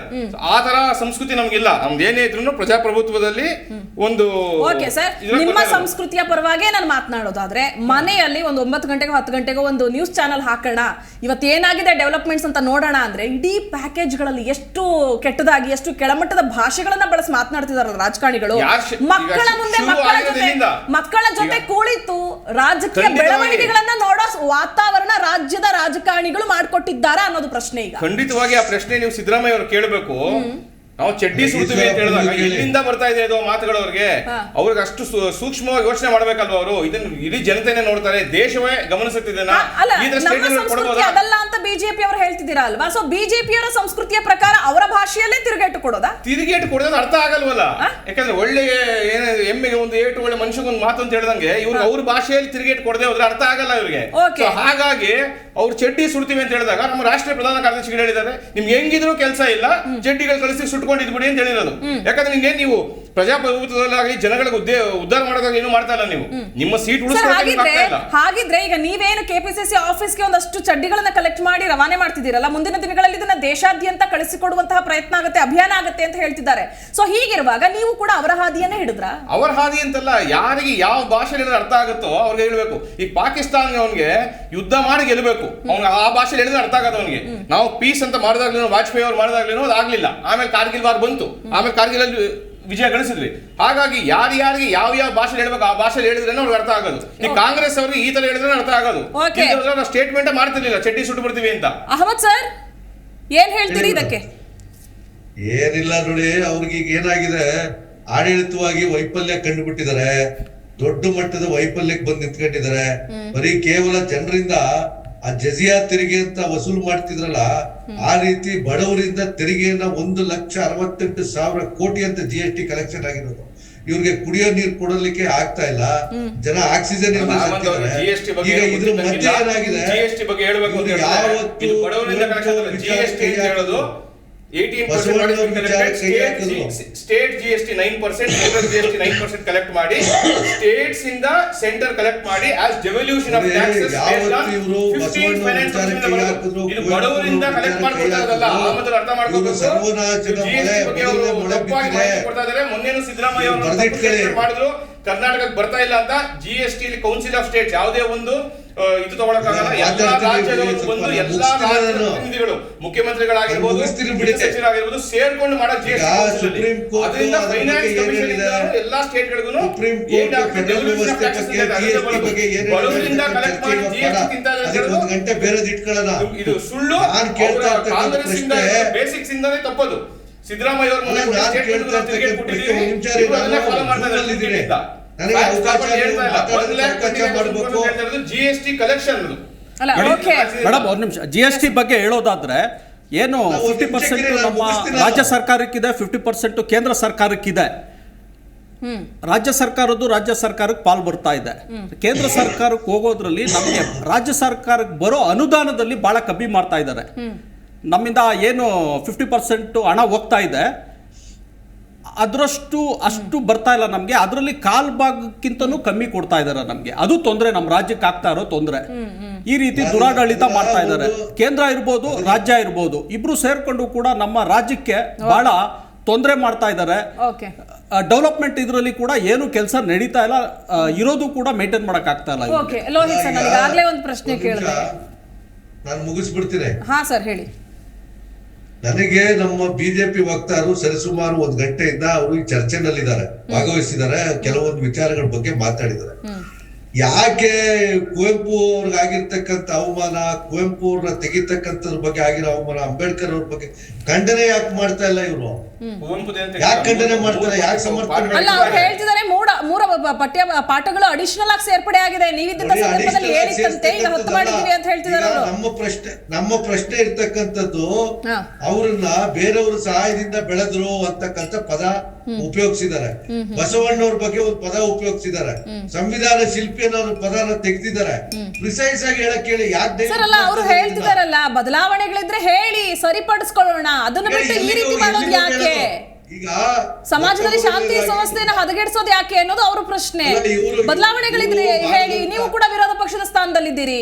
ಆ ತರ ಸಂಸ್ಕೃತಿ ನಮ್ಗಿಲ್ಲ. ನಮ್ದು ಏನೇ ಇದ್ರು ಪ್ರಜಾಪ್ರಭುತ್ವದಲ್ಲಿ ಒಂದು ಓಕೆ ಸರ್, ನಿಮ್ಮ ಸಂಸ್ಕೃತಿಯ ಪರವಾಗೇ ನಾನು ಮಾತನಾಡೋದಾದ್ರೆ, ಮನೆಯಲ್ಲಿ ಒಂದು 9 ಗಂಟೆಗೋ 10 ಗಂಟೆಗೋ ಒಂದು ನ್ಯೂಸ್ ಚಾನಲ್ ಹಾಕೋಣ, ಇವತ್ತು ಏನಾಗಿದೆ ಡೆವಲಪ್ಮೆಂಟ್ಸ್ ಅಂತ ನೋಡೋಣ ಅಂದ್ರೆ ಇಡೀ ಪ್ಯಾಕೇಜ್ಗಳಲ್ಲಿ ಎಷ್ಟು ಕೆಟ್ಟದಾಗಿ ಎಷ್ಟು ಕೆಳಮಟ್ಟದ ಭಾಷೆಗಳನ್ನ ಬಳಸಿ ಮಾತನಾಡ್ತಿದಾರಲ್ಲ ರಾಜಕಾರಣಿಗಳು. ಮಕ್ಕಳ ಮುಂದೆ ಮಕ್ಕಳ ಜೊತೆ ಕುಳಿತು ರಾಜಕೀಯ ಬೆಳವಣಿಗೆಗಳನ್ನ ನೋಡೋ ವಾತಾವರಣ ರಾಜ್ಯದ ರಾಜಕಾರಣಿಗಳು ಮಾಡಿಕೊಟ್ಟಿದ್ದಾರಾ ಅನ್ನೋದು ಪ್ರಶ್ನೆ. ಈಗ ಖಂಡಿತವಾಗಿ ಆ ಪ್ರಶ್ನೆ ನೀವು ಸಿದ್ದರಾಮಯ್ಯ ಅವರು ಕೇಳಬೇಕು. ನಾವು ಚಡ್ಡಿ ಸುಡ್ತೀವಿ ಅಂತ ಹೇಳಿದಾಗ ಎಲ್ಲಿಂದ ಬರ್ತಾ ಇದೆ ಇದು ಮಾತುಗಳು? ಅವ್ರಿಗೆ ಅಷ್ಟು ಸೂಕ್ಷ್ಮವಾಗಿ ಯೋಚನೆ ಮಾಡ್ಬೇಕಲ್ವ ಅವರು? ಇದನ್ನ ಇಡೀ ಜನತೆನೇ ನೋಡ್ತಾರೆ, ದೇಶವೇ ಗಮನಿಸುತ್ತಿದೆ. ಅದಲ್ಲ ಅಂತ ಬಿಜೆಪಿ ಅವರು ಹೇಳ್ತಿದ್ದೀರಾ ಅಲ್ವಾ? ಸೊ ಬಿಜೆಪಿ ಅವರ ಸಂಸ್ಕೃತಿಯ ಪ್ರಕಾರ ಅವರ ಭಾಷೆಯಲ್ಲೇ ತಿರುಗೇಟು ಕೊಡೋದಾ? ತಿರುಗೇಟು ಕೊಡೋದು ಅರ್ಥ ಆಗಲ್ವಲ್ಲ. ಯಾಕಂದ್ರೆ ಒಳ್ಳೆ ಎಮ್ಮೆಗೆ ಒಂದು ಏಟು, ಒಳ್ಳೆ ಮನುಷ್ಯಗೊಂದು ಮಾತು ಅಂತ ಹೇಳ್ದಂಗೆ ಇವ್ರು ಅವ್ರ ಭಾಷೆಯಲ್ಲಿ ತಿರುಗೇಟು ಕೊಡದೆ ಹೋದ್ರೆ ಅರ್ಥ ಆಗಲ್ಲ ಇವ್ರಿಗೆ. ಹಾಗಾಗಿ ಅವ್ರು ಚಡ್ಡಿ ಸುಡ್ತೀವಿ ಅಂತ ಹೇಳಿದಾಗ ನಮ್ಮ ರಾಷ್ಟ್ರೀಯ ಪ್ರಧಾನ ಕಾರ್ಯದರ್ಶಿಗಳು ಹೇಳಿದ್ದಾರೆ, ನಿಮ್ಗೆ ಹೆಂಗಿದ್ರು ಕೆಲಸ ಇಲ್ಲ, ಚಡ್ಡಿಗಳು ಕಳಿಸಿ ಸುಟ್ಕೊಂಡಿದ್ಬಿಡಿ ಅಂತ ಹೇಳಿರೋದು. ಯಾಕಂದ್ರೆ ನೀವು ಪ್ರಜಾಪ್ರಭುತ್ವದಲ್ಲಾಗಲಿ ಜನಗಳಿಗೆ ಉದ್ಧಾರ ಮಾಡೋದಾಗ ಏನು ಮಾಡ್ತಾ ಇಲ್ಲ. ನೀವು ನಿಮ್ಮ ಸೀಟ್ ಹಾಗಿದ್ರೆ ಈಗ ನೀವೇನು ಕೆಪಿಸಿಸಿ ಆಫೀಸ್ಗೆ ಒಂದಷ್ಟು ಚಡ್ಡಿಗಳನ್ನ ಕಲೆಕ್ಟ್ ಮಾಡಿ ರವಾನೆ ಮಾಡ್ತಿದ್ದೀರಲ್ಲ, ಮುಂದಿನ ದಿನಗಳಲ್ಲಿ ಇದನ್ನ ದೇಶಾದ್ಯಂತ ಕಳಿಸಿಕೊಡುವಂತಹ ಪ್ರಯತ್ನ ಆಗುತ್ತೆ, ಅಭಿಯಾನ ಆಗುತ್ತೆ ಅಂತ ಹೇಳ್ತಿದ್ದಾರೆ. ಸೊ ಹೀಗಿರುವಾಗ ನೀವು ಕೂಡ ಅವರ ಹಾದಿಯನ್ನೇ ಹಿಡಿದ್ರ? ಅವರ ಹಾದಿ ಅಂತಲ್ಲ, ಯಾರಿಗೆ ಯಾವ ಭಾಷೆ ಹೇಳಿದ್ರೆ ಅರ್ಥ ಆಗುತ್ತೋ ಅವ್ರಿಗೆ ಹೇಳ್ಬೇಕು. ಈ ಪಾಕಿಸ್ತಾನ ಅವನಿಗೆ ಯುದ್ಧ ಮಾಡಿ ಗೆಲ್ಲಬೇಕು, ಅವ್ನಿಗೆ ಆ ಭಾಷೆ ಹೇಳಿದ್ರೆ ಅರ್ಥ ಆಗತ್ತೆ ಅವನಿಗೆ. ನಾವು ಪೀಸ್ ಅಂತ ಮಾಡಿದಾಗ್ಲೇನೋ, ವಾಜಪೇಯಿ ಅವ್ರು ಮಾಡಿದಾಗ್ಲೇನೋ ಅದು ಆಗ್ಲಿಲ್ಲ. ಆಮೇಲೆ ಕಾರ್ಗಿಲ್ ವಾರ್ ಬಂತು, ಆಮೇಲೆ ಕಾರ್ಗಿಲ್ ಅಲ್ಲಿ ವಿಜಯ ಗಳಿಸಿದ್ವಿ. ಹಾಗಾಗಿ ಯಾರ್ಯಾರಿಗೆ ಯಾವ ಭಾಷೆ ಹೇಳ್ಬೇಕು ಆ ಭಾಷೆ ಹೇಳಿದ್ರೆ ಅವ್ರಿಗೆ ಅರ್ಥ ಆಗೋದು. ಈ ಕಾಂಗ್ರೆಸ್ ಅವ್ರಿಗೆ ಈ ತರ ಹೇಳಿದ್ರೆ ಅರ್ಥ ಆಗೋದು. ಸ್ಟೇಟ್ಮೆಂಟ್ ಮಾಡ್ತಿರ್ಲಿಲ್ಲ ಚಡ್ಡಿ ಸುಟ್ಟು ಬಿಡ್ತೀವಿ ಅಂತ. ಅಹಮದ್ ಸರ್ ಏನ್ ಹೇಳ್ತೀರಿ ಇದಕ್ಕೆ? ಏನಿಲ್ಲ ನೋಡಿ, ಅವ್ರಿಗೆ ಈಗ ಏನಾಗಿದೆ, ಆಡಳಿತವಾಗಿ ವೈಫಲ್ಯ ಕಂಡುಬಿಟ್ಟಿದ್ದಾರೆ, ದೊಡ್ಡ ಮಟ್ಟದ ವೈಫಲ್ಯಕ್ಕೆ ಬಂದು ನಿಂತ್ಕೊಂಡಿದ್ದಾರೆ. ಬರೀ ಕೇವಲ ಜನರಿಂದ ಆ ಜಜಿಯಾ ತೆರಿಗೆ ಅಂತ ವಸೂಲು ಮಾಡ್ತಿದ್ರಲ್ಲ, ಆ ರೀತಿ ಬಡವರಿಂದ ತೆರಿಗೆಯನ್ನ 1,68,000 ಕೋಟಿ ಅಂತ GST ಕಲೆಕ್ಷನ್ ಆಗಿರೋದು. ಇವ್ರಿಗೆ ಕುಡಿಯೋ ನೀರು ಕೊಡಲಿಕ್ಕೆ ಆಗ್ತಾ ಇಲ್ಲ, ಜನ ಆಕ್ಸಿಜನ್ ಈಗ ಇದ್ರ ಮಧ್ಯೆ ಏನಾಗಿದೆ, ಯಾವತ್ತು state GST 9%, central GST 9% collect ಮಾಡಿ ಸ್ಟೇಟ್ಸ್ ಇಂದ ಸೆಂಟರ್ ಕಲೆಕ್ಟ್ ಮಾಡಿ as devolution of taxes based on 15 finance ಇದು ಬಡವರಿಂದ ಕಲೆಕ್ಟ್ ಮಾಡ್ಕೊಳ್ತಾರಲ್ಲ, ಆ ಮೊದಲು ಅರ್ಥ ಮಾಡ್ಕೋಬೇಕು. GST ಬಗ್ಗೆ ಅವರು ತಪ್ಪಾಗಿ ಮಾಹಿತಿ ಕೊಡ್ತಾ ಇದ್ದಾರೆ. ಮೊನ್ನೆನೂ ಸಿದ್ದರಾಮಯ್ಯ ಅವರು ಮಾಡಿದ್ರು, ಕರ್ನಾಟಕಕ್ಕೆ ಬರ್ತಾ ಇಲ್ಲ ಅಂತ. GST ಕೌನ್ಸಿಲ್ ಆಫ್ ಸ್ಟೇಟ್ಸ್ ಯಾವುದೇ ಒಂದು ಇದು ತಗೊಳಕ್ಕಾಗಲ್ಲ. ಎಲ್ಲಾ ರಾಜ್ಯದವರು ಬಂದು ಎಲ್ಲಾ ರಾಜ್ಯದ ಪ್ರತಿನಿಧಿಗಳು, ಮುಖ್ಯಮಂತ್ರಿಗಳಾಗಿರ್ಬೋದು, ಸಚಿವರಾಗಿರ್ಬೋದು ಸೇರ್ಕೊಂಡು ಮಾಡೋ GST ಅದರಿಂದ ಫೈನಾನ್ಸ್ ಕಮಿಷನ್ ಎಲ್ಲಾ ಸ್ಟೇಟ್ಗಳಿಗೂ ಬಡವರಿಂದ ಕಲೆಕ್ಟ್ ಮಾಡಿ GST ತಿಂತ ಇದು ಸುಳ್ಳು. ಕಾಂಗ್ರೆಸ್ ಇಂದ ಬೇಸಿಕ್ಸ್ ಇಂದಾನೇ ತಪ್ಪದು. ಸಿದ್ದರಾಮಯ್ಯ ಅವರು GST ಕಲೆಕ್ಷನ್. ಮೇಡಮ್ ಒಂದು ನಿಮಿಷ, GST ಬಗ್ಗೆ ಹೇಳೋದಾದ್ರೆ ಏನು 50% ನಮ್ಮ ರಾಜ್ಯ ಸರ್ಕಾರಕ್ಕಿದೆ, 50% ಕೇಂದ್ರ ಸರ್ಕಾರಕ್ಕಿದೆ. ರಾಜ್ಯ ಸರ್ಕಾರಕ್ಕೆ ಪಾಲ್ ಬರ್ತಾ ಇದೆ. ಕೇಂದ್ರ ಸರ್ಕಾರಕ್ಕೆ ಹೋಗೋದ್ರಲ್ಲಿ ನಮಗೆ ರಾಜ್ಯ ಸರ್ಕಾರಕ್ಕೆ ಬರೋ ಅನುದಾನದಲ್ಲಿ ಬಹಳ ಕಮ್ಮಿ ಮಾಡ್ತಾ ಇದ್ದಾರೆ. ನಮ್ಮಿಂದ ಏನು 50% ಹಣ ಹೋಗ್ತಾ ಇದೆ, ಅಷ್ಟು ಬರ್ತಾ ಇಲ್ಲ ನಮಗೆ. ಅದರಲ್ಲಿ ಕಾಲ್ ಭಾಗಕ್ಕಿಂತನೂ ಕಮ್ಮಿ ಕೊಡ್ತಾ ಇದ್ದಾರೆ ನಮಗೆ. ಅದು ತೊಂದರೆ, ನಮ್ಮ ರಾಜ್ಯಕ್ಕೆ ಆಗ್ತಾ ಇರೋ ತೊಂದರೆ. ಈ ರೀತಿ ದುರಾಡಳಿತ ಮಾಡ್ತಾ ಇದ್ದಾರೆ. ಕೇಂದ್ರ ಇರ್ಬೋದು, ರಾಜ್ಯ ಇರ್ಬೋದು, ಇಬ್ರು ಸೇರ್ಕೊಂಡು ಕೂಡ ನಮ್ಮ ರಾಜ್ಯಕ್ಕೆ ಬಹಳ ತೊಂದರೆ ಮಾಡ್ತಾ ಇದ್ದಾರೆ. ಡೆವಲಪ್ಮೆಂಟ್ ಇದರಲ್ಲಿ ಕೂಡ ಏನು ಕೆಲಸ ನಡೀತಾ ಇಲ್ಲ, ಇರೋದು ಕೂಡ ಮೇಂಟೈನ್ ಮಾಡಕ್ ಆಗ್ತಾ ಇಲ್ಲ. ಒಂದು ಪ್ರಶ್ನೆ ಕೇಳಿದೆ, ನಾನು ಮುಗಿಸ್ಬಿಡ್ತೀನಿ. ಹಾ ಸರ್ ಹೇಳಿ. ನನಗೆ ನಮ್ಮ ಬಿಜೆಪಿ ವಕ್ತಾರರು ಸರಿಸುಮಾರು 1 ಗಂಟೆಯಿಂದ ಅವರು ಈ ಚರ್ಚೆನಲ್ಲಿದ್ದಾರೆ, ಭಾಗವಹಿಸಿದ್ದಾರೆ, ಕೆಲವೊಂದು ವಿಚಾರಗಳ ಬಗ್ಗೆ ಮಾತಾಡಿದ್ದಾರೆ. ಯಾಕೆ ಕುವೆಂಪು ಅವ್ರಿಗಾಗಿರ್ತಕ್ಕಂಥ ಅವಮಾನ, ಕುವೆಂಪು ಅವ್ರನ್ನ ತೆಗಿತಕ್ಕಂಥದ್ರ ಬಗ್ಗೆ ಆಗಿರೋ ಅವಮಾನ, ಅಂಬೇಡ್ಕರ್ ಅವ್ರ ಬಗ್ಗೆ ಖಂಡನೆ ಯಾಕೆ ಮಾಡ್ತಾ ಇಲ್ಲ ಇವರು? ಯಾಕೆ ಖಂಡನೆ ಮಾಡ್ತಾರೆ? ಯಾಕೆ ಸಮರ್ಥನೆ? ಅಲ್ಲ, ಅವ್ರು ಹೇಳ್ತಿದ್ದಾರೆ ಮೂರ ಪಠ್ಯ ಪಾಠಗಳು ಅಡಿಷನಲ್ ಆಗಿ ಸೇರ್ಪಡೆ ಆಗಿದೆ, ನೀವಿದ್ದ ಸಂದರ್ಭದಲ್ಲಿ ಹೇಳಿದಂತೆ ಈಗ ರದ್ದು ಮಾಡಿದೀವಿ ಅಂತ ಹೇಳ್ತಿದ್ದಾರೆ ಅವರು. ನಮ್ಮ ಪ್ರಶ್ನೆ ಇರ್ತಕ್ಕಂಥದ್ದು, ಅವ್ರನ್ನ ಬೇರೆಯವ್ರ ಸಹಾಯದಿಂದ ಬೆಳೆದ್ರು ಅಂತಕ್ಕಂಥ ಪದ ಉಪಯೋಗಿಸಿದ್ದಾರೆ. ಬಸವಣ್ಣವ್ರ ಬಗ್ಗೆ ಒಂದು ಪದ ಉಪಯೋಗಿಸಿದ್ದಾರೆ. ಸಂವಿಧಾನ ಶಿಲ್ಪಿ ಅನ್ನೋ ಪದನ ತೆಗೆದಿದ್ದಾರೆ. ಪ್ರಿಸೈಸ್ ಆಗಿ ಹೇಳಕ್ ಹೇಳಿ. ಯಾಕೆ ಸರ್ ಅಲ್ಲ, ಅವರು ಹೇಳ್ತಿದಾರಲ್ಲ ಬದಲಾವಣೆಗಳಿದ್ರೆ ಹೇಳಿ ಸರಿಪಡಿಸ್ಕೊಳ್ಳೋಣ, ಅದನ್ನ ಬಿಟ್ಟು ಈ ರೀತಿ ಮಾಡೋದು ಯಾಕೆ? ಈಗ ಸಮಾಜದಲ್ಲಿ ಶಾಂತಿ ಸಂಸ್ಥೆಯನ್ನು ಹದಗೆಡಿಸೋದು ಯಾಕೆ ಅನ್ನೋದು ಅವ್ರ ಪ್ರಶ್ನೆ. ಬದಲಾವಣೆಗಳಿದ್ರೆ ಹೇಳಿ, ನೀವು ಕೂಡ ವಿರೋಧ ಪಕ್ಷದ ಸ್ಥಾನದಲ್ಲಿದ್ದೀರಿ.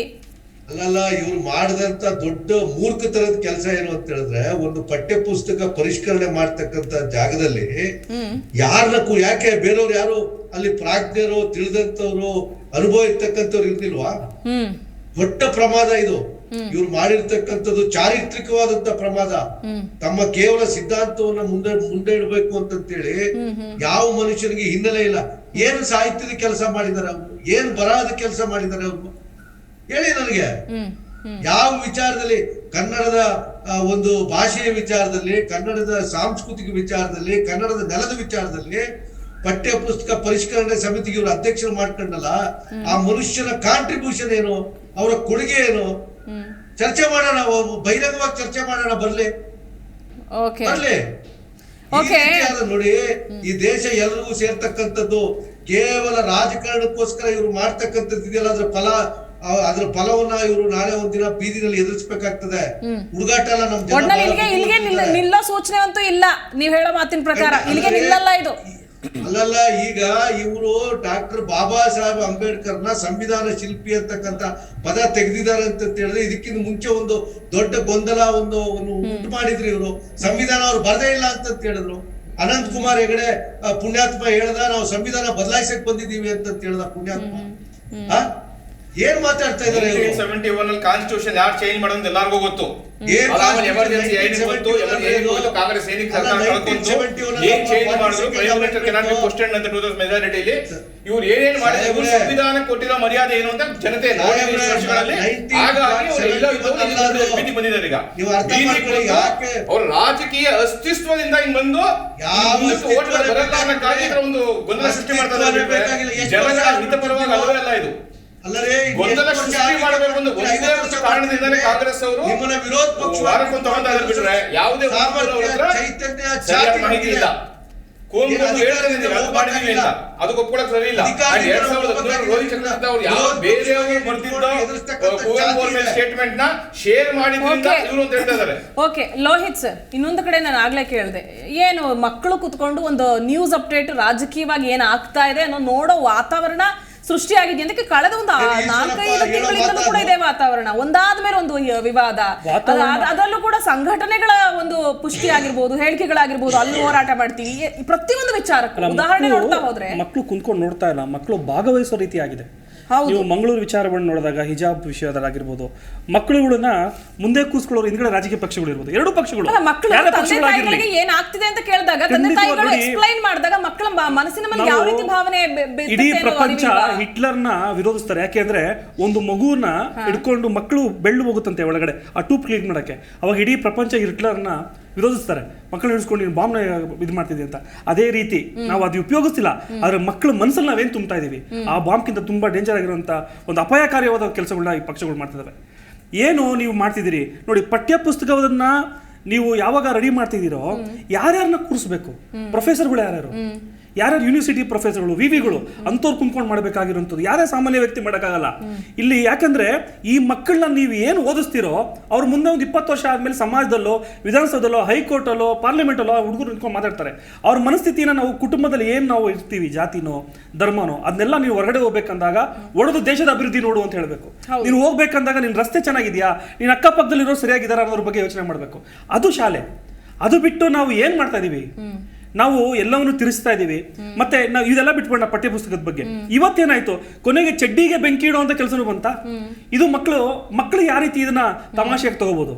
ಅಲ್ಲಲ್ಲ, ಇವ್ರು ಮಾಡಿದಂತ ದೊಡ್ಡ ಮೂರ್ಖತನದ ಕೆಲಸ ಏನು ಅಂತ ಹೇಳಿದ್ರೆ, ಒಂದು ಪಠ್ಯ ಪುಸ್ತಕ ಪರಿಷ್ಕರಣೆ ಮಾಡ್ತಕ್ಕಂತ ಜಾಗದಲ್ಲಿ ಯಾರನ್ನ ಯಾಕೆ ಬೇರೆಯವ್ರು ಯಾರು ಅಲ್ಲಿ ಪ್ರಾಜ್ಞರು, ತಿಳಿದಂತವ್ರು, ಅನುಭವ ಇರ್ತಕ್ಕಂಥವ್ರು ಇರ್ಲಿಲ್ವಾ? ದೊಡ್ಡ ಪ್ರಮಾದ ಇದು. ಇವ್ರು ಮಾಡಿರ್ತಕ್ಕಂಥದ್ದು ಚಾರಿತ್ರಿಕವಾದಂತ ಪ್ರಮಾದ. ತಮ್ಮ ಕೇವಲ ಸಿದ್ಧಾಂತವನ್ನ ಮುಂದೆ ಇಡಬೇಕು ಅಂತೇಳಿ ಯಾವ ಮನುಷ್ಯನಿಗೆ ಹಿನ್ನೆಲೆ ಇಲ್ಲ. ಏನು ಸಾಹಿತ್ಯದ ಕೆಲಸ ಮಾಡಿದ್ದಾರೆ ಅವರು? ಏನು ಬರಹದ ಕೆಲಸ ಮಾಡಿದ್ದಾರೆ ಅವರು? ಹೇಳಿ ನನಗೆ. ಯಾವ ವಿಚಾರದಲ್ಲಿ, ಕನ್ನಡದ ಒಂದು ಭಾಷೆಯ ವಿಚಾರದಲ್ಲಿ, ಕನ್ನಡದ ಸಾಂಸ್ಕೃತಿಕ ವಿಚಾರದಲ್ಲಿ, ಕನ್ನಡದ ನೆಲದ ವಿಚಾರದಲ್ಲಿ ಪಠ್ಯ ಪುಸ್ತಕ ಪರಿಷ್ಕರಣೆ ಸಮಿತಿಗೆ ಇವರು ಅಧ್ಯಕ್ಷರು ಮಾಡ್ಕೊಂಡಲ್ಲ, ಆ ಮನುಷ್ಯನ ಕಾಂಟ್ರಿಬ್ಯೂಷನ್ ಏನು, ಅವರ ಕೊಡುಗೆ ಏನು? ಚರ್ಚೆ ಮಾಡೋಣ, ಬಹಿರಂಗವಾಗಿ ಚರ್ಚೆ ಮಾಡೋಣ. ಬರ್ಲಿ. ನೋಡಿ, ಈ ದೇಶ ಎಲ್ರಿಗೂ ಸೇರ್ತಕ್ಕಂಥದ್ದು. ಕೇವಲ ರಾಜಕಾರಣಕ್ಕೋಸ್ಕರ ಇವ್ರು ಮಾಡ್ತಕ್ಕಂಥದ್ದು ಇದೆಯಲ್ಲ, ಅದ್ರ ಫಲವನ್ನ ಇವರು ನಾಳೆ ಒಂದಿನ ಬೀದಿನಲ್ಲಿ ಎದುರಿಸಬೇಕಾಗ್ತದೆ. ಹುಡುಗಾಟ ಎಲ್ಲ ನಮ್ ನಿಲ್ಲೋ ಸೂಚನೆ ಅಂತೂ ಇಲ್ಲ. ನೀವ್ ಹೇಳೋ ಮಾತಿನ ಪ್ರಕಾರ ಇಲ್ಲಿಗೆ ನಿಲ್ಲಲ್ಲ ಇದು. ಅಲ್ಲಲ್ಲ, ಈಗ ಇವರು ಡಾಕ್ಟರ್ ಬಾಬಾ ಸಾಹೇಬ್ ಅಂಬೇಡ್ಕರ್ನ ಸಂವಿಧಾನ ಶಿಲ್ಪಿ ಅಂತಕ್ಕಂಥ ಪದ ತೆಗೆದಿದ್ದಾರೆ ಅಂತ ಹೇಳಿದ್ರೆ, ಇದಕ್ಕಿಂತ ಮುಂಚೆ ಒಂದು ದೊಡ್ಡ ಗೊಂದಲ ಒಂದು ಉಂಟು ಮಾಡಿದ್ರು ಇವರು. ಸಂವಿಧಾನ ಅವ್ರು ಬರದೇ ಇಲ್ಲ ಅಂತ ಹೇಳಿದ್ರು. ಅನಂತ್ ಕುಮಾರ್ ಹೆಗಡೆ ಪುಣ್ಯಾತ್ಮ ಹೇಳ್ದ, ನಾವು ಸಂವಿಧಾನ ಬದಲಾಯಿಸಕ್ ಬಂದಿದ್ದೀವಿ ಅಂತ ಹೇಳ್ದ ಪುಣ್ಯಾತ್ಮ. ಏನ್ ಮಾತಾಡ್ತಾ ಇದಾರೆ? 1971 ಕಾನ್ಸ್ಟಿಟ್ಯೂಷನ್ ಯಾರು ಚೇಂಜ್ ಮಾಡೋದು ಎಲ್ಲರಿಗೂ ಗೊತ್ತು. ಎಮರ್ಜೆನ್ಸಿ ಕಾಂಗ್ರೆಸ್ ಏನ್ ಚೇಂಜ್ ಮಾಡಿದ್ರು, ಪ್ರೈಮ್ ಮಿನಿಸ್ಟರ್ ಕೆನಾಟ್ ಬಿ ಕ್ವೆಶ್ಚನ್ಡ್ ಅಂತ 2000 ಮೆಜಾರಿಟಿಲಿ ಇವ್ರು ಏನೇನ್ ಮಾಡಿದ್ರು, ಸಂವಿಧಾನ ಕೊಟ್ಟಿರೋ ಮರ್ಯಾದೆ ಏನು ಅಂತ ಜನತೆ ನೋಡಿ ವರ್ಷಗಳಲ್ಲಿ. ಹಾಗಾಗಿ ಬೀದಿ ಬಂದಿದ್ದಾರೆ. ಈಗ ಅವ್ರ ರಾಜಕೀಯ ಅಸ್ತಿತ್ವದಿಂದ ಹಿಂಗ್ ಬಂದು ಒಂದು ಗೊಂದಲ ಸೃಷ್ಟಿ ಮಾಡ್ತಾರೆ. ಜನಗಳ ಹಿತಪರವಾಗಿ ಅಲ್ಲವೇ ಅಲ್ಲ ಇದು. ಗೊಂದಲ ಸೃಷ್ಟಿ ಮಾಡಬೇಕು ಒಂದು ಕಾರಣದಿಂದಾನೇ ಕಾಂಗ್ರೆಸ್ ಅವರು ವಿರೋಧ ಪಕ್ಷ ಬಿಟ್ರೆ ಯಾವುದೇ ಮಾಹಿತಿ ಇಲ್ಲ. ಅದು ಒಪ್ಕೊಳಕ್ ಸರಿ ಇಲ್ಲ. 2017 ರೋಹಿತ್ ಚಕ್ರವರ್ತಿ ಅವರು ಯಾವ ಬೇರೆಯವರು ಬರ್ತಿದ್ದ ಕುವೆಂಪು ಅವರ ಸ್ಟೇಟ್ಮೆಂಟ್ ನ ಶೇರ್ ಮಾಡಿದ್ರಿಂದ ಇವರು ಅಂತ ಹೇಳ್ತಾ ಇದ್ದಾರೆ. ಓಕೆ ಲೋಹಿತ್ ಸರ್, ಇನ್ನೊಂದು ಕಡೆ ನಾನು ಆಗ್ಲೇ ಕೇಳಿದೆ, ಏನು ಮಕ್ಕಳು ಕುತ್ಕೊಂಡು ಒಂದು ನ್ಯೂಸ್ ಅಪ್ಡೇಟ್ ರಾಜಕೀಯವಾಗಿ ಏನ್ ಆಗ್ತಾ ಇದೆ ಅನ್ನೋ ನೋಡೋ ವಾತಾವರಣ ಸೃಷ್ಟಿಯಾಗಿದೆ ಅಂತ ಕಳೆದ ಒಂದು 4-5 ತಿಂಗಳಿಂದಲೂ ಕೂಡ ಇದೆ ವಾತಾವರಣ. ಒಂದಾದ ಮೇಲೆ ಒಂದು ವಿವಾದ, ಅದರಲ್ಲೂ ಕೂಡ ಸಂಘಟನೆಗಳ ಒಂದು ಪುಷ್ಟಿ ಆಗಿರ್ಬೋದು, ಹೇಳಿಕೆಗಳಾಗಿರ್ಬೋದು, ಅಲ್ಲಿ ಹೋರಾಟ ಮಾಡ್ತೀವಿ ಪ್ರತಿಯೊಂದು ವಿಚಾರಕ್ಕೂ ಉದಾಹರಣೆ ನೋಡ್ತಾ ಹೋದ್ರೆ ಮಕ್ಕಳು ಕುಂತ್ಕೊಂಡು ನೋಡ್ತಾ ಇಲ್ಲ, ಮಕ್ಕಳು ಭಾಗವಹಿಸೋ ರೀತಿ ಆಗಿದೆ. ನೀವು ಮಂಗಳೂರು ವಿಚಾರವನ್ನು ನೋಡಿದಾಗ ಹಿಜಾಬ್ ವಿಷಯದಲ್ಲಾಗಿರ್ಬೋದು, ಮಕ್ಕಳುಗಳನ್ನ ಮುಂದೆ ಕೂರಿಸ್ಕೊಳ್ಳೋರು ಹಿಂದ್ಗಡೆ ರಾಜಕೀಯ ಪಕ್ಷಗಳು ಇರ್ಬೋದು, ಎರಡು ಪಕ್ಷಗಳು ಏನಾಗ್ತಿದೆ ಅಂತ ಕೇಳಿದಾಗ ತಂದೆ ತಾಯಿಗಳು ಎಕ್ಸ್ಪ್ಲೈನ್ ಮಾಡಿದಾಗ ಮಕ್ಕಳ ಮನಸ್ಸಿನ ಮೇಲೆ ಯಾವ ರೀತಿ ಭಾವನೆ. ಇಡೀ ಪ್ರಪಂಚ ಹಿಟ್ಲರ್ನ ವಿರೋಧಿಸ್ತಾರೆ. ಯಾಕೆಂದ್ರೆ ಒಂದು ಮಗುವನ್ನ ಹಿಡ್ಕೊಂಡು ಮಕ್ಕಳು ಬೆಳ್ಳು ಹೋಗುತ್ತಂತೆ ಒಳಗಡೆ ಆ ಟೂಪ್ ಕ್ಲೀನ್ ಮಾಡಕ್ಕೆ, ಅವಾಗ ಇಡೀ ಪ್ರಪಂಚ ಹಿಟ್ಲರ್ನ ವಿರೋಧಿಸ್ತಾರೆ. ಮಕ್ಕಳು ಹಿಡಿಸ್ಕೊಂಡು ನೀನು ಬಾಂಬ್ನ ಇದು ಮಾಡ್ತಿದ್ದೆ ಅಂತ. ಅದೇ ರೀತಿ ನಾವು ಅದು ಉಪಯೋಗಿಸ್ತಿಲ್ಲ, ಆದ್ರೆ ಮಕ್ಕಳ ಮನಸ್ಸಲ್ಲಿ ನಾವೇನು ತುಂಬ್ತಾ ಇದೀವಿ, ಆ ಬಾಂಬ್ಗಿಂತ ತುಂಬಾ ಡೇಂಜರ್ ಆಗಿರುವಂತ ಒಂದು ಅಪಾಯಕಾರಿಯಾದ ಕೆಲಸಗಳನ್ನ ಈ ಪಕ್ಷಗಳು ಮಾಡ್ತಿದ್ದಾವೆ. ಏನು ನೀವು ಮಾಡ್ತಿದ್ದೀರಿ ನೋಡಿ, ಪಠ್ಯ ಪುಸ್ತಕವನ್ನ ನೀವು ಯಾವಾಗ ರೆಡಿ ಮಾಡ್ತಿದ್ದೀರೋ ಯಾರ್ಯಾರನ್ನ ಕೂರಿಸ್ಬೇಕು, ಪ್ರೊಫೆಸರ್ಗಳು ಯಾರ್ಯಾರು ಯೂನಿವರ್ಸಿಟಿ ಪ್ರೊಫೆಸರ್ಗಳು, ವಿವಿಗಳು ಅಂಥವ್ರು ಕುಂತ್ಕೊಂಡು ಮಾಡಬೇಕಾಗಿರುವಂಥದ್ದು ಯಾರೇ ಸಾಮಾನ್ಯ ವ್ಯಕ್ತಿ ಮಾಡೋಕ್ಕಾಗಲ್ಲ ಇಲ್ಲಿ. ಯಾಕಂದ್ರೆ ಈ ಮಕ್ಕಳನ್ನ ನೀವು ಏನು ಓದಿಸ್ತೀರೋ ಅವ್ರ ಮುಂದೆ ಒಂದು 20 ವರ್ಷ ಆದ್ಮೇಲೆ ಸಮಾಜದಲ್ಲೋ, ವಿಧಾನಸೌಧದಲ್ಲೋ, ಹೈಕೋರ್ಟಲ್ಲೋ, ಪಾರ್ಲಿಮೆಂಟಲ್ಲೋ ಹುಡುಗರು ನಿಂತ್ಕೊಂಡು ಮಾತಾಡ್ತಾರೆ. ಅವ್ರ ಮನಸ್ಥಿತಿನ ನಾವು ಕುಟುಂಬದಲ್ಲಿ ಏನು ನಾವು ಇರ್ತೀವಿ, ಜಾತಿನೋ ಧರ್ಮನೋ, ಅದನ್ನೆಲ್ಲ ನೀವು ಹೊರಗಡೆ ಹೋಗ್ಬೇಕಂದಾಗ ಒಡೆದು ದೇಶದ ಅಭಿವೃದ್ಧಿ ನೋಡು ಅಂತ ಹೇಳಬೇಕು. ನೀನು ಹೋಗ್ಬೇಕಂದಾಗ ನಿನ್ನ ರಸ್ತೆ ಚೆನ್ನಾಗಿದೆಯಾ, ನೀನು ಅಕ್ಕಪಕ್ಕದಲ್ಲಿರೋ ಸರಿಯಾಗಿದ್ದಾರಾ ಅನ್ನೋದ್ರ ಬಗ್ಗೆ ಯೋಚನೆ ಮಾಡಬೇಕು. ಅದು ಶಾಲೆ. ಅದು ಬಿಟ್ಟು ನಾವು ಏನು ಮಾಡ್ತಾ ಇದೀವಿ, ನಾವು ಎಲ್ಲವನ್ನು ತಿರ್ಸ್ತಾ ಇದೀವಿ. ಮತ್ತೆ ನಾವು ಇದೆಲ್ಲ ಬಿಟ್ಕೊಂಡ ಪಠ್ಯ ಪುಸ್ತಕದ ಬಗ್ಗೆ ಇವತ್ತೇನಾಯ್ತು, ಕೊನೆಗೆ ಚಡ್ಡಿಗೆ ಬೆಂಕಿ ಇಡುವಂತ ಕೆಲಸನೂ ಬಂತ. ಇದು ಮಕ್ಕಳು ಯಾವ ರೀತಿ ಇದನ್ನ ತಮಾಷೆಯಾಗಿ ತಗೋಬಹುದು.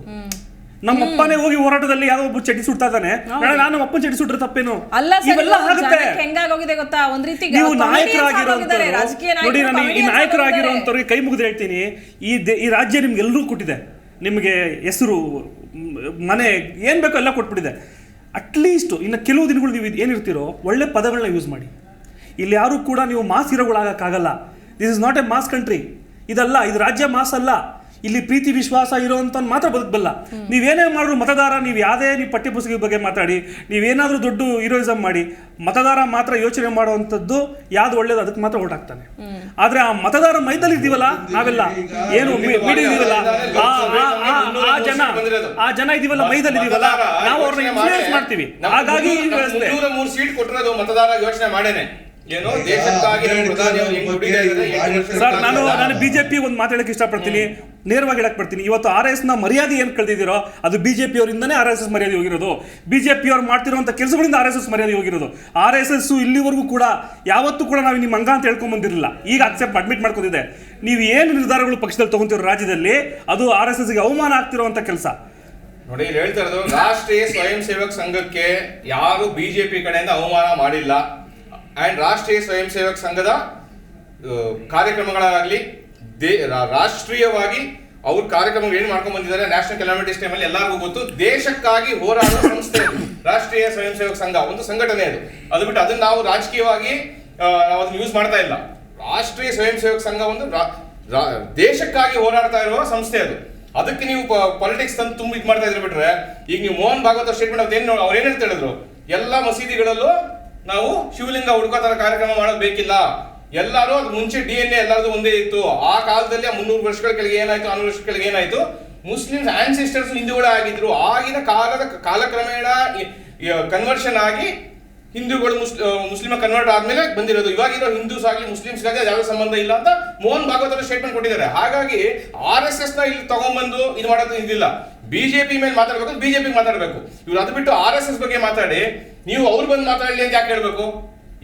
ನಮ್ಮಪ್ಪನೇ ಹೋಗಿ ಹೋರಾಟದಲ್ಲಿ ಯಾರೋ ಒಬ್ಬ ಚಡ್ಡಿ ಸುಡ್ತಾ ಇದ್ದಾನೆ, ನಾಳೆ ನಾನು ನಮ್ಮ ಅಪ್ಪನ ಚಡ್ಡಿ ಸುಟ್ರೆ ತಪ್ಪೇನು? ಅಲ್ಲ ಸರ್, ಇವೆಲ್ಲ ಆಗುತ್ತೆ. ಹೆಂಗಾಗೋಗಿದೆ ಗೊತ್ತಾ, ಒಂದ್ ರೀತಿ ನೀವು ನೋಡಿ, ನಾನು ಈ ನಾಯಕರಾಗಿರೋಂಥವ್ರಿಗೆ ಕೈ ಮುಗಿದು ಹೇಳ್ತೀನಿ, ಈ ರಾಜ್ಯ ನಿಮ್ಗೆಲ್ಲರೂ ಕೊಟ್ಟಿದೆ, ನಿಮಗೆ ಹೆಸರು, ಮನೆ, ಏನ್ ಬೇಕೋ ಎಲ್ಲ ಕೊಟ್ಬಿಟ್ಟಿದೆ. ಅಟ್ಲೀಸ್ಟ್ ಇನ್ನು ಕೆಲವು ದಿನಗಳು ನೀವು ಏನಿರ್ತೀರೋ ಒಳ್ಳೆ ಪದಗಳನ್ನ ಯೂಸ್ ಮಾಡಿ. ಇಲ್ಲಿ ಯಾರು ಕೂಡ ನೀವು ಮಾಸ್ ಹೀರೋಗಳಾಗಕ್ಕಾಗಲ್ಲ. This is not a mass country. ಇದಲ್ಲ, ಇದು ರಾಜ್ಯ ಮಾಸ್ ಅಲ್ಲ. ಇಲ್ಲಿ ಪ್ರೀತಿ ವಿಶ್ವಾಸ ಇರೋವಂಥ ಮಾತ್ರ ಬದುಕಬಲ್ಲ. ನೀವೇನೇ ಮಾಡಿದ್ರು ಮತದಾರ, ನೀವು ಪಠ್ಯಪುಸ್ತಕದ ಬಗ್ಗೆ ಮಾತಾಡಿ, ನೀವೇನಾದರೂ ದೊಡ್ಡ ಹೀರೋಯಿಸಮ್ ಮಾಡಿ, ಮತದಾರ ಮಾತ್ರ ಯೋಚನೆ ಮಾಡುವಂಥದ್ದು ಯಾವ್ದು ಒಳ್ಳೇದು ಅದಕ್ಕೆ ಮಾತ್ರ ಓಟ್ ಹಾಕ್ತಾನೆ. ಆದ್ರೆ ಆ ಮತದಾರ ಮೈದಲ್ಲಿ ಇದೀವಲ್ಲ ನಾವೆಲ್ಲ, ಏನು ಮೀಡಿಯಾ ಇದೀವಲ್ಲ, ಆ ಜನ ಇದೀವಲ್ಲ, ಮೈದಲ್ಲಿ ಇದೀವಲ್ಲ, ನಾವು ಅವ್ರನ್ನ ಇನ್ಫ್ಲೂಯೆನ್ಸ್ ಮಾಡ್ತೀವಿ. ಹಾಗಾಗಿ 303 ಸೀಟ್ ಕೊಟ್ಟಿರೋದು ಮತದಾರ ಯೋಚನೆ ಮಾಡೇನೆ. ಏನು ದೇಶಕ್ಕಾಗಿ ಸರ್, ನಾನು ಬಿಜೆಪಿ ಒಂದು ಮಾತಾಡಕ್ಕೆ ಇಷ್ಟಪಡ್ತೀನಿ, ನೇರವಾಗಿ ಹೇಳಕ್ ಬರ್ತೀನಿ. ಇವತ್ತು RSS ನ ಮರ್ಯಾದೆ ಏನು ಕಳೆದಿದ್ದೀರೋ ಅದು ಬಿಜೆಪಿ ಅವರಿಂದನೇ RSS ಮರ್ಯಾದೆ ಹೋಗಿರೋದು. ಬಿಜೆಪಿ ಅವ್ರು ಮಾಡ್ತಿರುವಂತ ಕೆಲಸಗಳಿಂದ RSS ಮರ್ಯಾದೆ ಹೋಗಿರೋದು. RSS ಇಲ್ಲಿವರೆಗೂ ಕೂಡ ಯಾವತ್ತೂ ಕೂಡ ನಾವು ನಿಮ್ಮ ಅಂಗ ಅಂತ ಹೇಳ್ಕೊಂಡ್ ಬಂದಿರಲಿಲ್ಲ. ಈಗ ಅಡ್ಮಿಟ್ ಮಾಡ್ಕೊಂಡಿದೆ. ನೀವು ಏನು ನಿರ್ಧಾರಗಳು ಪಕ್ಷದಲ್ಲಿ ತಗೊಂತಿರೋ ರಾಜ್ಯದಲ್ಲಿ, ಅದು RSSಗೆ ಅವಮಾನ ಆಗ್ತಿರುವಂತ ಕೆಲಸ. ನೋಡಿ, ಇಲ್ಲಿ ಹೇಳ್ತಾ ಇರೋದು ರಾಷ್ಟ್ರೀಯ ಸ್ವಯಂ ಸೇವಕ ಸಂಘಕ್ಕೆ ಯಾರು ಬಿಜೆಪಿ ಕಡೆಯಿಂದ ಅವಮಾನ ಮಾಡಿಲ್ಲ. ಅಂಡ್ ರಾಷ್ಟ್ರೀಯ ಸ್ವಯಂ ಸೇವಕ ಸಂಘದ ಕಾರ್ಯಕ್ರಮಗಳಾಗಲಿ, ರಾಷ್ಟ್ರೀಯವಾಗಿ ಅವ್ರ ಕಾರ್ಯಕ್ರಮಗಳು ಏನು ಮಾಡ್ಕೊಂಡ್ ಬಂದಿದ್ದಾರೆ ನ್ಯಾಷನಲ್ ಕೆಲಾಮಿಟೀಸ್ ಟೈಮಲ್ಲಿ ಎಲ್ಲರಿಗೂ ಗೊತ್ತು. ದೇಶಕ್ಕಾಗಿ ಹೋರಾಡುವ ಸಂಸ್ಥೆ ರಾಷ್ಟ್ರೀಯ ಸ್ವಯಂ ಸೇವಕ ಸಂಘ, ಒಂದು ಸಂಘಟನೆ ಅದು ಬಿಟ್ಟು ಅದನ್ನ ನಾವು ರಾಜಕೀಯವಾಗಿ ನಾವು ಅದನ್ನ ಯೂಸ್ ಮಾಡ್ತಾ ಇಲ್ಲ. ರಾಷ್ಟ್ರೀಯ ಸ್ವಯಂ ಸೇವಕ ಸಂಘ ಒಂದು ದೇಶಕ್ಕಾಗಿ ಹೋರಾಡ್ತಾ ಇರುವ ಸಂಸ್ಥೆ ಅದು. ಅದಕ್ಕೆ ನೀವು ಪಾಲಿಟಿಕ್ಸ್ ತಂದು ತುಂಬ ಇದು ಮಾಡ್ತಾ ಇದ್ರೆ ಬಿಟ್ರೆ, ಈಗ ನೀವು ಮೋಹನ್ ಭಾಗವತ್ ಸ್ಟೇಟ್ಮೆಂಟ್ ಅವ್ರು ಏನ್ ಹೇಳ್ತಾ ಹೇಳಿದ್ರು, ಎಲ್ಲ ಮಸೀದಿಗಳಲ್ಲೂ ನಾವು ಶಿವಲಿಂಗ ಹುಡುಕೋತರ ಕಾರ್ಯಕ್ರಮ ಮಾಡೋದು ಬೇಕಿಲ್ಲ. ಎಲ್ಲರೂ ಅದು ಮುಂಚೆ DNA ಎಲ್ಲರದು ಒಂದೇ ಇತ್ತು. ಆ ಕಾಲದಲ್ಲಿ 300 ವರ್ಷಗಳ ಕೆಳಗೆ ಏನಾಯ್ತು, 400 ವರ್ಷಗಳ ಕೆಳಗೆ ಏನಾಯ್ತು, ಮುಸ್ಲಿಮ್ಸ್ ಆನ್ಸಿಸ್ಟರ್ಸ್ ಹಿಂದೂಗಳೇ ಆಗಿದ್ರು. ಆಗಿನ ಕಾಲಕ್ರಮೇಣ ಕನ್ವರ್ಷನ್ ಆಗಿ ಹಿಂದೂಗಳು ಮುಸ್ಲಿಮ ಕನ್ವರ್ಟ್ ಆದ್ಮೇಲೆ ಬಂದಿರೋದು. ಇವಾಗಿರೋ ಹಿಂದೂಸ್ ಆಗಲಿ ಮುಸ್ಲಿಮ್ಸ್ ಆಗಲಿ ಯಾವುದೇ ಸಂಬಂಧ ಇಲ್ಲ ಅಂತ ಮೋಹನ್ ಭಾಗವತ್ ಅವರು ಸ್ಟೇಟ್ಮೆಂಟ್ ಕೊಟ್ಟಿದ್ದಾರೆ. ಹಾಗಾಗಿ RSS ನ ಇಲ್ಲಿ ತಗೊಂಡ್ಬಂದು ಇದು ಮಾಡೋದು ಇದಿಲ್ಲ. ಬಿಜೆಪಿ ಮೇಲೆ ಮಾತಾಡ್ಬೇಕು, ಬಿಜೆಪಿ ಮಾತಾಡ್ಬೇಕು. ಇವ್ರು ಅದು ಬಿಟ್ಟು RSS ಬಗ್ಗೆ ಮಾತಾಡಿ ನೀವು ಅವ್ರು ಬಂದು ಮಾತಾಡಲಿ ಅಂತ ಯಾಕೆ ಹೇಳ್ಬೇಕು?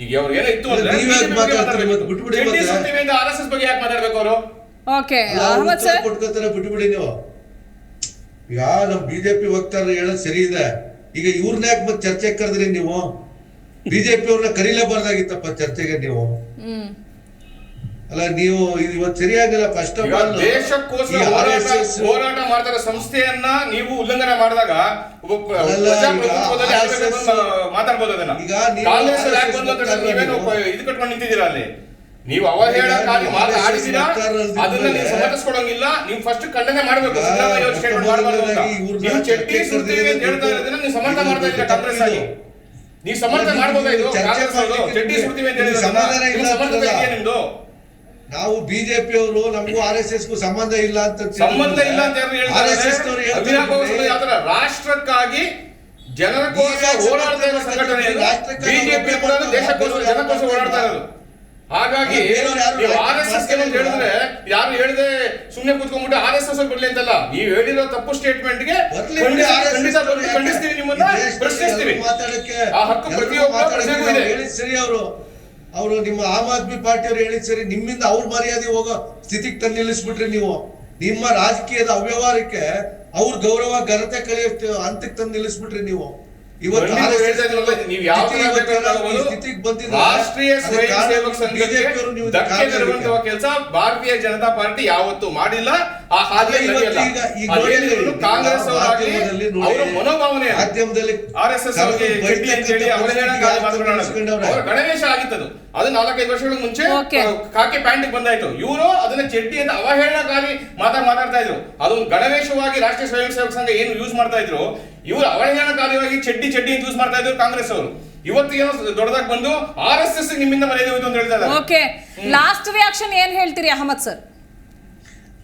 ಈಗ ಅವ್ರು ಏನೋ ಇತ್ತು ಅಂದ್ರೆ RSS ಬಗ್ಗೆ ಯಾಕೆ ಮಾತಾಡ್ಬೇಕು ಅವರು? ಓಕೆ, ಅಹಮದ್ ಸರ್ ಕೊಟ್ಕೋತಾರೆ, ಬಿಟ್ಬಿಡಿ ನೀವು. ಈಗ ನಮ್ ಬಿಜೆಪಿ ವಕ್ತಾರರು ಹೇಳೋದು ಸರಿ ಇದೆ. ಈಗ ಇವ್ರನ್ನ ಯಾಕೆ ಮತ್ತೆ ಚರ್ಚೆಗೆ ಕರೆದ್ರಿ ನೀವು? ಬಿಜೆಪಿ ಅವ್ರನ್ನ ಕರೀಲೇಬಾರ್ದಾಗಿತ್ತಪ್ಪ ಚರ್ಚೆಗೆ ನೀವು. ಅಲ್ಲ, ನೀವು ಇವತ್ತು ಸರಿಯಾಗಿಲ್ಲ. ಫಸ್ಟ್ ಆಫ್ ಆಲ್ ದೇಶಕ್ಕೋಸ್ಕರ ಹೋರಾಟ ಮಾಡ್ತಾರೆ ಸಂಸ್ಥೆಯನ್ನ ನೀವು ಉಲ್ಲಂಘನೆ ಮಾಡಿದಾಗ ಮಾತಾಡ್ಬೋದು. ಅದನ್ನ ಕಾಂಗ್ರೆಸ್ ನೀವೇನು ಇದು ಕಟ್ಕೊಂಡು ನಿಂತಿದ್ದೀರಾ ಅಲ್ಲಿ, ನೀವು ಅವಹೇಳನಕಾರಿ ಮಾತಾಡಿದ್ದೀರಾ, ಅದನ್ನ ನೀವು ಸಮರ್ಥಿಸ್ಕೊಳಂಗಿಲ್ಲ. ನೀವು ಫಸ್ಟ್ ಖಂಡನೆ ಮಾಡಬೇಕು. ಸಿದ್ದರಾಮಯ್ಯ ಸ್ಟೇಟ್ಮೆಂಟ್ ಮಾಡಬಾರ್ದು ಅಂತ ನೀವು ಚಟ್ಟಿ ಸುಡ್ತೀವಿ ಅಂತ ಹೇಳ್ತಾ ಇರೋದನ್ನ ನೀವು ಸಮರ್ಥ ಮಾಡ್ತಾ ಇದ್ದೀರಾ. ಕಾಂಗ್ರೆಸ್ ಆಗಿ ನೀವು ಸಮರ್ಥ ಮಾಡ್ಬೋದಾ? ಇದು ಕಾಂಗ್ರೆಸ್ ಅವರು ಚಟ್ಟಿ ಸುಡ್ತೀವಿ ಅಂತ ಹೇಳಿದ್ರೆ ಸಮರ್ಥತೆ ಇದೆಯಾ ನಿಮ್ದು? ನಾವು ಬಿಜೆಪಿ ಅವರು ನಮಗೂ RSSಗೂ ಸಂಬಂಧ ಇಲ್ಲ ಅಂತ ಸಂಬಂಧ ಇಲ್ಲ ಅಂತ ಹೇಳ್ತಾರೆ. ರಾಷ್ಟ್ರಕ್ಕಾಗಿ ಜನರಕ್ಕೋಸ್ಕರ ಹೋರಾಡ್ತಾ ಇರೋ ಸಂಘಟನೆ ಬಿಜೆಪಿ ಕೂಡ ದೇಶಕ್ಕೋಸ್ಕರ ಜನಕ್ಕೋಸ್ಕರ ಹೋರಾಡ್ತಾ ಇರೋದು. ಹಾಗಾಗಿ RSS ಹೇಳಿದ್ರೆ ಯಾರು ಹೇಳಿದೆ ಸುಮ್ಮನೆ ಕೂತ್ಕೊಂಡ್ಬಿಟ್ಟು RSS ಬರ್ಲಿ ಅಂತಲ್ಲ. ನೀವು ಹೇಳಿರೋ ತಪ್ಪು ಸ್ಟೇಟ್ಮೆಂಟ್ ಗೆ ಖಂಡಿಸ್ತೀವಿ, ನಿಮ್ಮನ್ನ ಪ್ರಶ್ನಿಸ್ತೀವಿ. ಆ ಹಕ್ಕು ಪ್ರತಿಯೊಬ್ಬ ಪ್ರಜೆಗೂ ಇದೆ. ಸರಿ, ಅವರು ನಿಮ್ಮ ಆಮ್ ಆದ್ಮಿ ಪಾರ್ಟಿಯವರು ಹೇಳಿದ್ ಸರಿ. ನಿಮ್ಮಿಂದ ಅವ್ರ ಮರ್ಯಾದೆ ಹೋಗೋ ಸ್ಥಿತಿಗೆ ತಂದು ನಿಲ್ಲಿಸ್ಬಿಟ್ರಿ ನೀವು. ನಿಮ್ಮ ರಾಜಕೀಯದ ಅವ್ಯವಹಾರಕ್ಕೆ ಅವ್ರ ಗೌರವ ಘನತೆ ಕಳೆಯುವ ಹಂತಕ್ಕೆ ತಂದು ನಿಲ್ಲಿಸ್ಬಿಟ್ರಿ ನೀವು. ಇವತ್ತು ರಾಷ್ಟ್ರೀಯ ಸ್ವಯಂ ಸೇವಕ ಸಂಘಕ್ಕೆ ಧಕ್ಕೆ ತರುವಂತಹ ಕೆಲಸ ಭಾರತೀಯ ಜನತಾ ಪಾರ್ಟಿ ಯಾವತ್ತೂ ಮಾಡಿಲ್ಲ. ಆ ಹಾದಿಯಲ್ಲಿ ನಡೆಯಲ್ಲ. ಕಾಂಗ್ರೆಸ್ ಅವರಾಗಲಿ ಅವರ ಮನೋಭಾವನೆ RSS ಅವರಿಗೆ ಚಡ್ಡಿ ಅಂತ ಹೇಳಿ ಅವಹೇಳನಕಾರಿ ಮಾತುಗಳನ್ನ ಅವರ ಗಣವೇಶ ಆಗಿತ್ತದು. ಅದು 4-5 ವರ್ಷಗಳ ಮುಂಚೆ ಕಾಕಿ ಪ್ಯಾಂಟ್ ಬಂದಾಯ್ತು. ಇವರು ಅದನ್ನ ಚಡ್ಡಿ ಅಂತ ಅವಹೇಳನಕಾರಿ ಮಾತಾಡ್ತಾ ಇದ್ರು. ಅದೊಂದು ಗಣವೇಶವಾಗಿ ರಾಷ್ಟ್ರೀಯ ಸ್ವಯಂ ಸೇವಕ ಸಂಘ ಏನು ಯೂಸ್ ಮಾಡ್ತಾ ಇದ್ರು, ಇವರು ಅವಹೇಳನಕಾರಿಯಾಗಿ ಚಡ್ಡಿ ಅಂತ ಯೂಸ್ ಮಾಡ್ತಾ ಇದ್ರು ಕಾಂಗ್ರೆಸ್ ಅವರು. ಇವತ್ತು ಏನೋ ದೊಡ್ಡದಾಗಿ ಬಂದು RSS ನಿಮ್ಮಿಂದ ಮರ್ಯಾದೆ ಹೋಯ್ತು ಅಂತ ಹೇಳ್ತಾ ಇದ್ದಾರೆ. ಓಕೆ, ಲಾಸ್ಟ್ ರಿಯಾಕ್ಷನ್ ಏನ್ ಹೇಳ್ತೀರಿ ಅಹಮದ್ ಸರ್?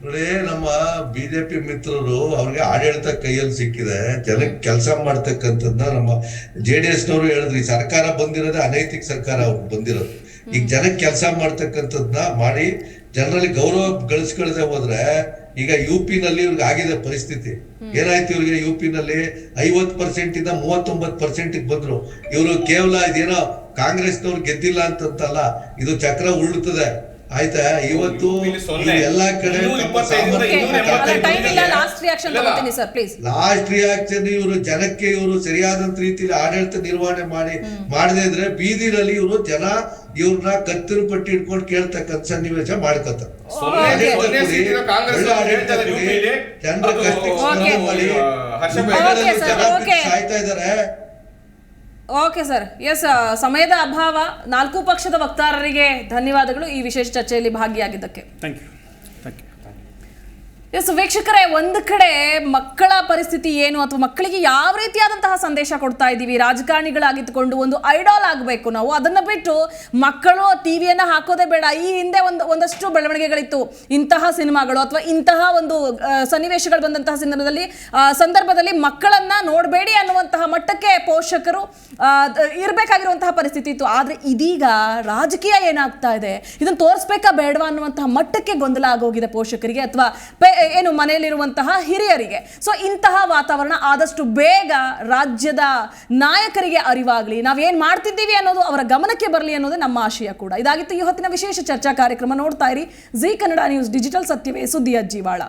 ನೋಡಿ, ನಮ್ಮ ಬಿಜೆಪಿ ಮಿತ್ರರು ಅವ್ರಿಗೆ ಆಡಳಿತ ಕೈಯಲ್ಲಿ ಸಿಕ್ಕಿದೆ, ಜನಕ್ಕೆ ಕೆಲಸ ಮಾಡ್ತಕ್ಕಂಥದ್ದನ್ನ ನಮ್ಮ JDS ನವರು ಹೇಳಿದ್ರಿ. ಸರ್ಕಾರ ಬಂದಿರೋದೇ ಅನೈತಿಕ ಸರ್ಕಾರ ಅವ್ರು ಬಂದಿರೋದು. ಈಗ ಜನಕ್ಕೆ ಕೆಲಸ ಮಾಡ್ತಕ್ಕಂಥದ್ದನ್ನ ಮಾಡಿ ಜನರಲ್ಲಿ ಗೌರವ ಗಳಿಸ್ಕೊಳ್ಳದೆ ಹೋದ್ರೆ, ಈಗ UP ನಲ್ಲಿ ಇವ್ರಿಗೆ ಆಗಿದೆ ಪರಿಸ್ಥಿತಿ. ಏನಾಯ್ತು ಇವ್ರಿಗೆ? UP ನಲ್ಲಿ 50% ಇಂದ 39% ಬಂದ್ರು. ಇವರು ಕೇವಲ ಇದೇನೋ ಕಾಂಗ್ರೆಸ್ನವ್ರು ಗೆದ್ದಿಲ್ಲ ಅಂತಲ್ಲ, ಇದು ಚಕ್ರ ಉರುಳುತ್ತದೆ. ಆಯ್ತಾ? ಇವತ್ತು ಎಲ್ಲಾ ಕಡೆ ಟೈಮ್ ಇಲ್ಲ, ಲಾಸ್ಟ್ ರಿಯಾಕ್ಷನ್ ತಗೋತೀನಿ ಸರ್ ಪ್ಲೀಸ್. ಲಾಸ್ಟ್ ರಿಯಾಕ್ಷನ್ ಇವರು ಜನಕ್ಕೆ ಇವರು ಸರಿಯಾದಂತ ರೀತಿಯಲ್ಲಿ ಆಡಳಿತ ನಿರ್ವಹಣೆ ಮಾಡದೇ ಇದ್ರೆ ಬೀದಿನಲ್ಲಿ ಇವರು ಜನ ಇವ್ರನ್ನ ಕತ್ತಿನ ಪಟ್ಟಿ ಇಟ್ಕೊಂಡು ಕೇಳ್ತಕ್ಕಂಥ ಸನ್ನಿವೇಶ ಮಾಡ್ಕೊತಾರೆ. ಸಾಯ್ತಾ ಇದಾರೆ. ಓಕೆ ಸರ್, ಎಸ್, ಸಮಯದ ಅಭಾವ. 4 ಪಕ್ಷದ ವಕ್ತಾರರಿಗೆ ಧನ್ಯವಾದಗಳು ಈ ವಿಶೇಷ ಚರ್ಚೆಯಲ್ಲಿ ಭಾಗಿಯಾಗಿದ್ದಕ್ಕೆ. Thank you. ಎಸ್ ವೀಕ್ಷಕರೇ, ಒಂದು ಕಡೆ ಮಕ್ಕಳ ಪರಿಸ್ಥಿತಿ ಏನು ಅಥವಾ ಮಕ್ಕಳಿಗೆ ಯಾವ ರೀತಿಯಾದಂತಹ ಸಂದೇಶ ಕೊಡ್ತಾ ಇದ್ದೀವಿ, ರಾಜಕಾರಣಿಗಳಾಗಿದ್ದುಕೊಂಡು ಒಂದು ಐಡಾಲ್ ಆಗಬೇಕು ನಾವು, ಅದನ್ನು ಬಿಟ್ಟು ಮಕ್ಕಳು ಟಿವಿಯನ್ನು ಹಾಕೋದೇ ಬೇಡ. ಈ ಹಿಂದೆ ಒಂದಷ್ಟು ಬೆಳವಣಿಗೆಗಳಿತ್ತು, ಇಂತಹ ಸಿನಿಮಾಗಳು ಅಥವಾ ಇಂತಹ ಒಂದು ಸನ್ನಿವೇಶಗಳು ಬಂದಂತಹ ಸಂದರ್ಭದಲ್ಲಿ ಮಕ್ಕಳನ್ನ ನೋಡಬೇಡಿ ಅನ್ನುವಂತಹ ಮಟ್ಟಕ್ಕೆ ಪೋಷಕರು ಇರಬೇಕಾಗಿರುವಂತಹ ಪರಿಸ್ಥಿತಿ ಇತ್ತು. ಆದರೆ ಇದೀಗ ರಾಜಕೀಯ ಏನಾಗ್ತಾ ಇದೆ, ಇದನ್ನು ತೋರಿಸ್ಬೇಕಾ ಬೇಡವಾ ಅನ್ನುವಂತಹ ಮಟ್ಟಕ್ಕೆ ಗೊಂದಲ ಆಗೋಗಿದೆ ಪೋಷಕರಿಗೆ ಅಥವಾ ಏನು ಮನೆಯಲ್ಲಿರುವಂತಹ ಹಿರಿಯರಿಗೆ. ಸೊ ಇಂತಹ ವಾತಾವರಣ ಆದಷ್ಟು ಬೇಗ ರಾಜ್ಯದ ನಾಯಕರಿಗೆ ಅರಿವಾಗಲಿ, ನಾವೇನ್ ಮಾಡ್ತಿದ್ದೀವಿ ಅನ್ನೋದು ಅವರ ಗಮನಕ್ಕೆ ಬರಲಿ ಅನ್ನೋದೇ ನಮ್ಮ ಆಶಯ ಕೂಡ. ಇದಾಗಿತ್ತು ಈ ಹೊತ್ತಿನ ವಿಶೇಷ ಚರ್ಚಾ ಕಾರ್ಯಕ್ರಮ. ನೋಡ್ತಾ ಇರಿ ಜೀ ಕನ್ನಡ ನ್ಯೂಸ್ ಡಿಜಿಟಲ್, ಸತ್ಯವೇ ಸುದ್ದಿಯ ಜೀವಾಳ.